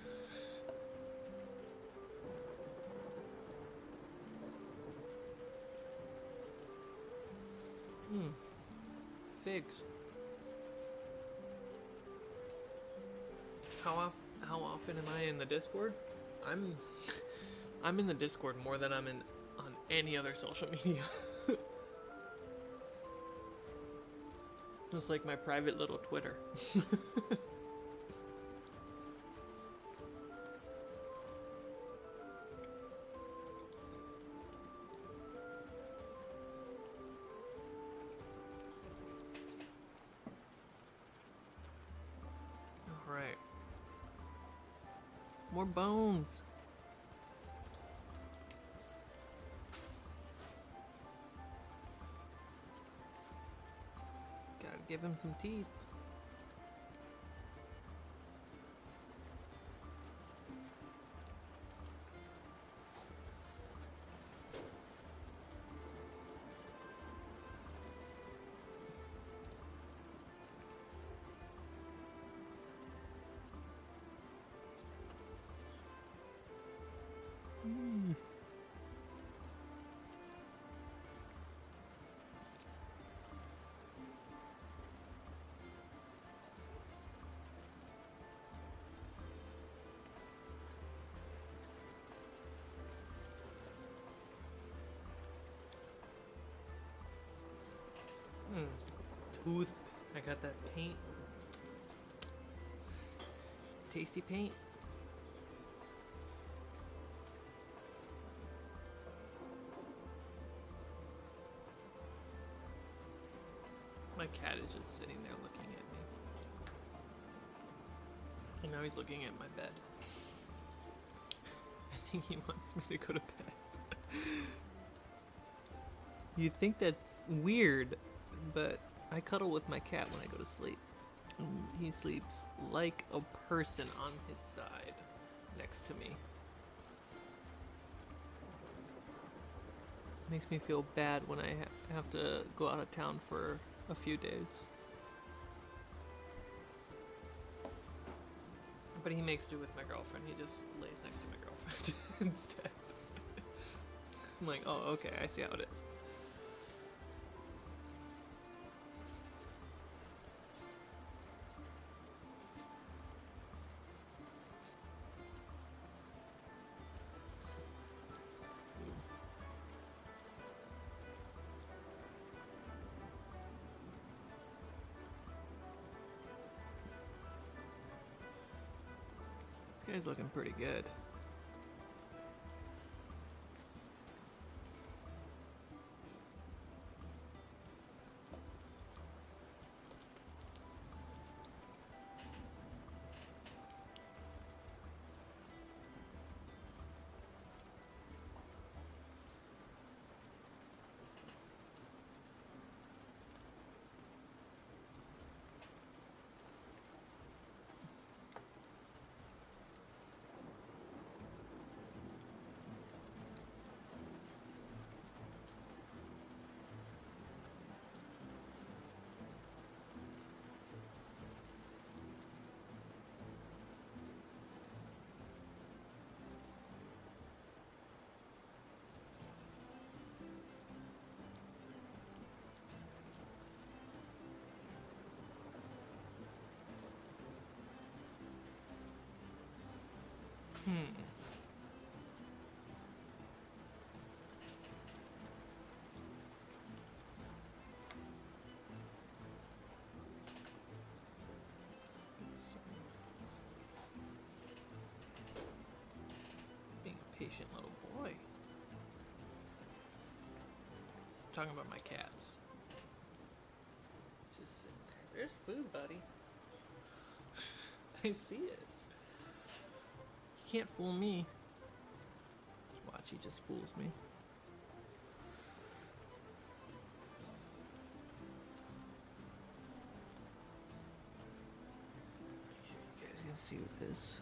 Figs. How often am I in the Discord? I'm in the Discord more than I'm on any other social media. It's like my private little Twitter. Alright. More bones. Gotta give him some teeth. Tooth. I got that paint. Tasty paint. My cat is just sitting there looking at me. And now he's looking at my bed. I think he wants me to go to bed. You'd think that's weird, but I cuddle with my cat when I go to sleep. He sleeps like a person on his side next to me. Makes me feel bad when I have to go out of town for a few days. But he makes do with my girlfriend. He just lays next to my girlfriend instead. I'm like, oh, okay, I see how it is. This guy's looking pretty good. Being a patient little boy. I'm talking about my cats. Just sitting there. There's food, buddy. I see it. You can't fool me. Watch, he just fools me. Make sure you guys can see with this.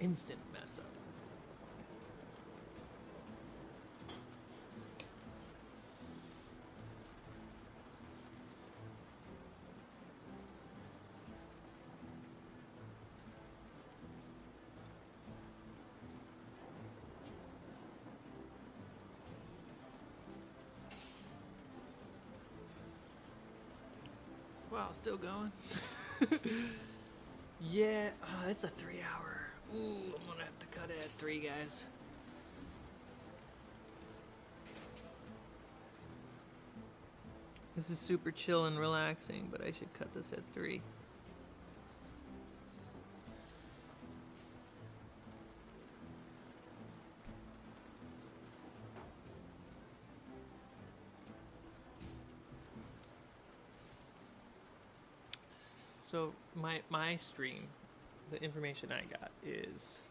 Instant mess up. Wow, still going? Yeah, it's a 3 hour. Ooh, I'm gonna have to cut it at 3, guys. This is super chill and relaxing, but I should cut this at 3. So my stream, the information I got is,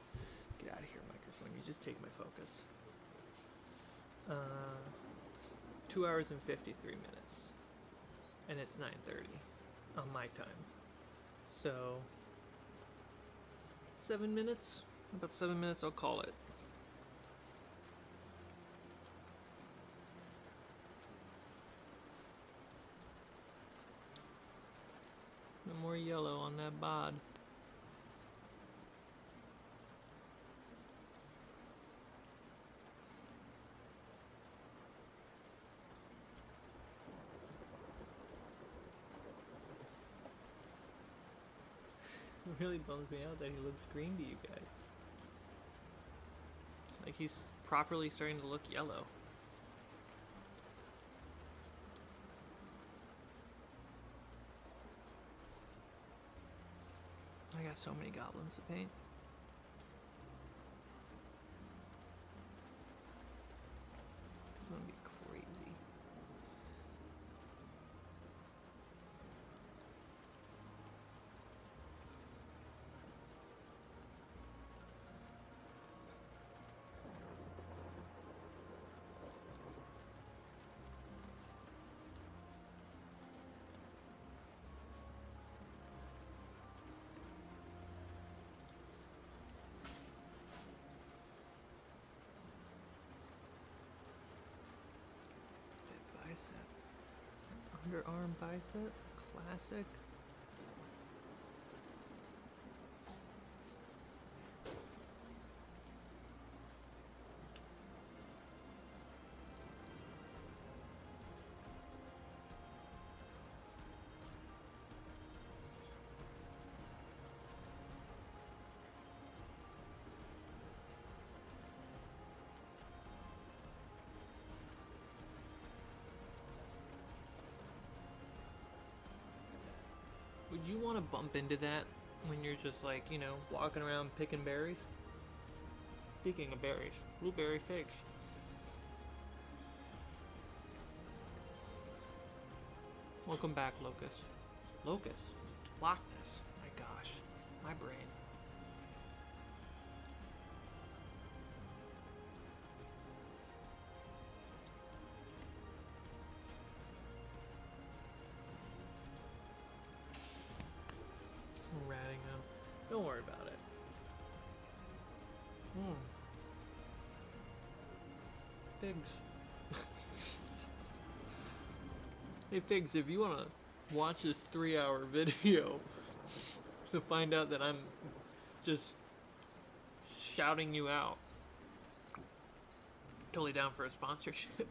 get out of here, microphone. You just take my focus. 2 hours and 53 minutes, and it's 9:30 on my time. So 7 minutes. About 7 minutes. I'll call it. No more yellow on that bod. It really bums me out that he looks green to you guys. Like he's properly starting to look yellow. I got so many goblins to paint. It's gonna be crazy. Underarm bicep, classic. Would you want to bump into that when you're just like, you know, walking around picking berries? Speaking of berries, blueberry figs. Welcome back, Locust. Locust? Loch Ness. My gosh. My brain. Ratting them. Don't worry about it. Figs. Hey Figs, if you want to watch this 3-hour video to find out that I'm just shouting you out, totally down for a sponsorship.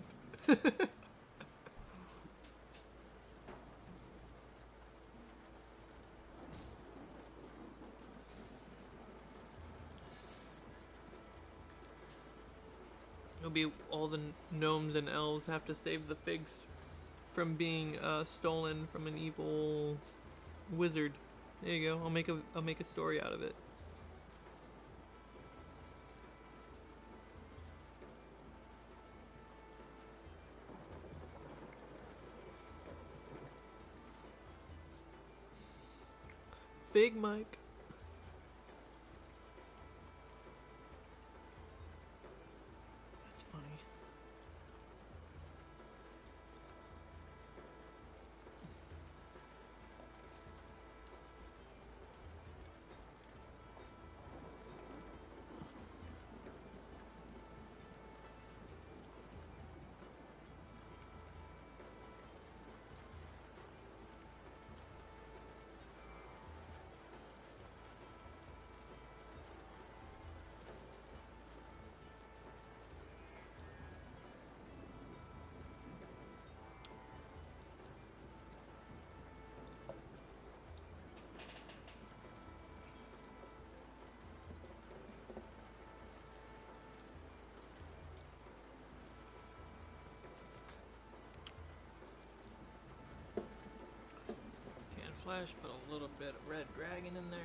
It'll be all the gnomes and elves have to save the figs from being stolen from an evil wizard. There you go. I'll make a story out of it. Big Mike. That's funny. flesh, put a little bit of red dragon in there.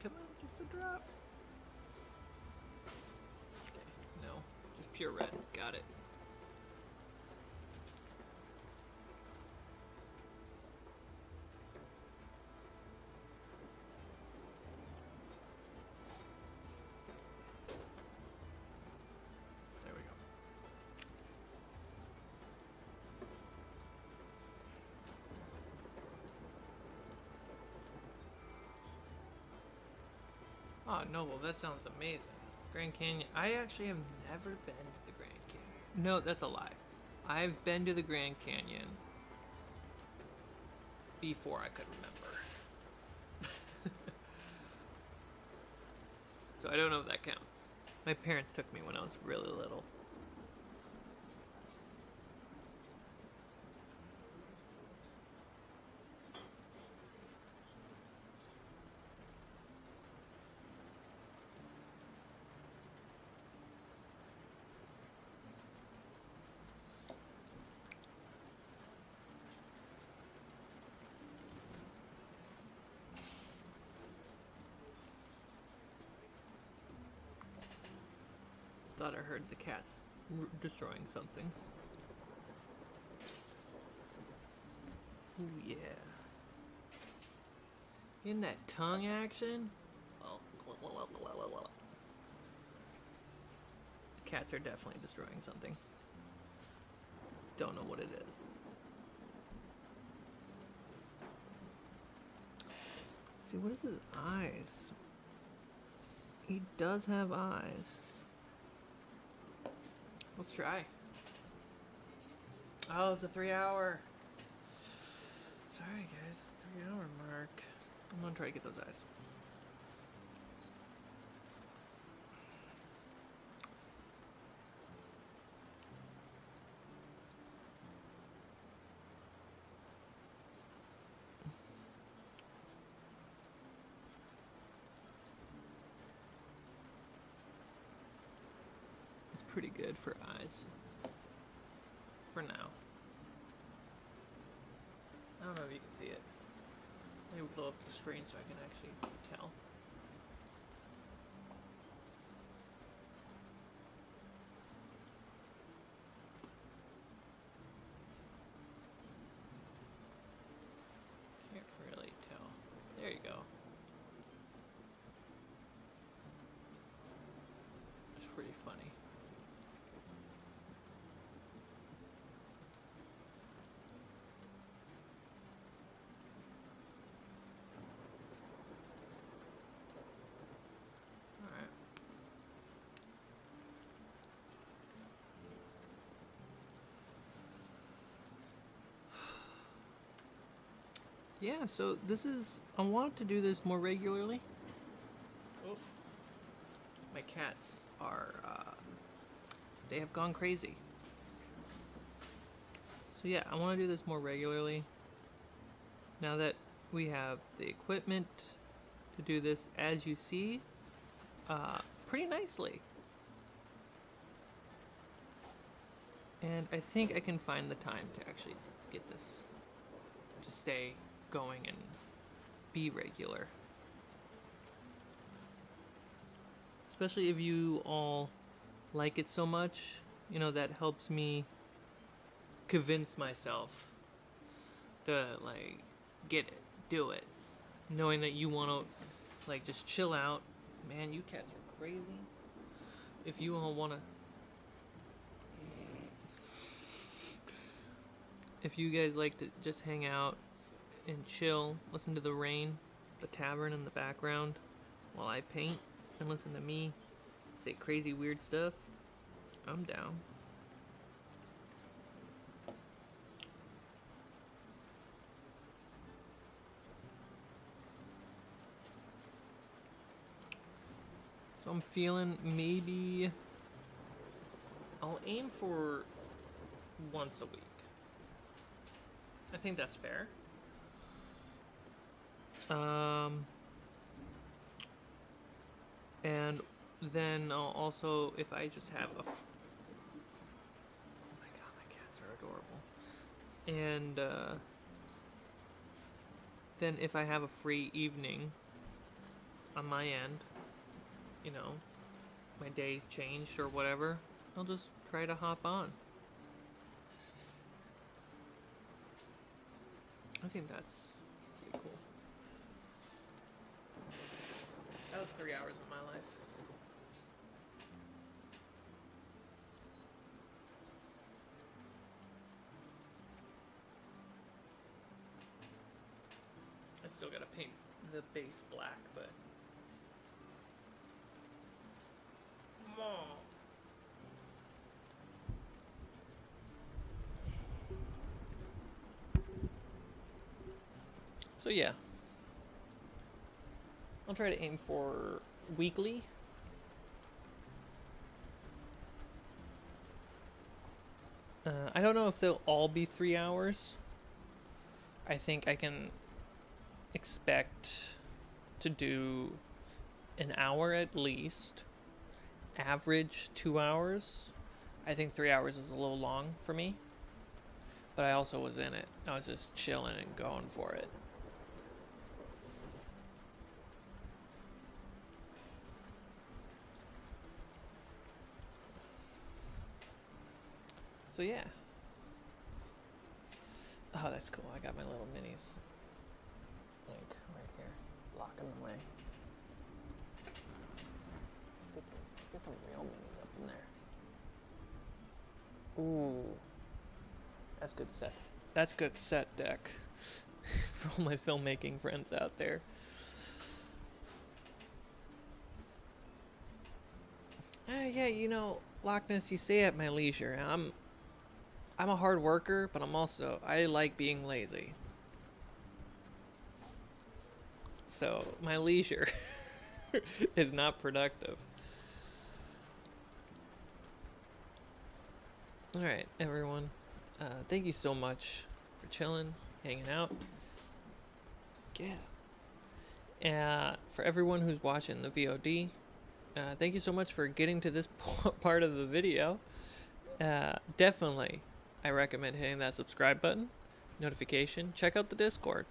Come on, just a drop. Okay, no, just pure red. Got it. There we go. Oh, Noble, that sounds amazing. Grand Canyon. I actually have never been to the Grand Canyon. No, that's a lie. I've been to the Grand Canyon before I could remember. So I don't know if that counts. My parents took me when I was really little. Thought I heard the cats destroying something. Ooh, yeah. In that tongue action? Oh. The cats are definitely destroying something. Don't know what it is. See, what is his eyes? He does have eyes. Let's try. Oh, it's a 3 hour. Sorry guys, 3 hour mark. I'm gonna try to get those eyes. Pretty good for eyes. For now. I don't know if you can see it. Maybe pull up the screen so I can actually tell. Can't really tell. There you go. It's pretty funny. Yeah, so this is, I want to do this more regularly. Oh. My cats are, they have gone crazy. So yeah, I want to do this more regularly. Now that we have the equipment to do this, as you see, pretty nicely. And I think I can find the time to actually get this to stay going and be regular. Especially if you all like it so much, you know, that helps me convince myself to, like, get it, do it. Knowing that you want to, like, just chill out. Man, you cats are crazy. If you all want to... If you guys like to just hang out and chill, listen to the rain, the tavern in the background, while I paint, and listen to me say crazy weird stuff, I'm down. So I'm feeling maybe I'll aim for once a week. I think that's fair. And then I'll also, if I just have a... Oh my god, my cats are adorable. And then if I have a free evening on my end, you know, my day changed or whatever, I'll just try to hop on. I think that's pretty cool. That was 3 hours of my life. I still gotta paint the base black, but... So yeah, I'll try to aim for weekly. I don't know if they'll all be 3 hours. I think I can expect to do an hour at least, average 2 hours. I think 3 hours is a little long for me, but I also was in it. I was just chilling and going for it. So yeah. Oh, that's cool. I got my little minis. Like right here, blocking the way. Let's get some real minis up in there. Ooh, that's good set. That's good set deck for all my filmmaking friends out there. Yeah, you know, Loch Ness, you say at my leisure. I'm a hard worker, but I like being lazy. So my leisure is not productive. All right, everyone. Thank you so much for chilling, hanging out. Yeah. For everyone who's watching the VOD, thank you so much for getting to this part of the video. Definitely, I recommend hitting that subscribe button, notification. Check out the Discord.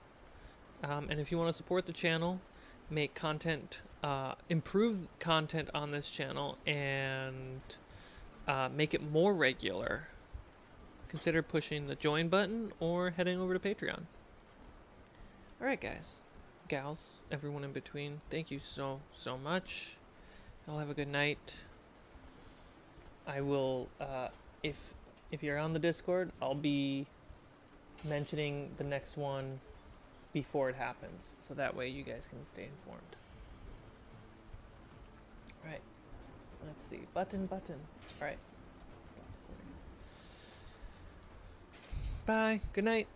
And if you want to support the channel, make content, improve content on this channel, and make it more regular, consider pushing the join button or heading over to Patreon. Alright guys, gals, everyone in between, thank you so much. Y'all have a good night. I will, if you're on the Discord, I'll be mentioning the next one before it happens, so that way you guys can stay informed. Alright, let's see, button. Alright, bye, good night.